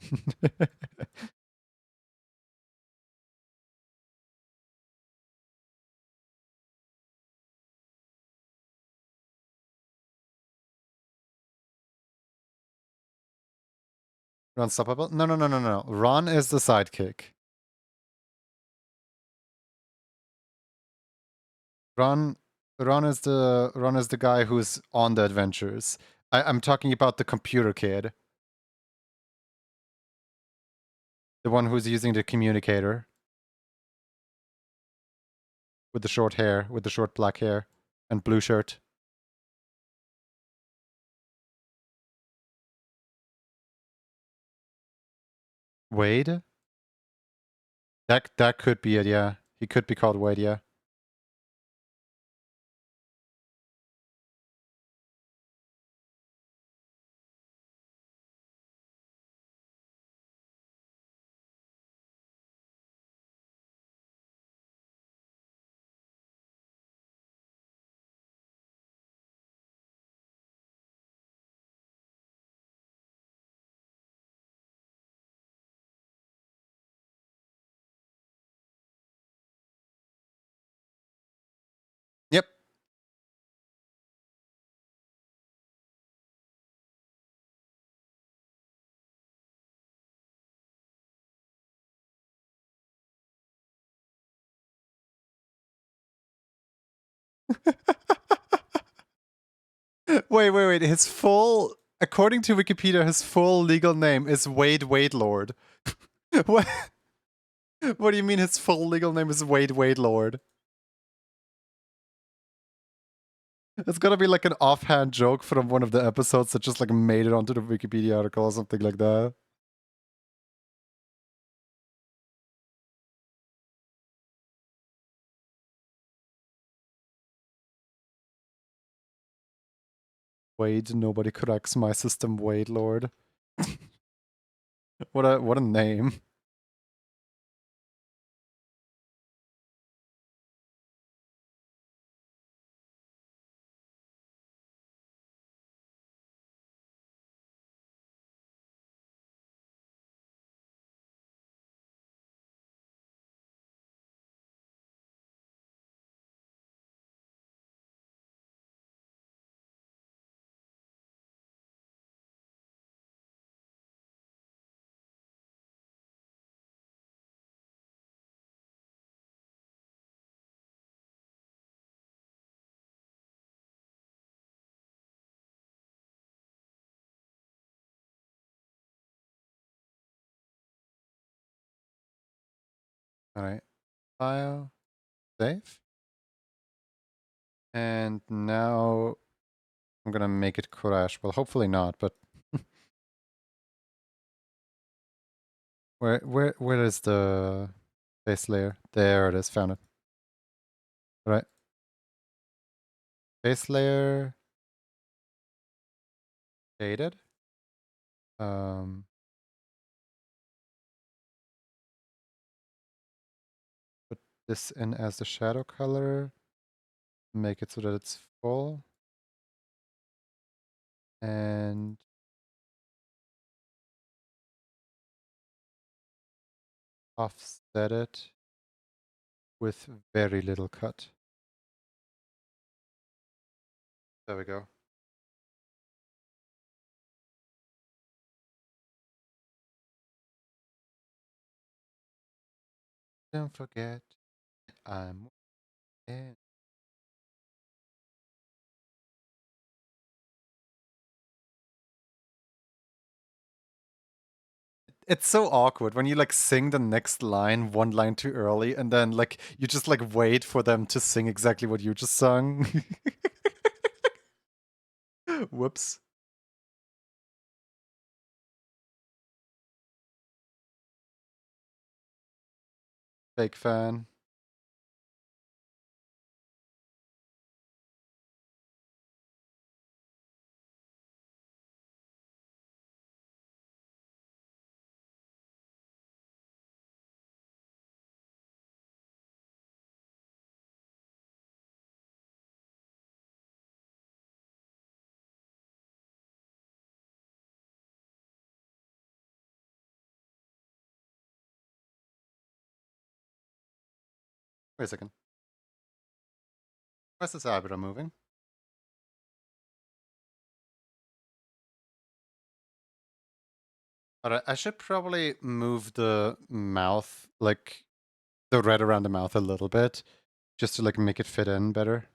Speaker 1: Unstoppable? No, no, no, no, no. Ron is the sidekick. Ron, Ron is the guy who's on the adventures. I'm talking about the computer kid, the one who's using the communicator with the short hair, with the short black hair and blue shirt. Wade? That could be it, yeah. He could be called Wade, yeah. Yep. Wait. His full, according to Wikipedia, his full legal name is Wade Lord. What? What do you mean his full legal name is Wade Lord? It's gotta be like an offhand joke from one of the episodes that just like made it onto the Wikipedia article or something like that. Wade, nobody cracks my system, Wade Lord. What a name. Alright. File. Save. And now I'm gonna make it crash. Well, hopefully not, but where is the base layer? There it is, found it. Alright. Base layer shaded. Put this in as the shadow color. Make it so that it's full. And offset it with very little cut. There we go. Don't forget, I'm in. It's so awkward when you like sing the next line one line too early and then like you just like wait for them to sing exactly what you just sung. Whoops. Fake fan. Wait a second. Where's this eyebrow moving? Alright, I should probably move the mouth, like, the red around the mouth a little bit, just to, like, make it fit in better.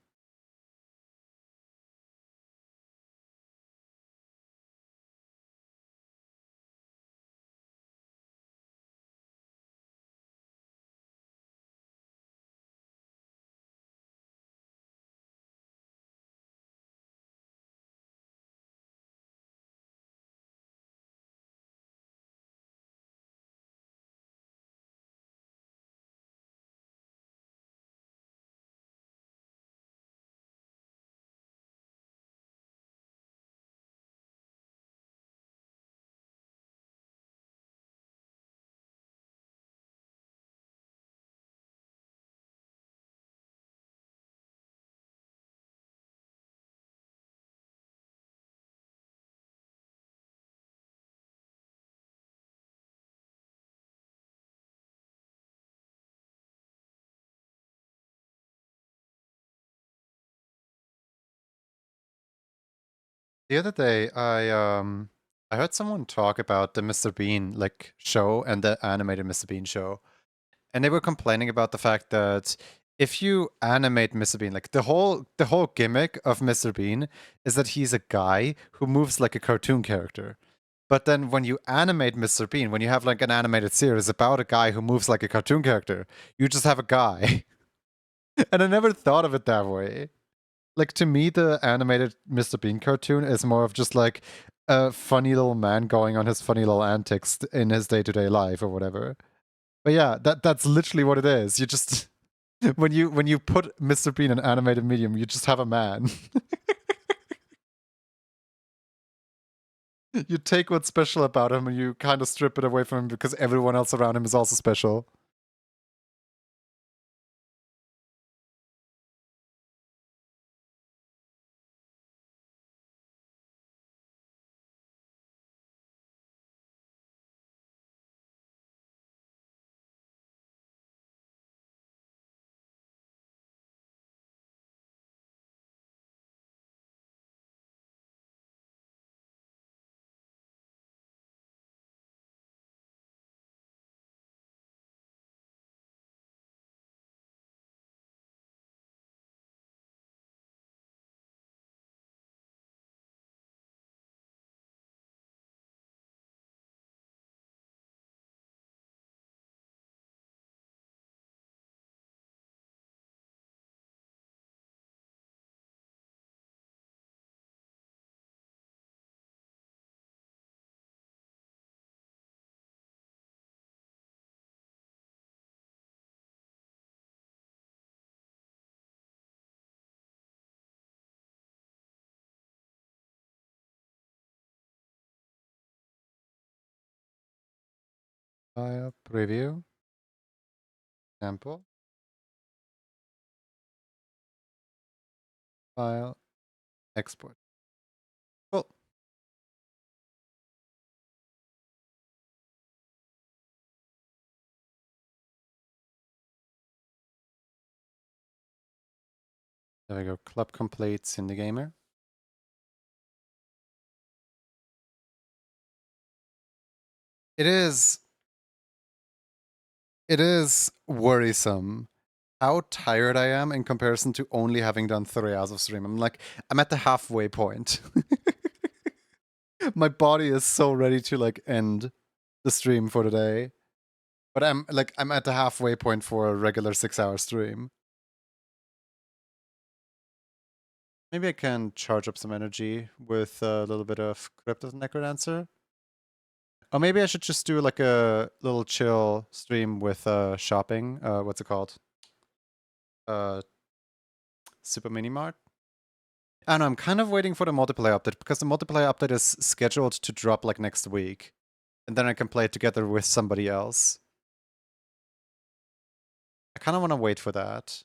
Speaker 1: The other day, I heard someone talk about the Mr. Bean like show and the animated Mr. Bean show, and they were complaining about the fact that if you animate Mr. Bean, like the whole gimmick of Mr. Bean is that he's a guy who moves like a cartoon character. But then when you animate Mr. Bean, when you have like an animated series about a guy who moves like a cartoon character, you just have a guy. And I never thought of it that way. Like to me, the animated Mr. Bean cartoon is more of just like a funny little man going on his funny little antics in his day-to-day life or whatever. But yeah, that's literally what it is. You just when you put Mr. Bean in animated medium, you just have a man. You take what's special about him and you kind of strip it away from him because everyone else around him is also special. File, preview, sample, file, export. Cool. There we go. Club complete, Cindy Gamer. It is. It is worrisome how tired I am in comparison to only having done 3 hours of stream. I'm at the halfway point. My body is so ready to like end the stream for today. But I'm at the halfway point for a regular 6-hour stream. Maybe I can charge up some energy with a little bit of Crypt of Necrodancer. Or maybe I should just do like a little chill stream with shopping. What's it called? Super Mini Mart. I don't know, I'm kind of waiting for the multiplayer update because the multiplayer update is scheduled to drop like next week. And then I can play it together with somebody else. I kind of want to wait for that.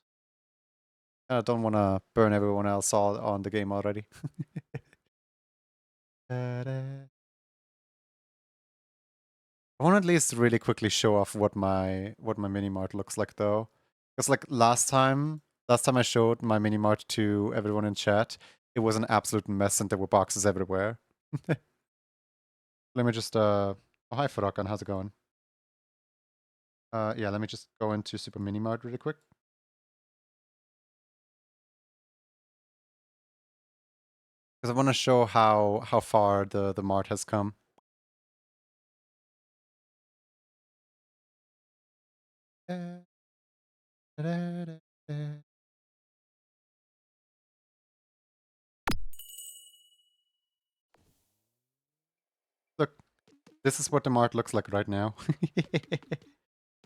Speaker 1: I don't want to burn everyone else all on the game already. I want to at least really quickly show off what my mini mart looks like though. Because like last time I showed my mini mart to everyone in chat, it was an absolute mess and there were boxes everywhere. Let me just oh hi Farakan, how's it going? Yeah, let me just go into Super Mini Mart really quick. Because I want to show how far the mart has come. Look, this is what the mart looks like right now.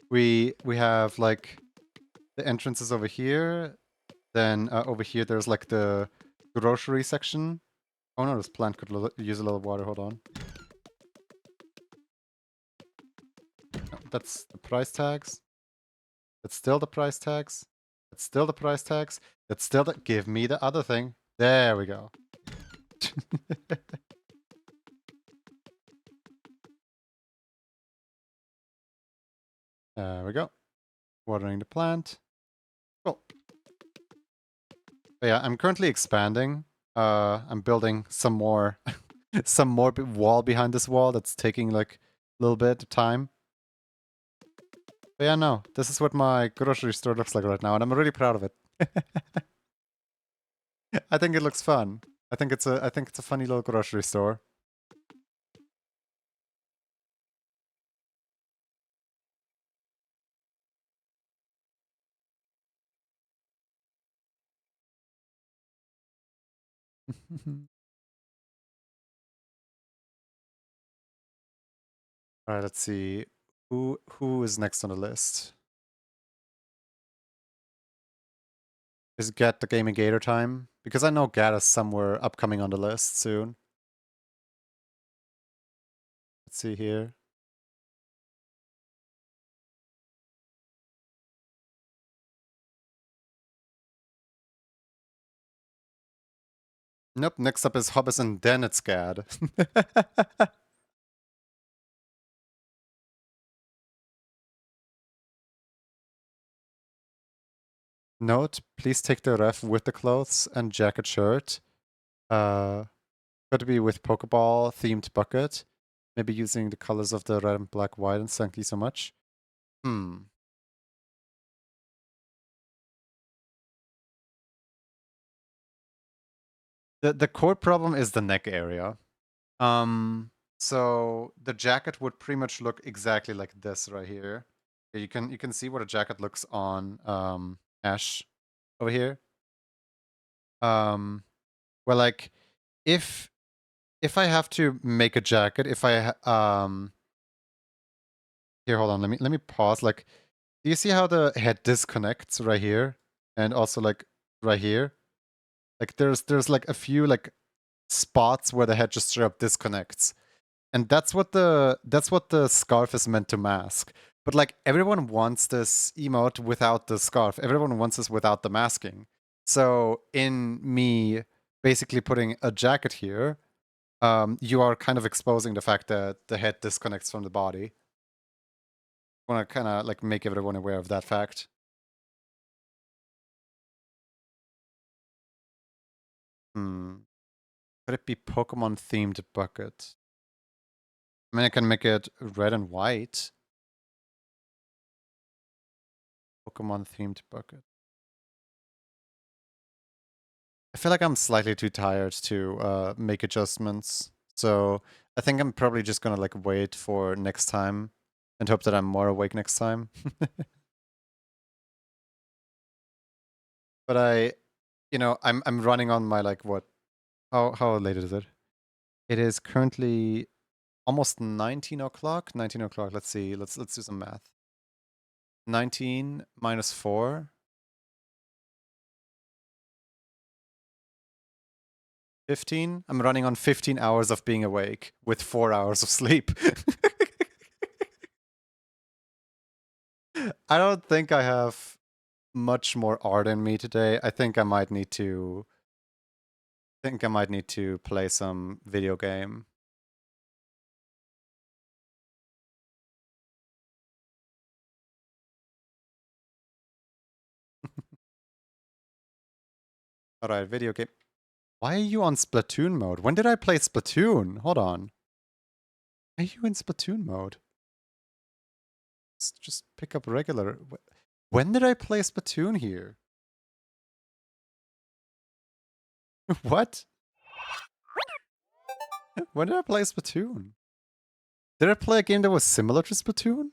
Speaker 1: we have like the entrances over here. Then over here there's like the grocery section. Oh no, this plant could use a little water. Hold on. No, that's the price tags. That's still the price tags. That's still the price tags. That's still the... Give me the other thing. There we go. There we go. Watering the plant. Cool. But yeah, I'm currently expanding. I'm building some more some more wall behind this wall that's taking like a little bit of time. But yeah, no, this is what my grocery store looks like right now, and I'm really proud of it. I think it looks fun. I think it's a funny little grocery store. All right, let's see who is next on the list. Is Get the Gaming Gator time? Because I know Gat is somewhere upcoming on the list soon. Let's see here. Nope, next up is Hobbes and then it's Gad. Note, please take the ref with the clothes and jacket shirt. Could be with Pokeball themed bucket. Maybe using the colors of the red and black white and thank you so much. The core problem is the neck area. So the jacket would pretty much look exactly like this right here. You can see what a jacket looks on Ash over here. Well, like if I have to make a jacket, if I here, hold on, let me pause. Like, do you see how the head disconnects right here, and also like right here? Like there's like a few like spots where the head just straight up disconnects. And that's what the scarf is meant to mask. But like everyone wants this emote without the scarf. Everyone wants this without the masking. So in me basically putting a jacket here, you are kind of exposing the fact that the head disconnects from the body. I want to kind of like make everyone aware of that fact. Could it be Pokemon themed bucket? I mean, I can make it red and white. Pokemon themed bucket. I feel like I'm slightly too tired to make adjustments. So I think I'm probably just gonna like wait for next time and hope that I'm more awake next time. But I'm running on my like what? How late is it? It is currently almost 19 o'clock. 19 o'clock. Let's see. Let's do some math. 19 minus 4. 15. I'm running on 15 hours of being awake with 4 hours of sleep. I don't think I have much more art in me today. I think I might need to play some video game. Alright, video game. Why are you on Splatoon mode? When did I play Splatoon? Hold on. Why are you in Splatoon mode? Let's just pick up regular. When did I play Splatoon here? What? When did I play Splatoon? Did I play a game that was similar to Splatoon?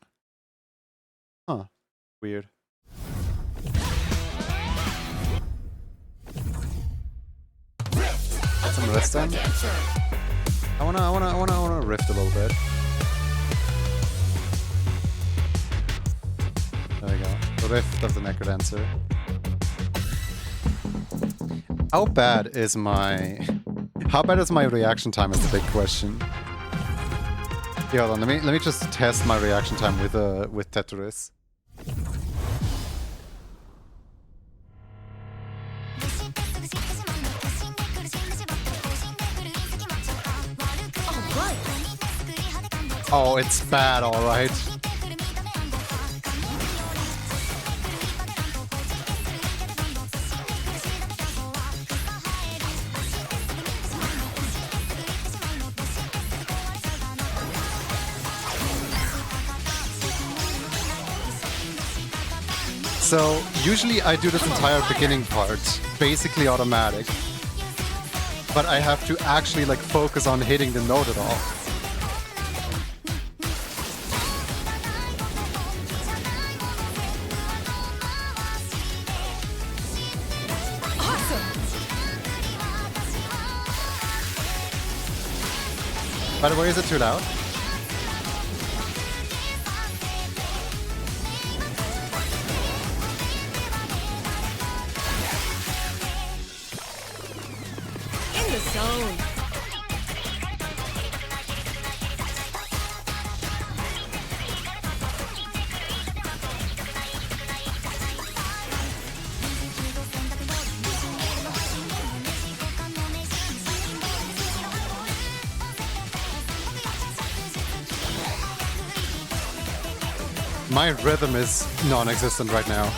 Speaker 1: Huh. Weird. Some rift then? I wanna rift a little bit. There we go. The rift of the Necrodancer. How bad is my reaction time is the big question. Yeah, hold on, let me just test my reaction time with Tetris. Oh, it's bad, alright. So, usually I do this entire beginning part, basically automatic. But I have to actually like focus on hitting the note at all. By the way, is it too loud?
Speaker 4: In the zone.
Speaker 1: My rhythm is non-existent right now.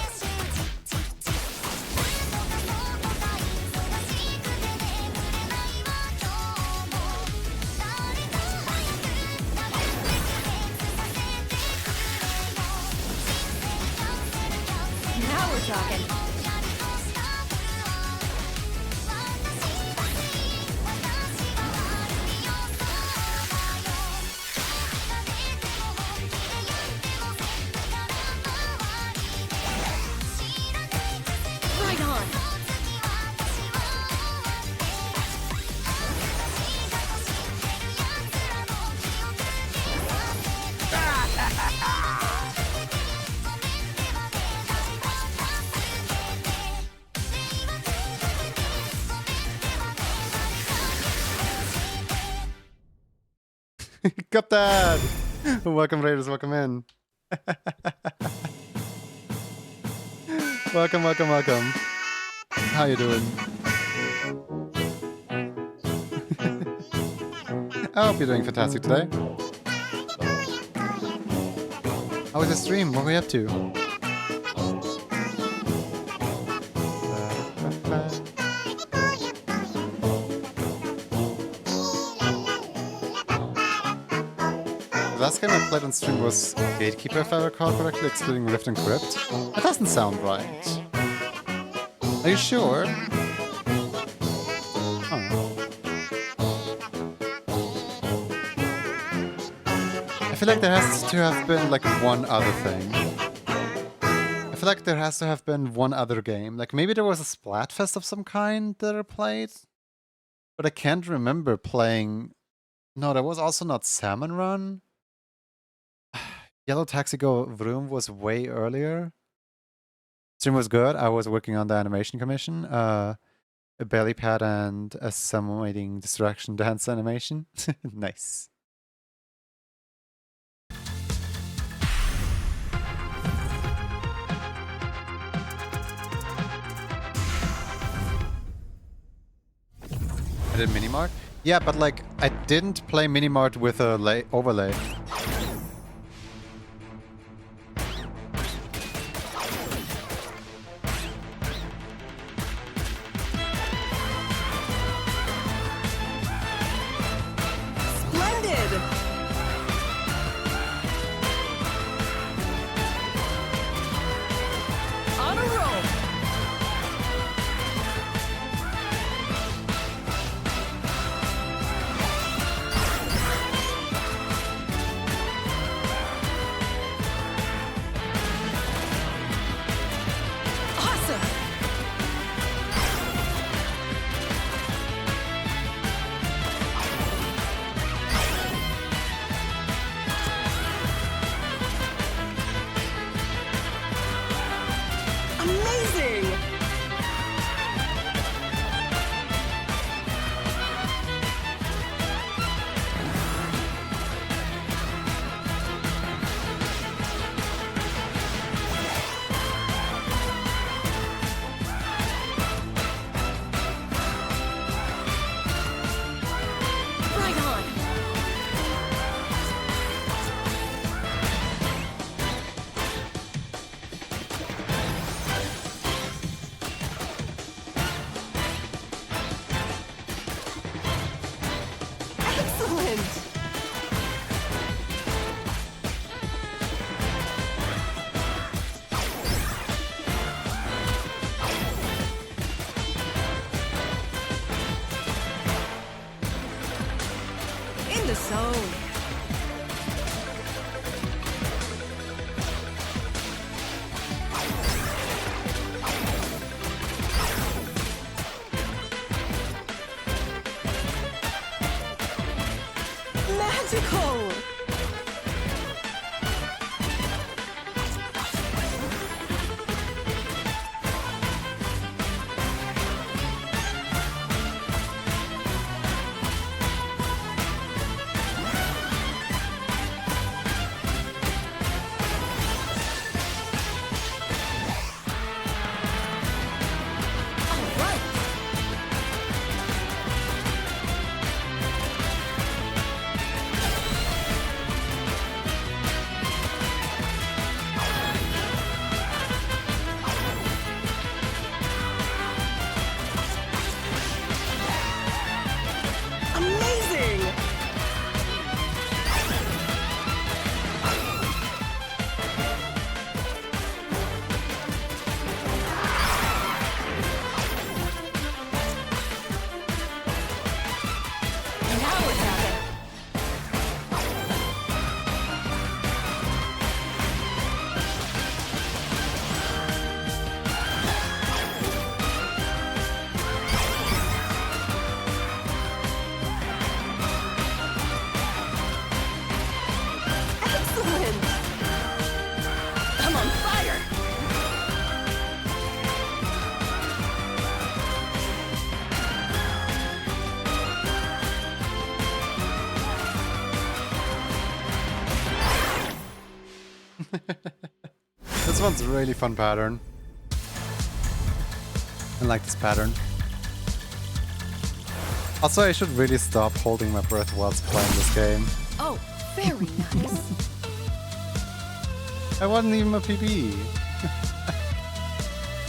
Speaker 4: Now we're talking. Right on.
Speaker 1: Got that! Welcome, Raiders, welcome in. Welcome, welcome, welcome. How you doing? I hope you're doing fantastic today. How was your stream? What were you up to? The last game I played on stream was Gatekeeper, if I recall correctly, excluding Rift and Crypt. That doesn't sound right. Are you sure? Oh. I feel like there has to have been like one other thing. I feel like there has to have been one other game. Like maybe there was a Splatfest of some kind that I played, but I can't remember playing No, that was also not Salmon Run. Yellow Taxi Go Vroom was way earlier. Stream was good. I was working on the animation commission. A belly pad and a simulating distraction dance animation. Nice. I did Minimart? Yeah, but like, I didn't play Minimart with a overlay.
Speaker 4: Splendid! On a roll! Awesome! Amazing! Right on! Excellent! In the zone. Magical! All right! Amazing! Now we're talking. Excellent! I'm on fire!
Speaker 1: This one's a really fun pattern. I like this pattern. Also, I should really stop holding my breath whilst playing this game.
Speaker 4: Oh, very nice.
Speaker 1: I wasn't even a PB.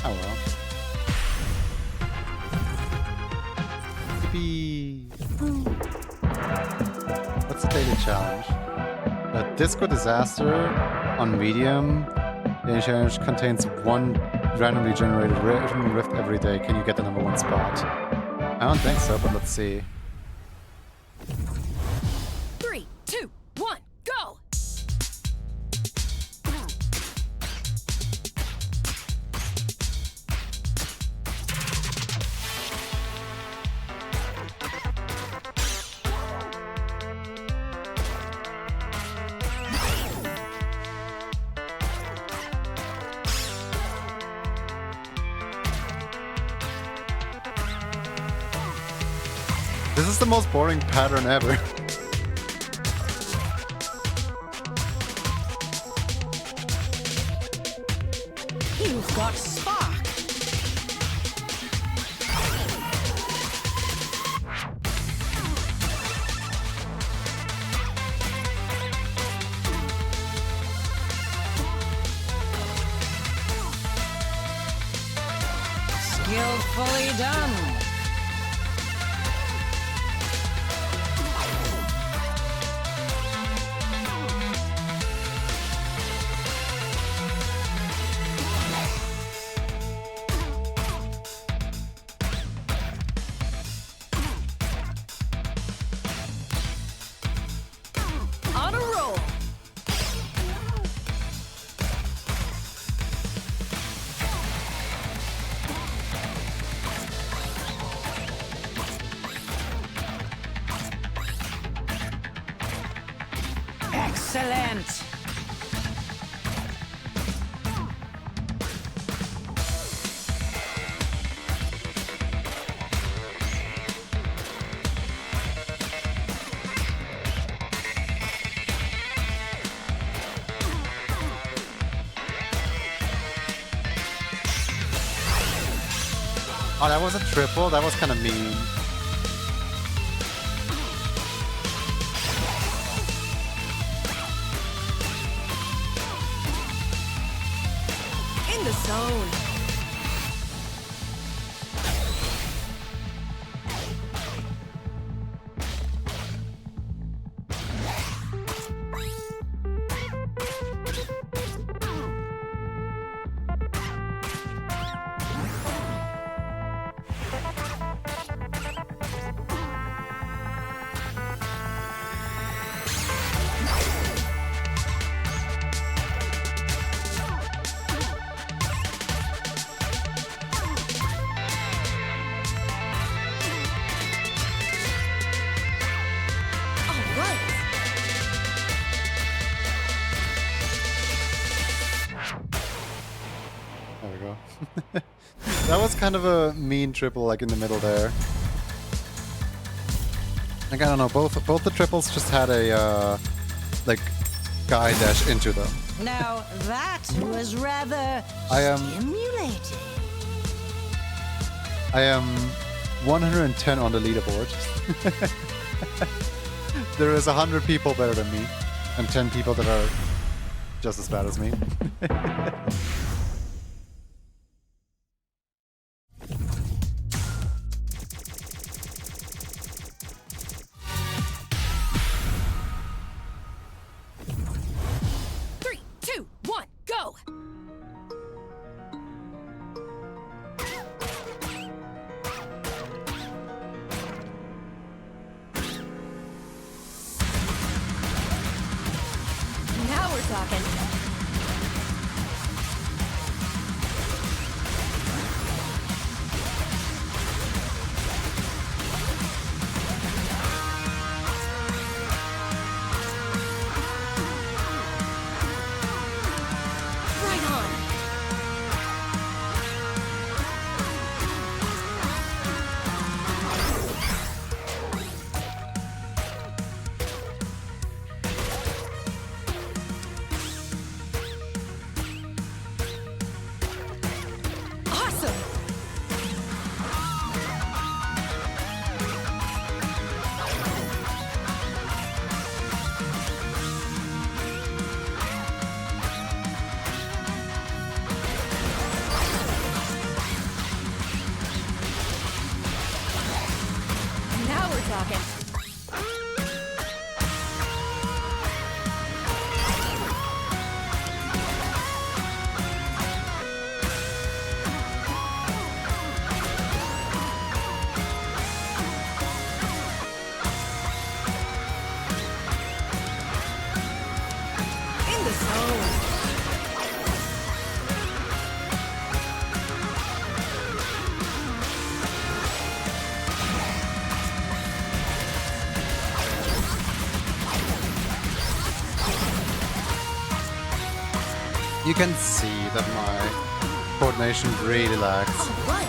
Speaker 1: Oh well. PB. What's the daily challenge? A disco disaster on medium. The challenge contains one randomly generated rift every day. Can you get the #1 spot? I don't think so, but let's see.
Speaker 4: 3, 2, 1, go!
Speaker 1: This is the most boring pattern ever.
Speaker 4: You've got spark. Skillfully done. On a roll. Excellent.
Speaker 1: Oh, that was a triple? That was kind of mean.
Speaker 4: In the zone. All right.
Speaker 1: There we go. That was kind of a mean triple, like in the middle there. Like, I don't know, both the triples just had a like guy dash into them.
Speaker 4: Now that was rather
Speaker 1: I am
Speaker 4: stimulating.
Speaker 1: 110 on the leaderboard. There is 100 people better than me, and 10 people that are just as bad as me.
Speaker 4: Three, two, one, go. Now we're talking. Right on. Awesome. Now we're talking. In the zone.
Speaker 1: You can see that my coordination really lags.
Speaker 4: All right.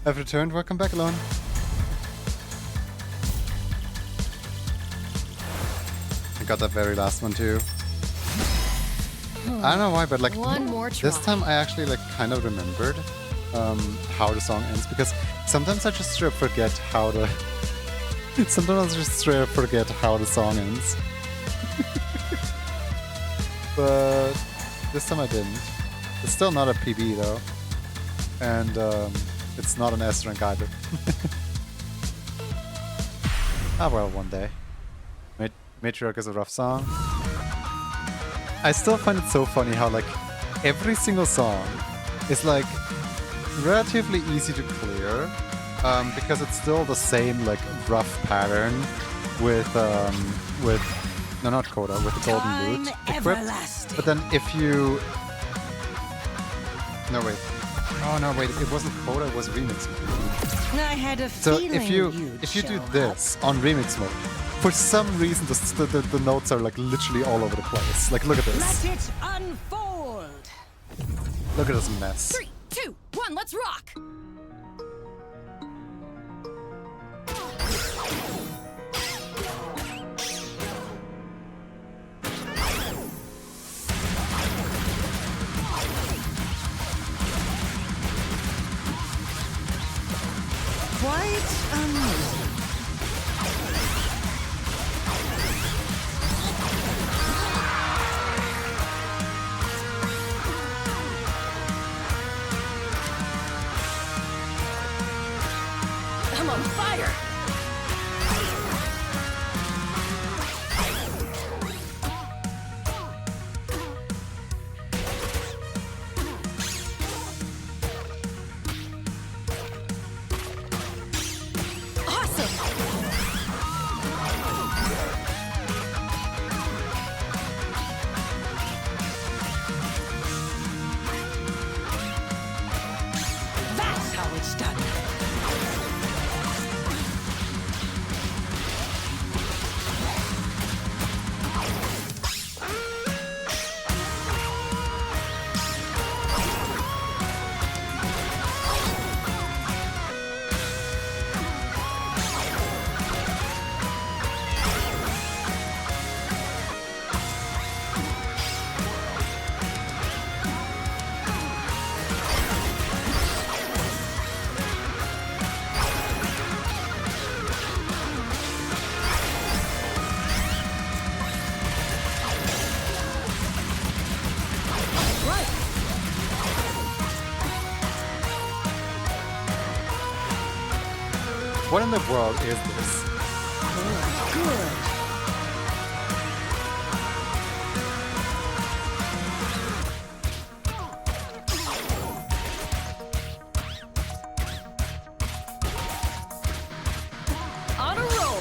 Speaker 1: I've returned. Welcome back, Alone. I got that very last one too. I don't know why, but like
Speaker 4: One more try.
Speaker 1: this time I actually like kind of remembered how the song ends, because sometimes I just straight up forget how the sometimes I just straight up forget how the song ends. But this time I didn't. It's still not a PB though, and it's not an S rank either. Ah well, one day. Matriarch is a rough song. I still find it so funny how like every single song is like relatively easy to clear, because it's still the same like rough pattern with no, not Coda, with the golden boot equipped. But then if you no wait, oh no wait, it wasn't Coda, it was remix mode.
Speaker 4: I had a
Speaker 1: So
Speaker 4: feeling
Speaker 1: if you do this on remix mode, for some reason the notes are like literally all over the place. Like look at this.
Speaker 4: Let it unfold.
Speaker 1: Look at this mess.
Speaker 4: 3, 2, 1, let's rock. Quite amusing. I'm on fire! That's how it's done.
Speaker 1: What in the world is this?
Speaker 4: Good. On a roll.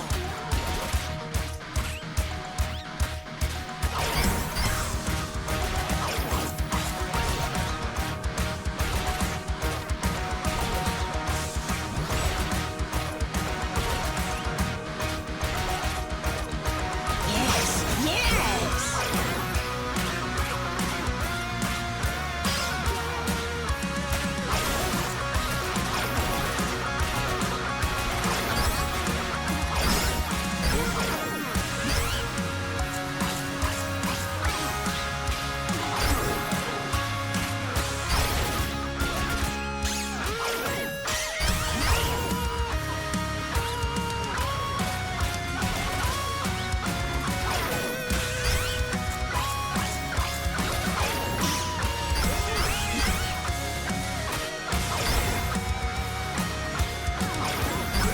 Speaker 4: Yes,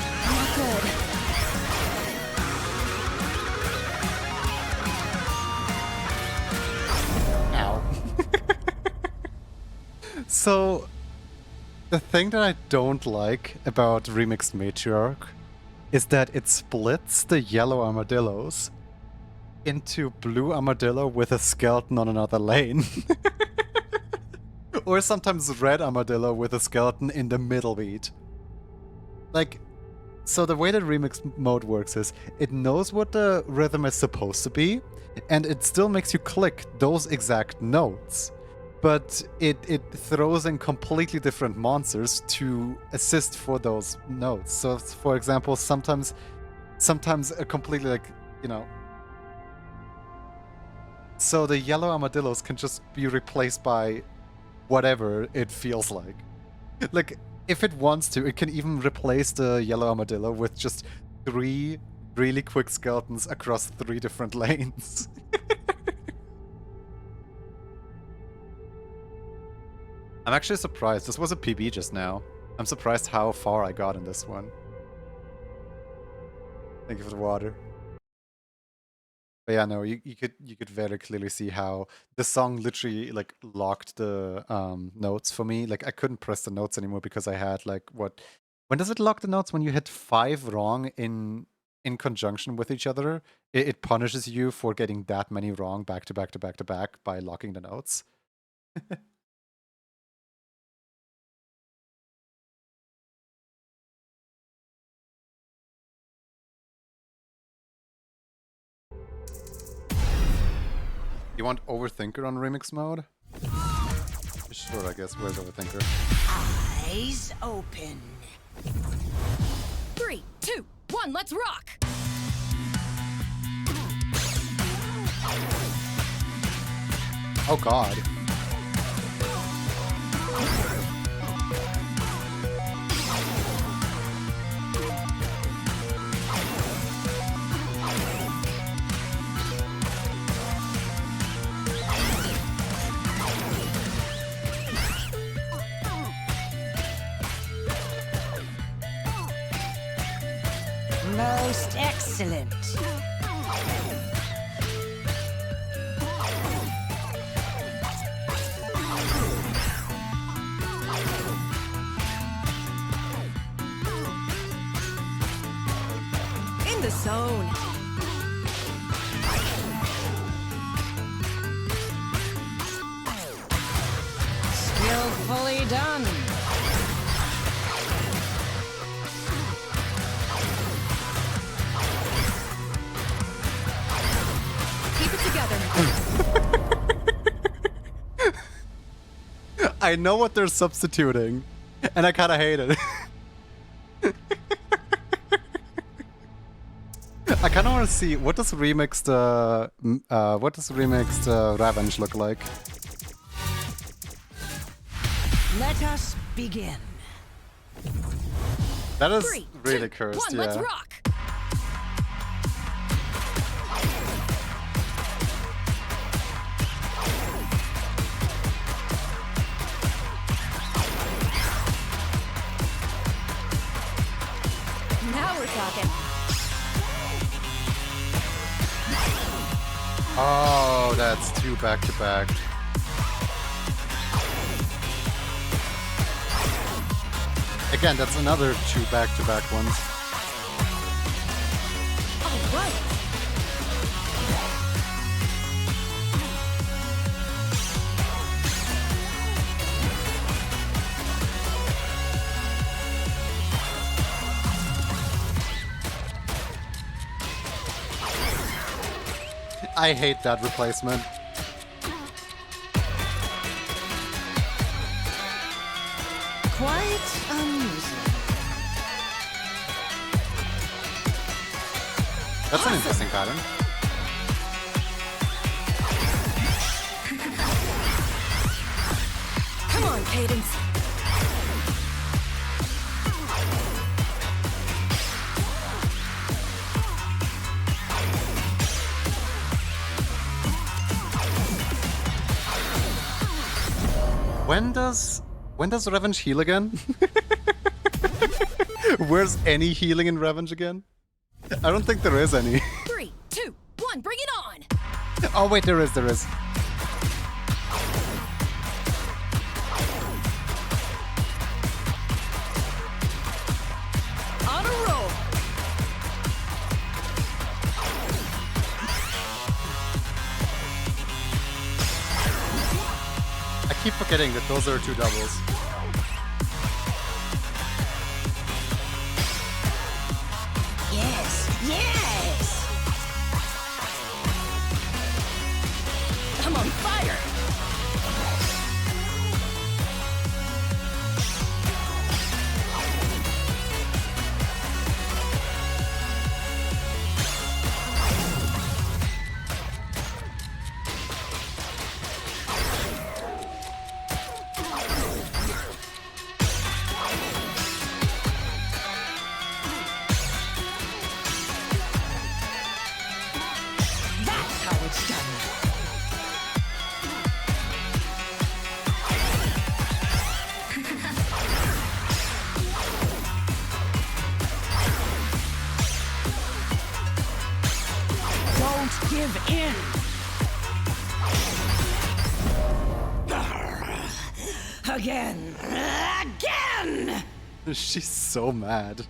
Speaker 4: yes. Not good.
Speaker 1: Ow. So, the thing that I don't like about Remixed Matriarch is that it splits the yellow armadillos into blue armadillo with a skeleton on another lane. Or sometimes red armadillo with a skeleton in the middle beat. Like, so the way that remix mode works is it knows what the rhythm is supposed to be, and it still makes you click those exact notes. but it throws in completely different monsters to assist for those notes. So, for example, sometimes a completely like, you know. So the yellow armadillos can just be replaced by whatever it feels like. Like, if it wants to, it can even replace the yellow armadillo with just 3 really quick skeletons across 3 different lanes. I'm actually surprised. This was a PB just now. I'm surprised how far I got in this one. Thank you for the water. But yeah, no, you could very clearly see how the song literally like locked the notes for me. Like I couldn't press the notes anymore because I had like what? When does it lock the notes? When you hit 5 wrong in conjunction with each other, it punishes you for getting that many wrong back to back to back to back by locking the notes. You want Overthinker on Remix mode? Sure, I guess. Where's Overthinker?
Speaker 4: Eyes open. 3, 2, 1, let's rock!
Speaker 1: Oh god.
Speaker 4: Most excellent. In the zone. Skillfully done. Keep it together.
Speaker 1: I know what they're substituting, and I kind of hate it. I kind of want to see what does remixed Revenge look like.
Speaker 4: Let us begin.
Speaker 1: That is
Speaker 4: 3,
Speaker 1: really
Speaker 4: 2,
Speaker 1: cursed.
Speaker 4: 1,
Speaker 1: Yeah.
Speaker 4: let's rock. Now we're talking.
Speaker 1: Oh, that's 2 back to back. Again, that's another 2 back to back ones.
Speaker 4: All right.
Speaker 1: I hate that replacement.
Speaker 4: Quite amusing.
Speaker 1: That's an interesting pattern.
Speaker 4: Come on, Cadence.
Speaker 1: When does Revenge heal again? Where's any healing in Revenge again? I don't think there is any.
Speaker 4: 3, 2, 1, bring it on!
Speaker 1: Oh wait, there is.
Speaker 4: On a roll.
Speaker 1: I keep forgetting that those are 2 doubles.
Speaker 4: Yes, yes! I'm on fire! give in. Again. Again!
Speaker 1: She's so mad.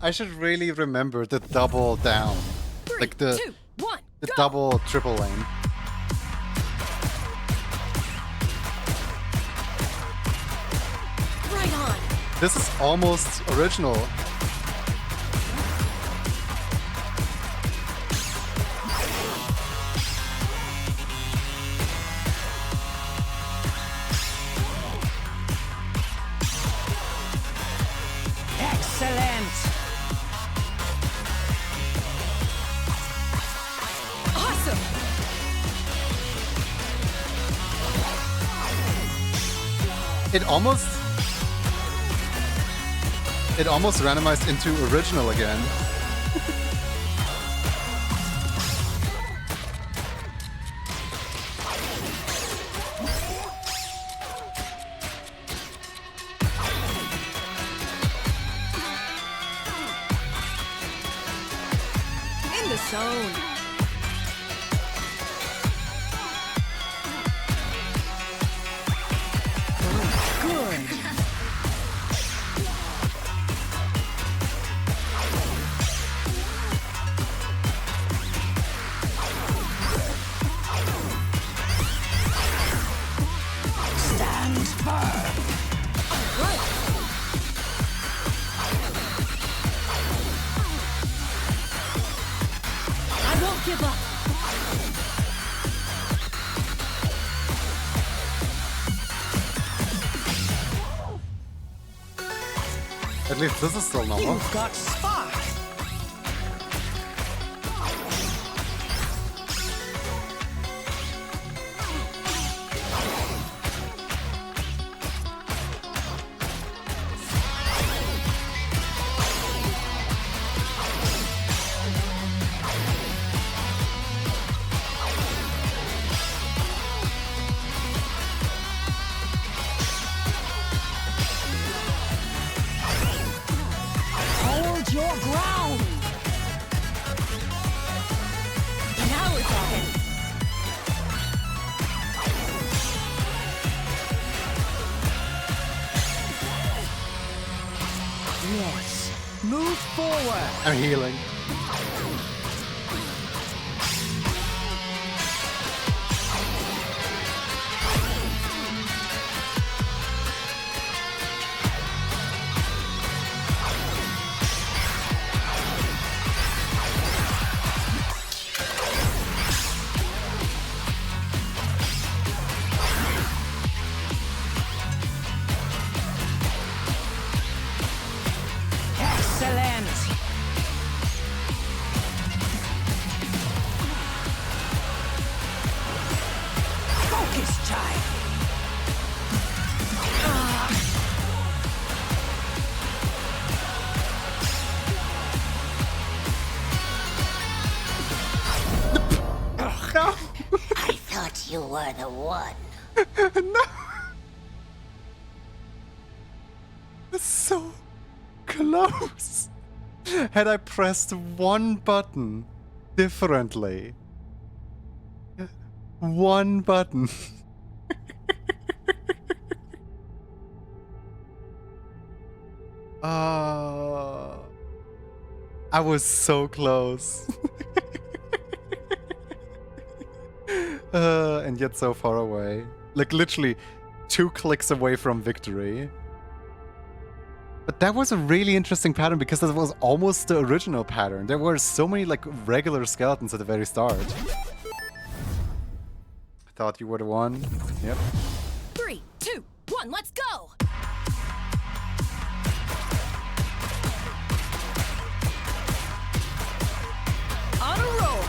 Speaker 1: I should really remember the double down.
Speaker 4: 3,
Speaker 1: Like the
Speaker 4: 2, 1,
Speaker 1: the
Speaker 4: go!
Speaker 1: double triple lane.
Speaker 4: Right on.
Speaker 1: This is almost original.
Speaker 4: Excellent. Awesome.
Speaker 1: It almost randomized into original again.
Speaker 4: In the zone. Good. Stand firm. Good. I won't give up.
Speaker 1: At least this is still normal.
Speaker 4: You've got spark. Hold your ground. Now we're talking. Yes. Move forward.
Speaker 1: I'm healing.
Speaker 4: Excellent. Focus, child.
Speaker 1: No!
Speaker 5: I thought you were the one.
Speaker 1: No! It's so close. Had I pressed one button differently. One button. I was so close. And yet so far away. Like literally 2 clicks away from victory. But that was a really interesting pattern because that was almost the original pattern. There were so many like regular skeletons at the very start. I thought you were the one. Yep.
Speaker 4: 3, 2, 1, let's go. On a roll.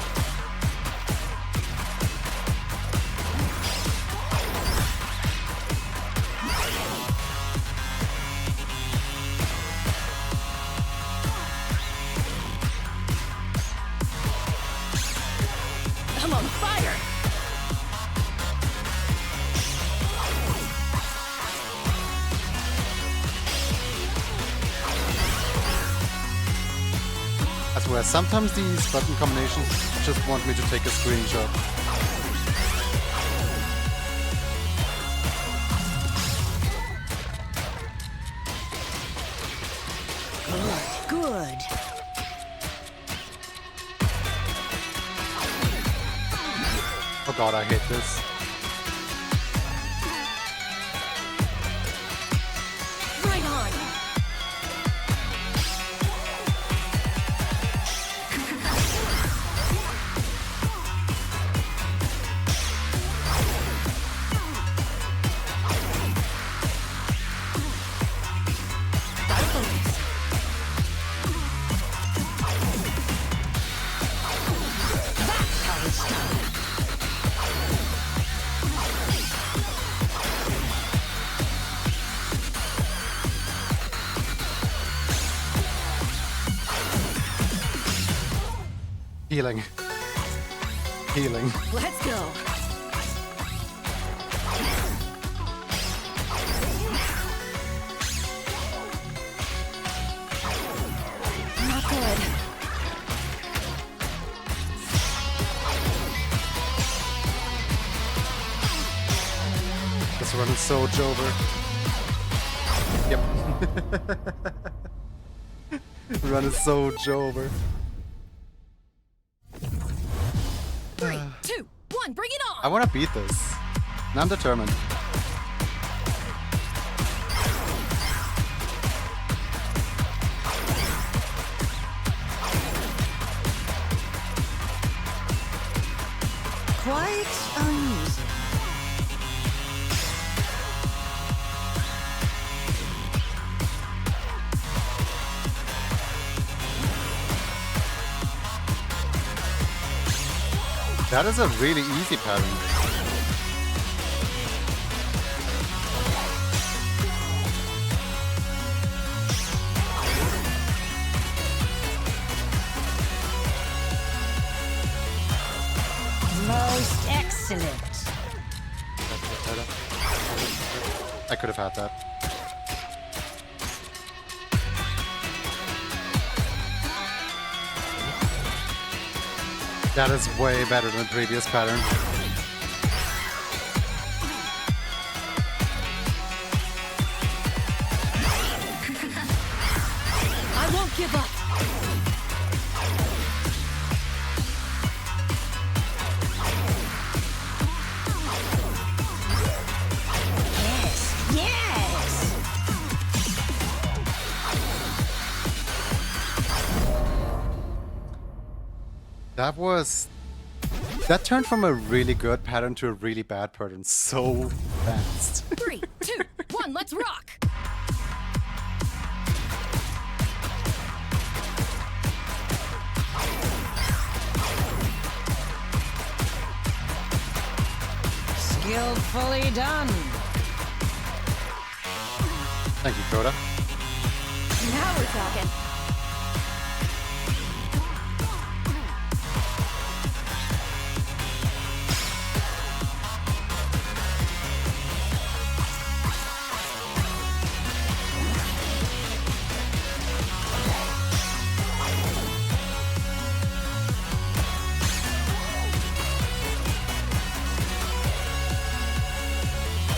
Speaker 4: I'm on fire.
Speaker 1: swear, sometimes these button combinations just want me to take a screenshot.
Speaker 4: Good.
Speaker 1: Oh god, I hate this.
Speaker 4: Right on. Gotta focus. That's how it's done.
Speaker 1: Healing. Healing.
Speaker 4: Let's go. Not good.
Speaker 1: This run is so Jover. Yep. Run is so Jover.
Speaker 4: 3, 2, 1, bring it
Speaker 1: I
Speaker 4: on!
Speaker 1: want to beat this. And I'm determined.
Speaker 4: Quite amusing.
Speaker 1: That is a really easy pattern.
Speaker 4: Most excellent.
Speaker 1: I could have had that. That is way better than the previous pattern.
Speaker 4: I won't give up. Yes, yes.
Speaker 1: That turned from a really good pattern to a really bad pattern so fast.
Speaker 4: 3, 2, 1, let's rock. Skillfully done.
Speaker 1: Thank you, Coda.
Speaker 4: Now we're talking.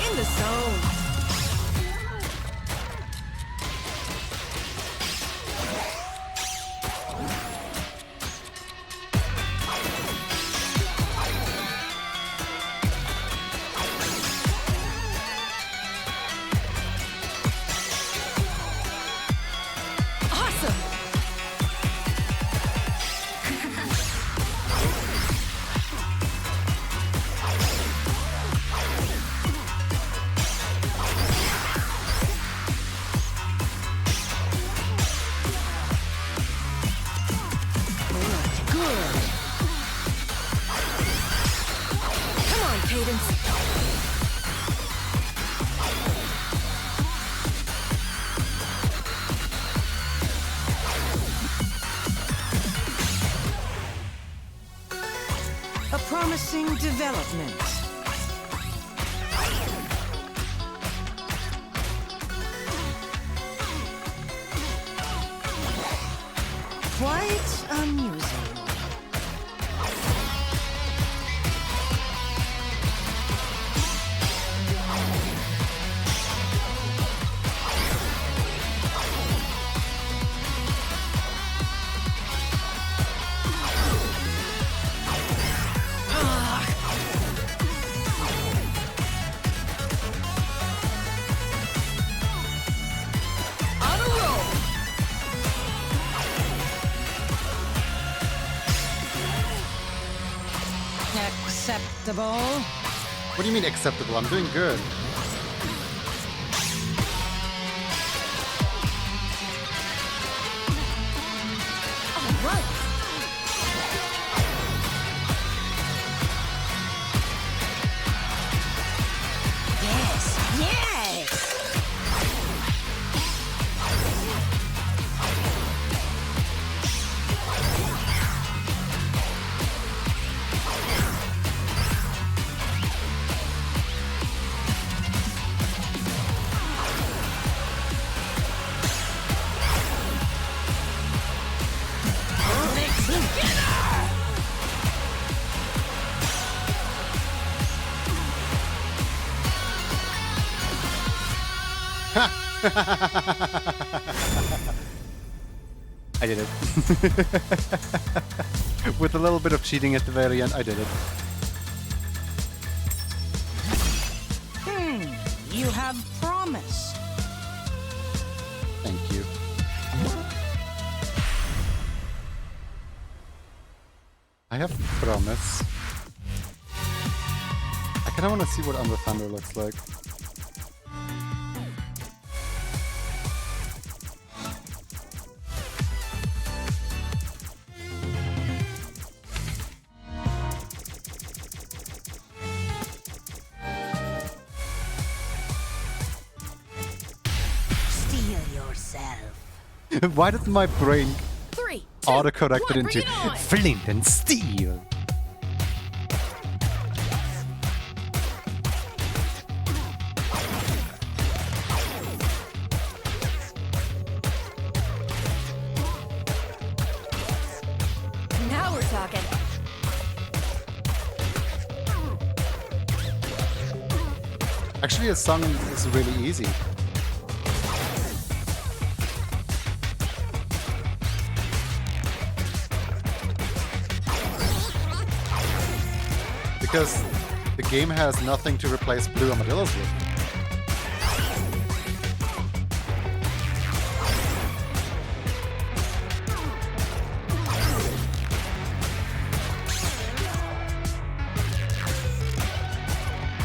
Speaker 4: In the zone. Awesome. Good. Come on, Cadence. A promising development. Quite amusing. On a roll. Acceptable.
Speaker 1: What do you mean acceptable? I'm doing good.
Speaker 4: All right. Yes, yes. Pull it together.
Speaker 1: I did it. With a little bit of cheating at the very end, I did it.
Speaker 4: You have promise.
Speaker 1: Thank you. I have promise. I kinda wanna see what Under Thunder looks like.
Speaker 5: Steel yourself.
Speaker 1: Why did my brain
Speaker 4: 3, 2,
Speaker 1: auto-correct it
Speaker 4: 1,
Speaker 1: into
Speaker 4: bring it on.
Speaker 1: flint and steel?
Speaker 4: Now we're talking.
Speaker 1: Actually, a song is really easy. Because the game has nothing to replace Blue Armadillos with.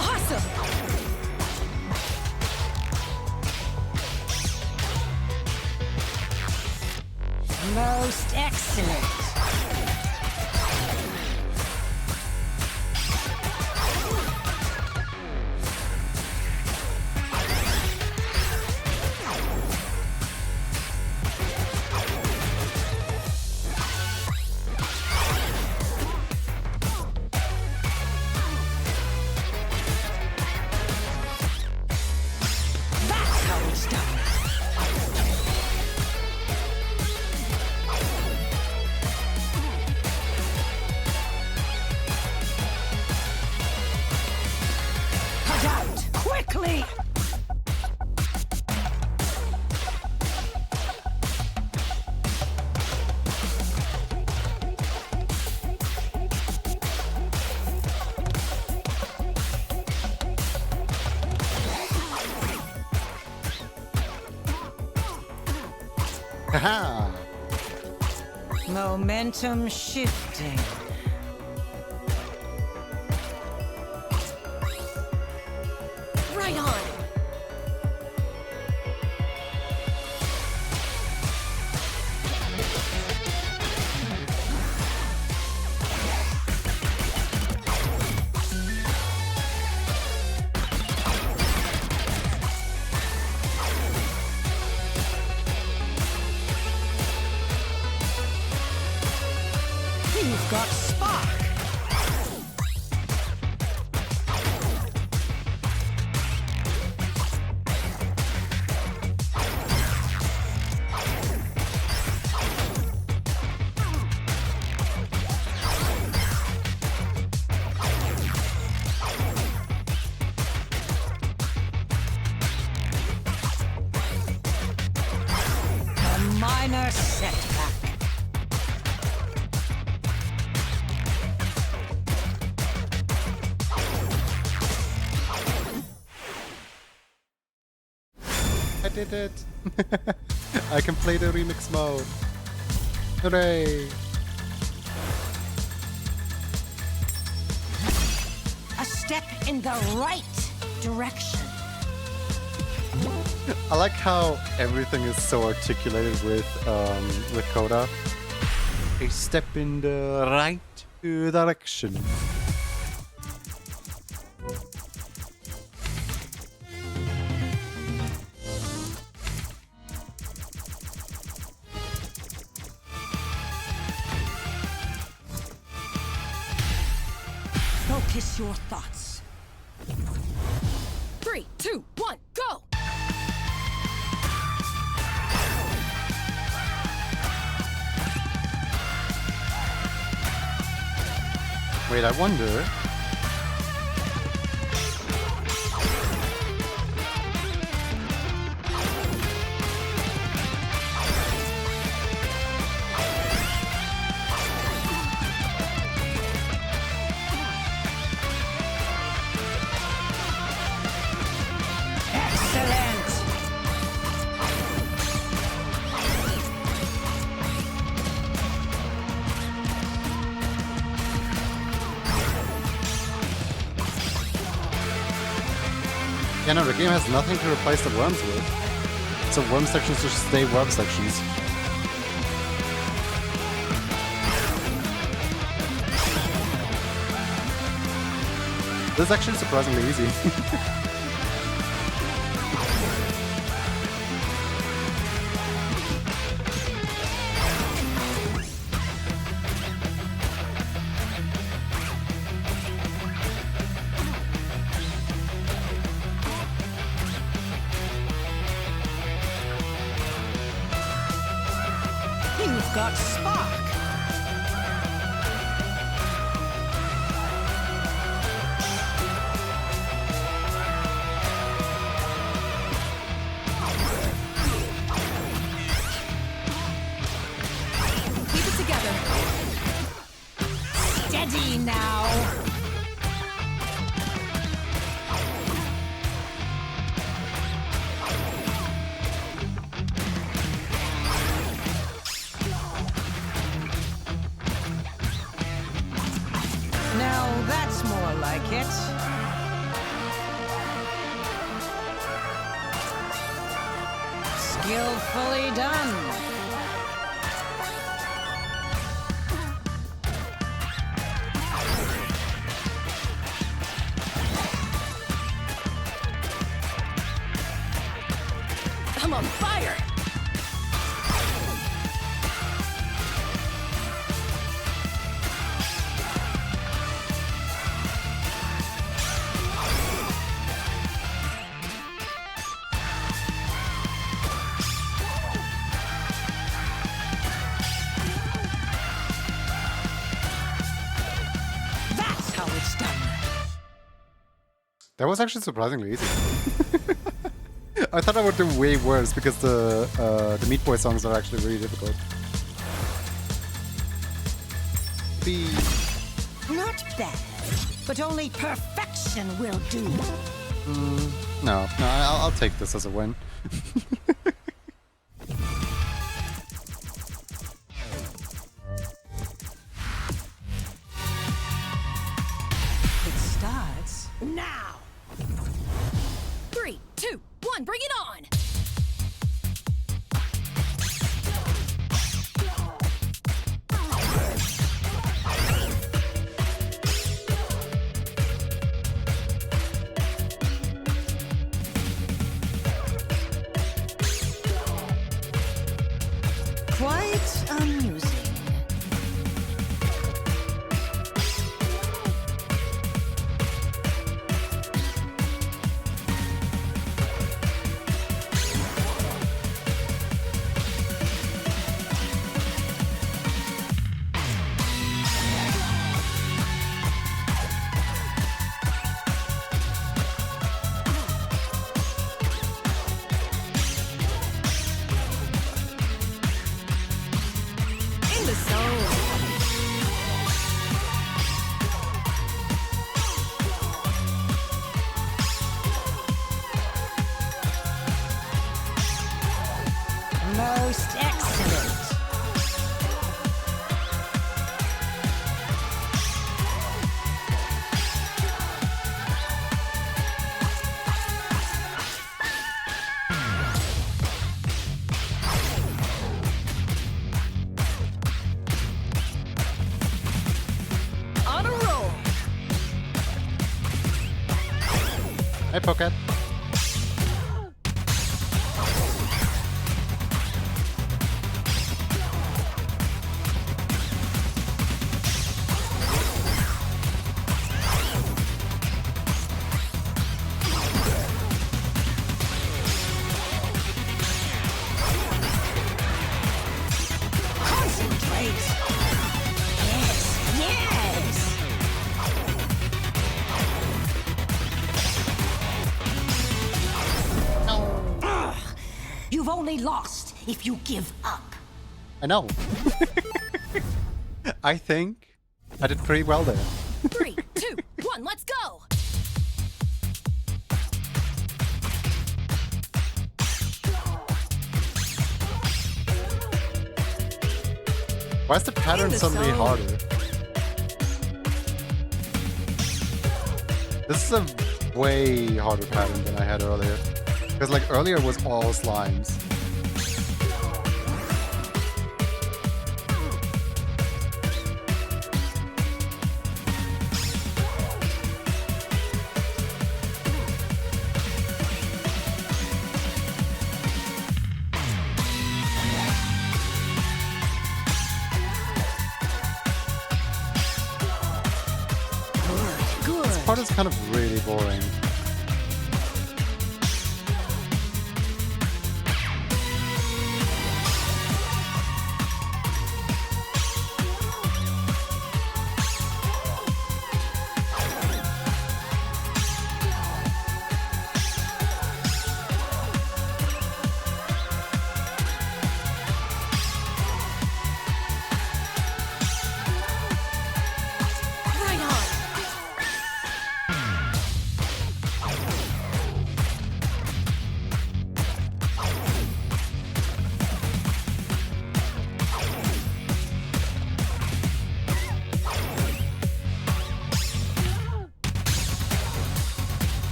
Speaker 4: Awesome. Most excellent. That's how it's done. Cut out quickly.
Speaker 1: Haha!
Speaker 4: Momentum shifting. Right on. You've got spark. minor setback.
Speaker 1: I did it! I can play the remix mode. Hooray!
Speaker 4: A step in the right direction.
Speaker 1: I like how everything is so articulated with Coda. A step in the right direction.
Speaker 4: Focus your thoughts. 3, 2, 1, go!
Speaker 1: Wait, I wonder.
Speaker 4: Excellent!
Speaker 1: Yeah, no, the game has nothing to replace the worms with. So worm sections just stay worm sections. This is actually surprisingly easy.
Speaker 4: You've got spark! Keep it together. Steady now! Now that's more like it. Skillfully done. I'm on fire. That's how it's done.
Speaker 1: That was actually surprisingly easy. I thought I would do way worse because the Meat Boy songs are actually really difficult.
Speaker 4: Not bad, but only perfection will do.
Speaker 1: No, I'll take this as a win.
Speaker 4: It starts now. 3, 2, 1, bring it on! Quite amusing. Most excellent. On a roll.
Speaker 1: Hey, Pocket.
Speaker 4: Concentrate. Yes, yes. Ugh. You've only lost if you give up.
Speaker 1: I know. I think I did pretty well there.
Speaker 6: 3, 2, 1, let's go!
Speaker 1: Why is the pattern
Speaker 6: the
Speaker 1: suddenly
Speaker 6: zone.
Speaker 1: harder? This is a way harder pattern than I had earlier. Because like earlier was all slimes.
Speaker 4: Good.
Speaker 1: This part is kind of really boring.
Speaker 6: Right on!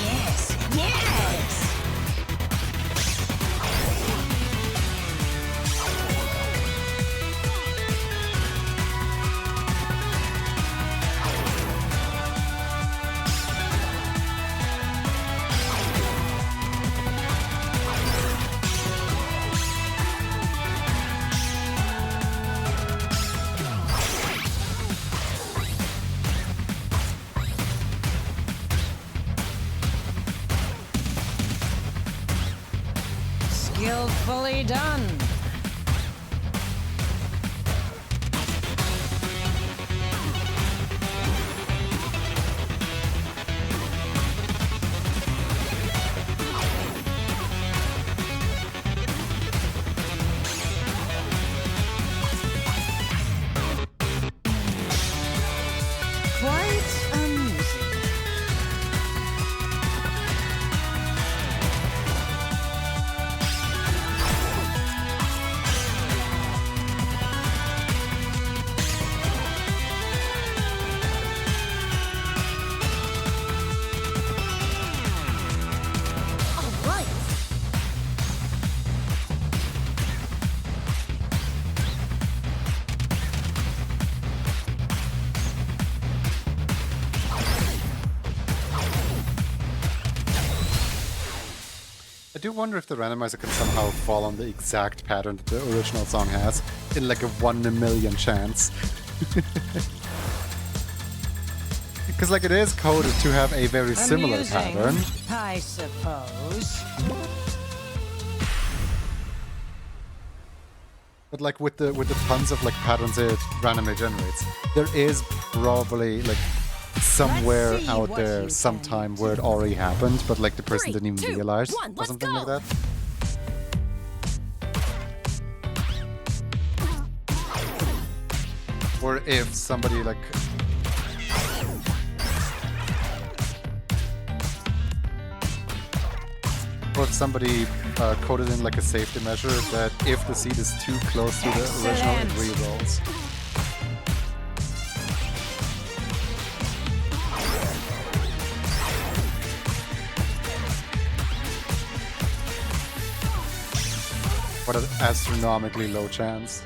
Speaker 4: Yes, yes. Skillfully done. Quite amusing.
Speaker 6: All right!
Speaker 1: I do wonder if the randomizer can somehow fall on the exact pattern that the original song has, in like a 1 in a million chance. Because like it is coded to have a very similar
Speaker 4: Amusing,
Speaker 1: pattern.
Speaker 4: I suppose.
Speaker 1: But like with the tons of like patterns it randomly generates, there is probably like somewhere
Speaker 4: Let's see
Speaker 1: out
Speaker 4: what
Speaker 1: there
Speaker 4: you
Speaker 1: sometime
Speaker 4: can
Speaker 1: where it already happened, but like the person
Speaker 6: 3,
Speaker 1: didn't even
Speaker 6: 2,
Speaker 1: realize
Speaker 6: 1,
Speaker 1: or
Speaker 6: let's
Speaker 1: something like
Speaker 6: go.
Speaker 1: that. Or if somebody like or if somebody coded in like a safety measure that if the seed is too close to the original, it
Speaker 4: Excellent.
Speaker 1: re-rolls. What an astronomically low chance.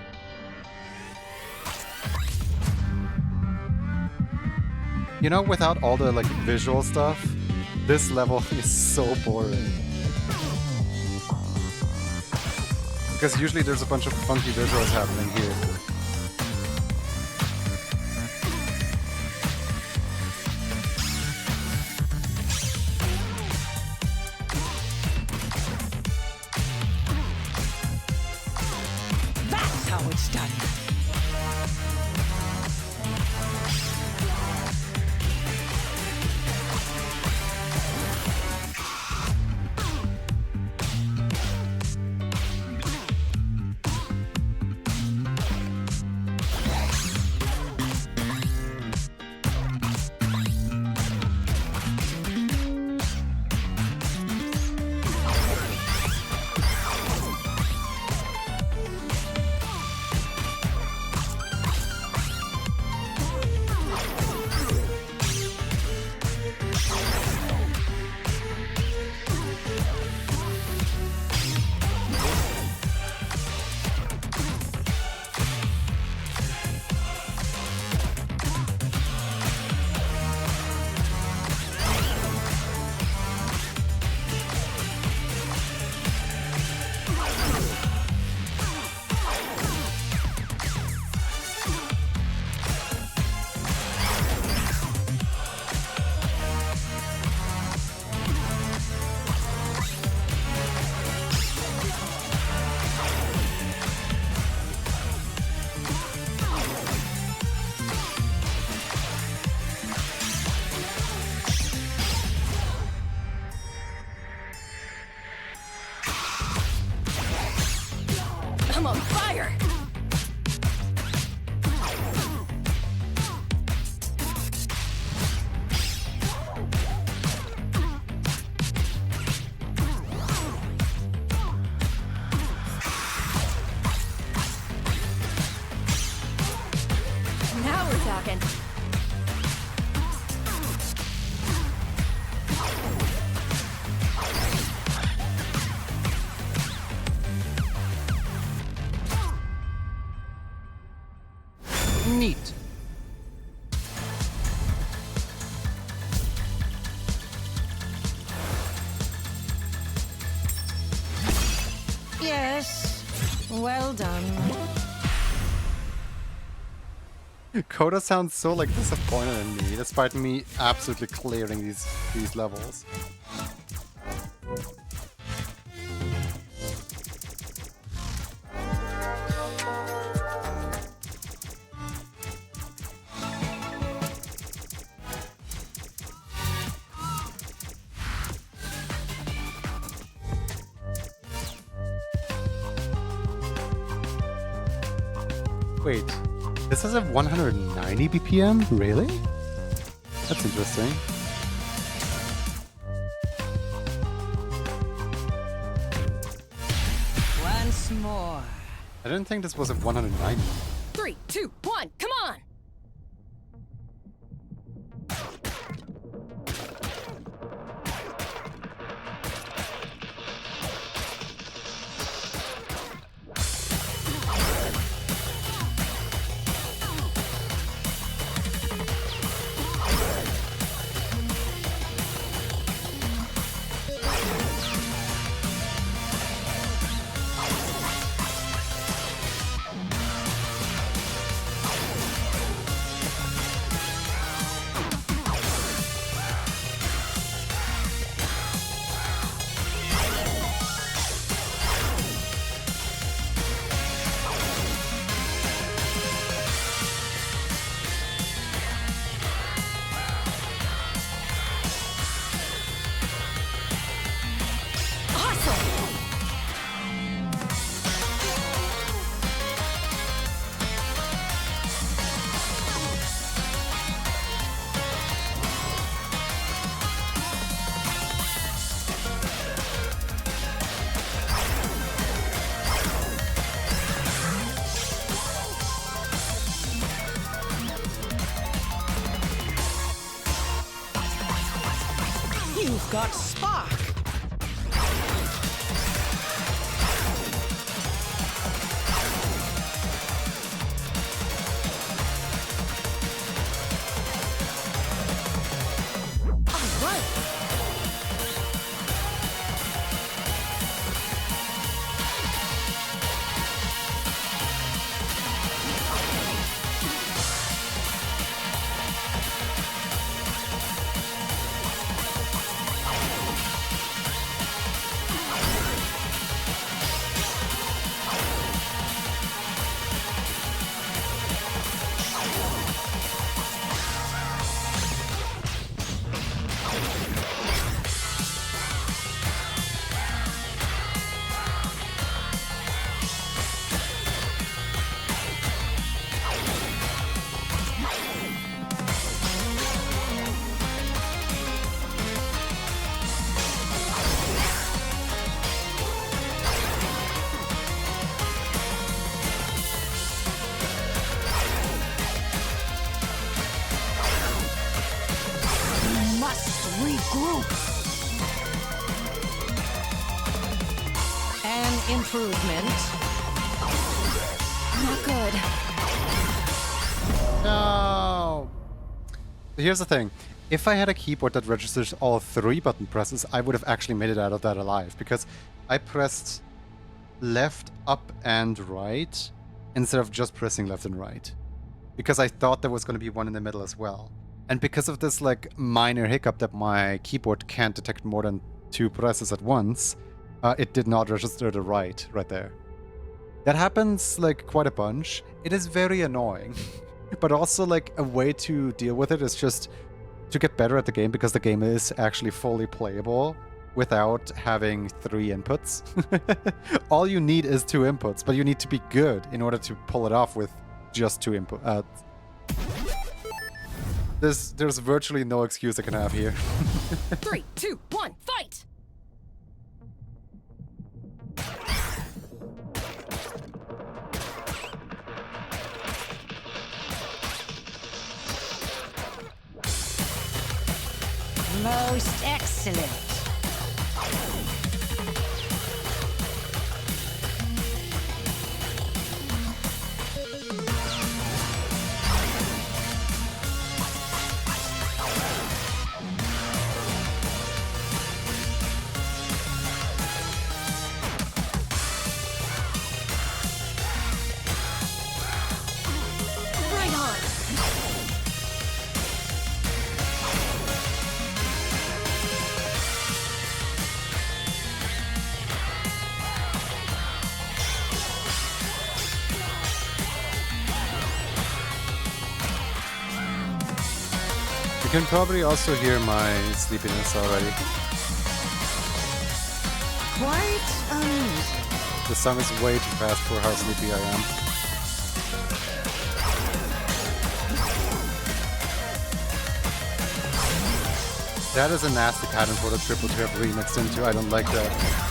Speaker 1: You know, without all the like visual stuff, this level is so boring. Because usually there's a bunch of funky visuals happening here.
Speaker 4: That's how it's done.
Speaker 6: I'm on fire. Now we're talking.
Speaker 1: Neat.
Speaker 4: Yes. Well done.
Speaker 1: Coda sounds so like disappointed in me, despite me absolutely clearing these levels. Wait, this is at 190 BPM? Really? That's interesting.
Speaker 4: Once more.
Speaker 1: I didn't think this was at 190.
Speaker 6: 3, 2, 1, come on. You've got spark. All right.
Speaker 4: Regroup.
Speaker 6: An improvement. Not good.
Speaker 1: No. Here's the thing. If I had a keyboard that registers all 3 button presses, I would have actually made it out of that alive, because I pressed left, up, and right instead of just pressing left and right. Because I thought there was going to be one in the middle as well. And because of this like minor hiccup that my keyboard can't detect more than 2 presses at once, it did not register the right there. That happens like quite a bunch. It is very annoying. But also like a way to deal with it is just to get better at the game, because the game is actually fully playable without having 3 inputs. All you need is 2 inputs, but you need to be good in order to pull it off with just 2 inputs. There's virtually no excuse I can have here.
Speaker 6: 3, 2, 1, fight!
Speaker 4: Most excellent.
Speaker 6: Right on!
Speaker 1: You can probably also hear my sleepiness already.
Speaker 4: Quite uneasy.
Speaker 1: The song is way too fast for how sleepy I am. That is a nasty pattern for the triple to have remixed into. I don't like that.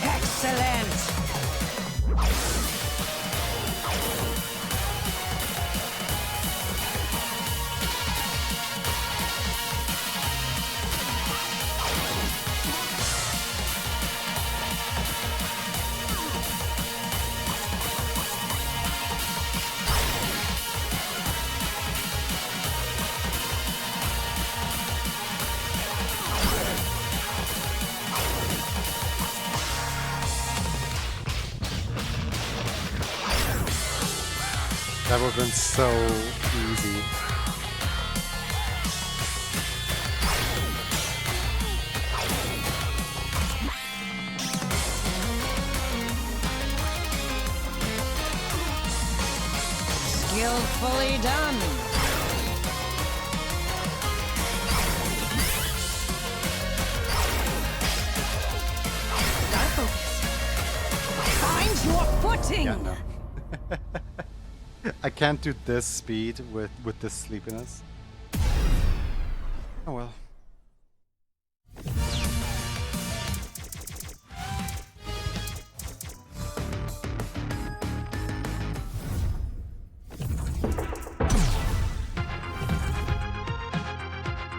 Speaker 4: Excellent.
Speaker 1: That would have been so easy.
Speaker 6: Skillfully done. Gotta focus. Find your footing.
Speaker 1: Yeah, no. I can't do this speed with this sleepiness. Oh well.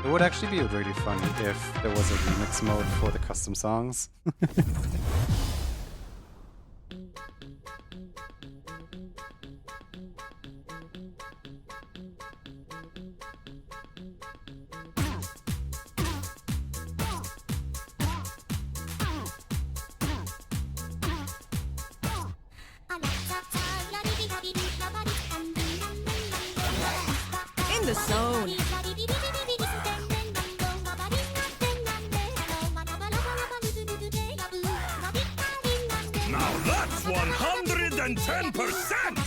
Speaker 1: It would actually be really funny if there was a remix mode for the custom songs.
Speaker 6: In the zone.
Speaker 7: Now that's 110%!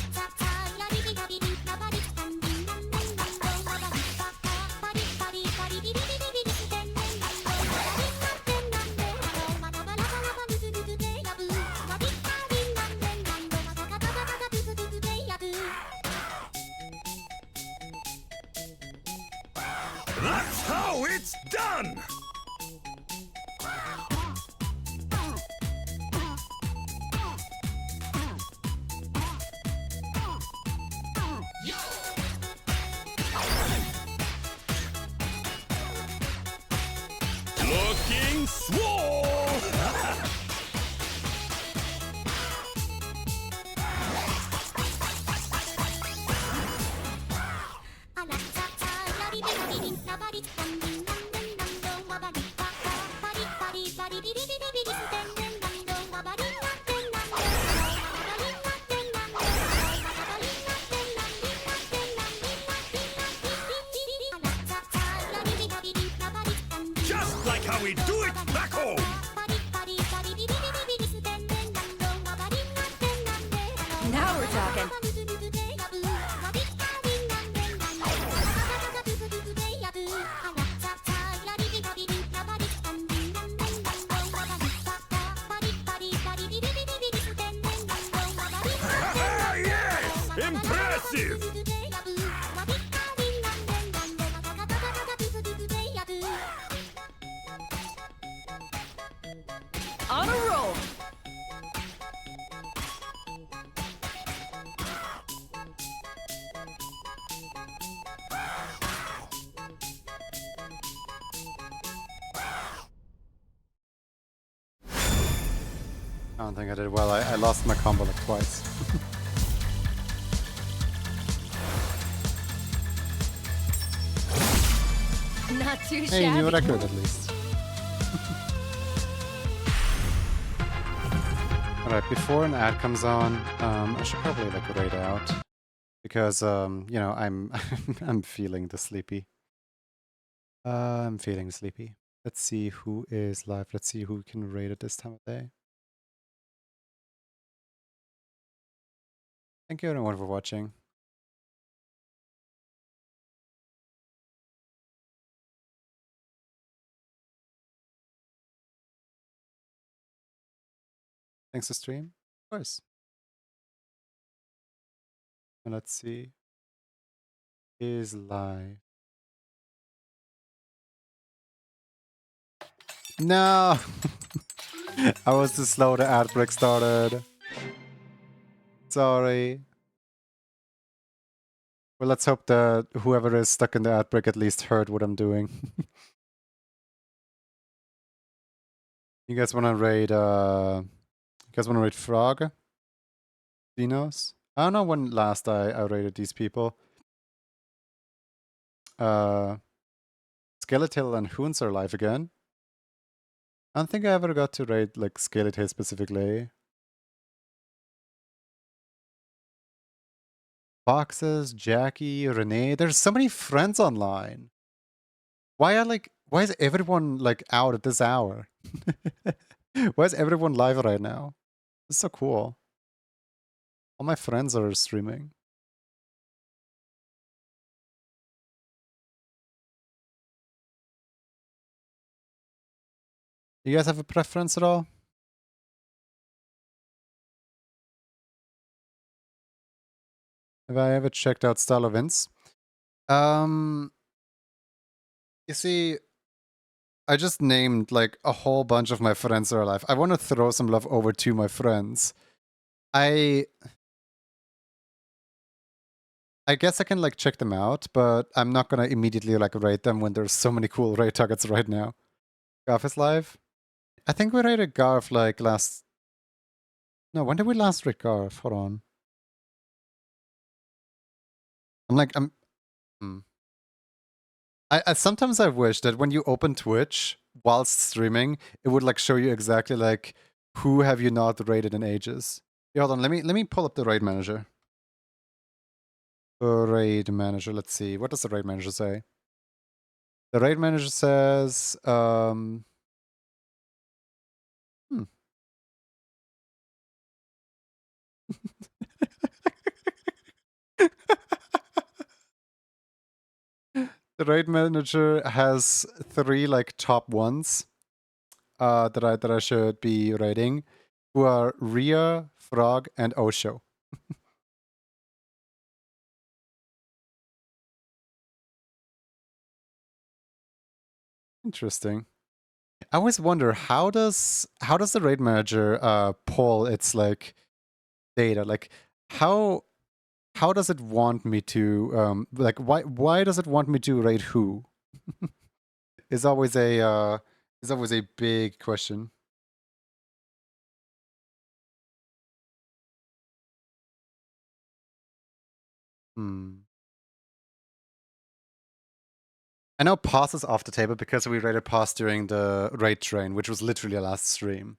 Speaker 7: That's how it's done! Looking swole! Just like how we do it back home!
Speaker 6: Now we're talking.
Speaker 7: Yes! Impressive!
Speaker 6: On a roll.
Speaker 1: I don't think I did well. I lost my combo like twice.
Speaker 6: Not too
Speaker 1: Hey, you knew what I
Speaker 6: shabby.
Speaker 1: could at least. Alright, before an ad comes on, I should probably like raid out. Because, you know, I'm I'm feeling the sleepy. I'm feeling sleepy. Let's see who is live. Let's see who can raid at this time of day. Thank you everyone for watching. Thanks to stream, of course. And let's see. Is live. No! I was too slow, the ad break started. Sorry. Well, let's hope that whoever is stuck in the ad break at least heard what I'm doing. You guys wanna raid Frog? Dinos? I don't know when last I raided these people. Skeletal and Hoons are live again. I don't think I ever got to raid like Skeletal specifically. Boxes, Jackie, Renee. There's so many friends online. Why is everyone like out at this hour? Why is everyone live right now? It's so cool. All my friends are streaming. You guys have a preference at all? Have I ever checked out Style Events? You see, I just named like a whole bunch of my friends that are alive. I want to throw some love over to my friends. I I guess I can like check them out, but I'm not gonna immediately like rate them when there's so many cool raid targets right now. Garf is live. I think we raided Garf like last. No, when did we last raid Garf? Hold on. I'm. Hmm. I sometimes I wish that when you open Twitch whilst streaming, it would like show you exactly like who have you not raided in ages. Yeah, hold on, let me pull up the raid manager. The raid manager, let's see. What does the raid manager say? The raid manager says hmm. The raid manager has 3 like top ones that I should be raiding, who are Rhea, Frog, and Osho. Interesting. I always wonder how does the raid manager pull its like data? Like how does it want me to like why does it want me to raid who? Is always a big question. Hmm. I know Pause is off the table because we raided Pause during the raid train, which was literally a last stream.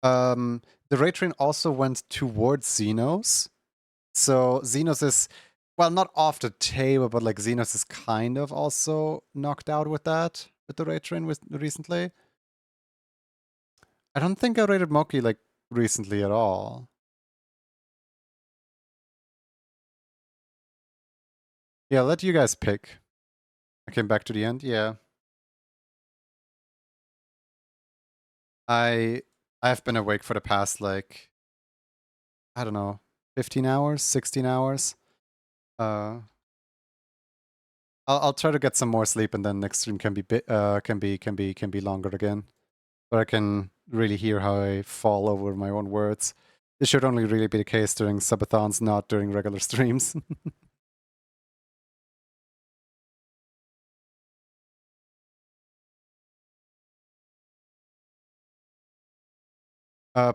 Speaker 1: The raid train also went towards Xenos. So Xenos is, well, not off the table, but like Xenos is kind of also knocked out with that, with the raid train recently. I don't think I raided Moki like recently at all. Yeah, let you guys pick. I came back to the end, yeah. I've been awake for the past like, I don't know, 15 hours, 16 hours. I'll try to get some more sleep, and then next stream can be longer again. But I can really hear how I fall over my own words. This should only really be the case during subathons, not during regular streams.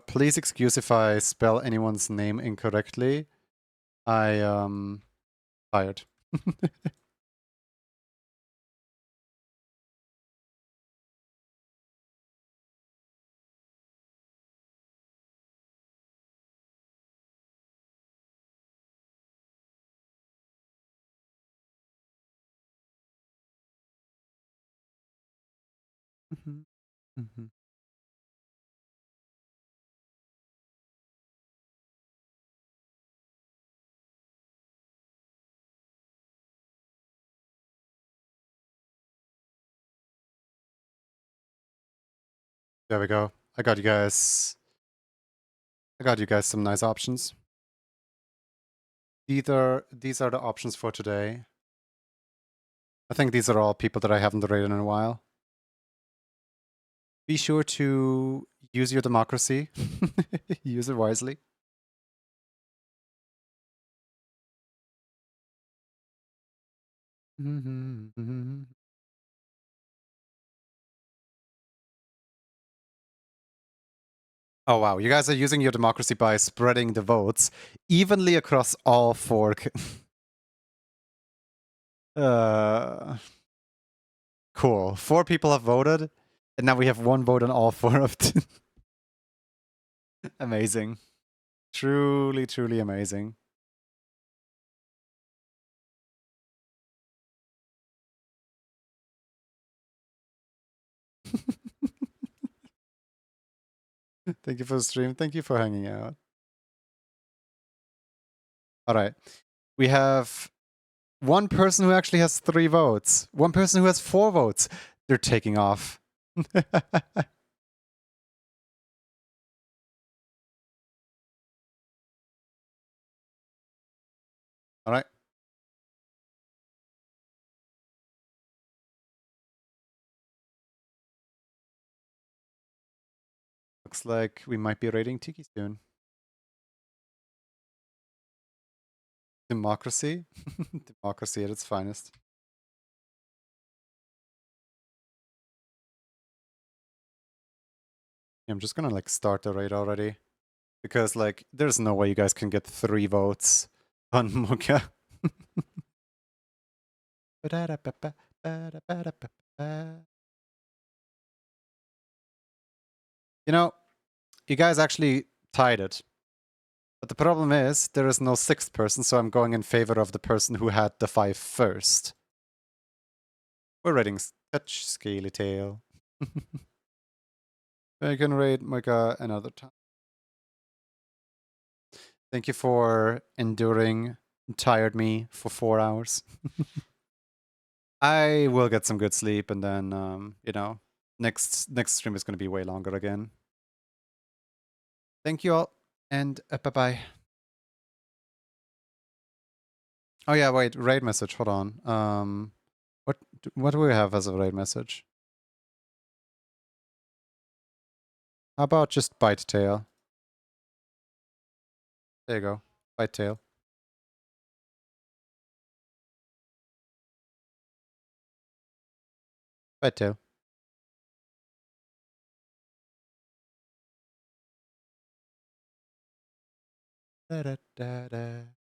Speaker 1: Please excuse if I spell anyone's name incorrectly. I tired. Mhm, mhm. There we go. I got you guys. I got you guys some nice options. These are the options for today. I think these are all people that I haven't rated in a while. Be sure to use your democracy. Use it wisely. Oh wow, you guys are using your democracy by spreading the votes evenly across all 4. Cool. 4 people have voted, and now we have 1 vote on all 4 of them. Amazing. Truly, truly amazing. Thank you for the stream. Thank you for hanging out. All right. We have 1 person who actually has 3 votes. 1 person who has 4 votes. They're taking off. All right. Looks like we might be raiding Tiki soon. Democracy? Democracy at its finest. I'm just gonna like start the raid already. Because like there's no way you guys can get 3 votes on Muka. You know, you guys actually tied it. But the problem is, there is no 6th person, so I'm going in favor of the person who had the 5 first. We're raiding Touch Scaly Tail. I can raid Micah another time. Thank you for enduring tired me for 4 hours. I will get some good sleep, and then, you know, next stream is going to be way longer again. Thank you all, and bye-bye. Oh yeah, wait, raid message, hold on. What do we have as a raid message? How about just Bite Tail? There you go, Bite Tail. Bite Tail. Da, da, da, da.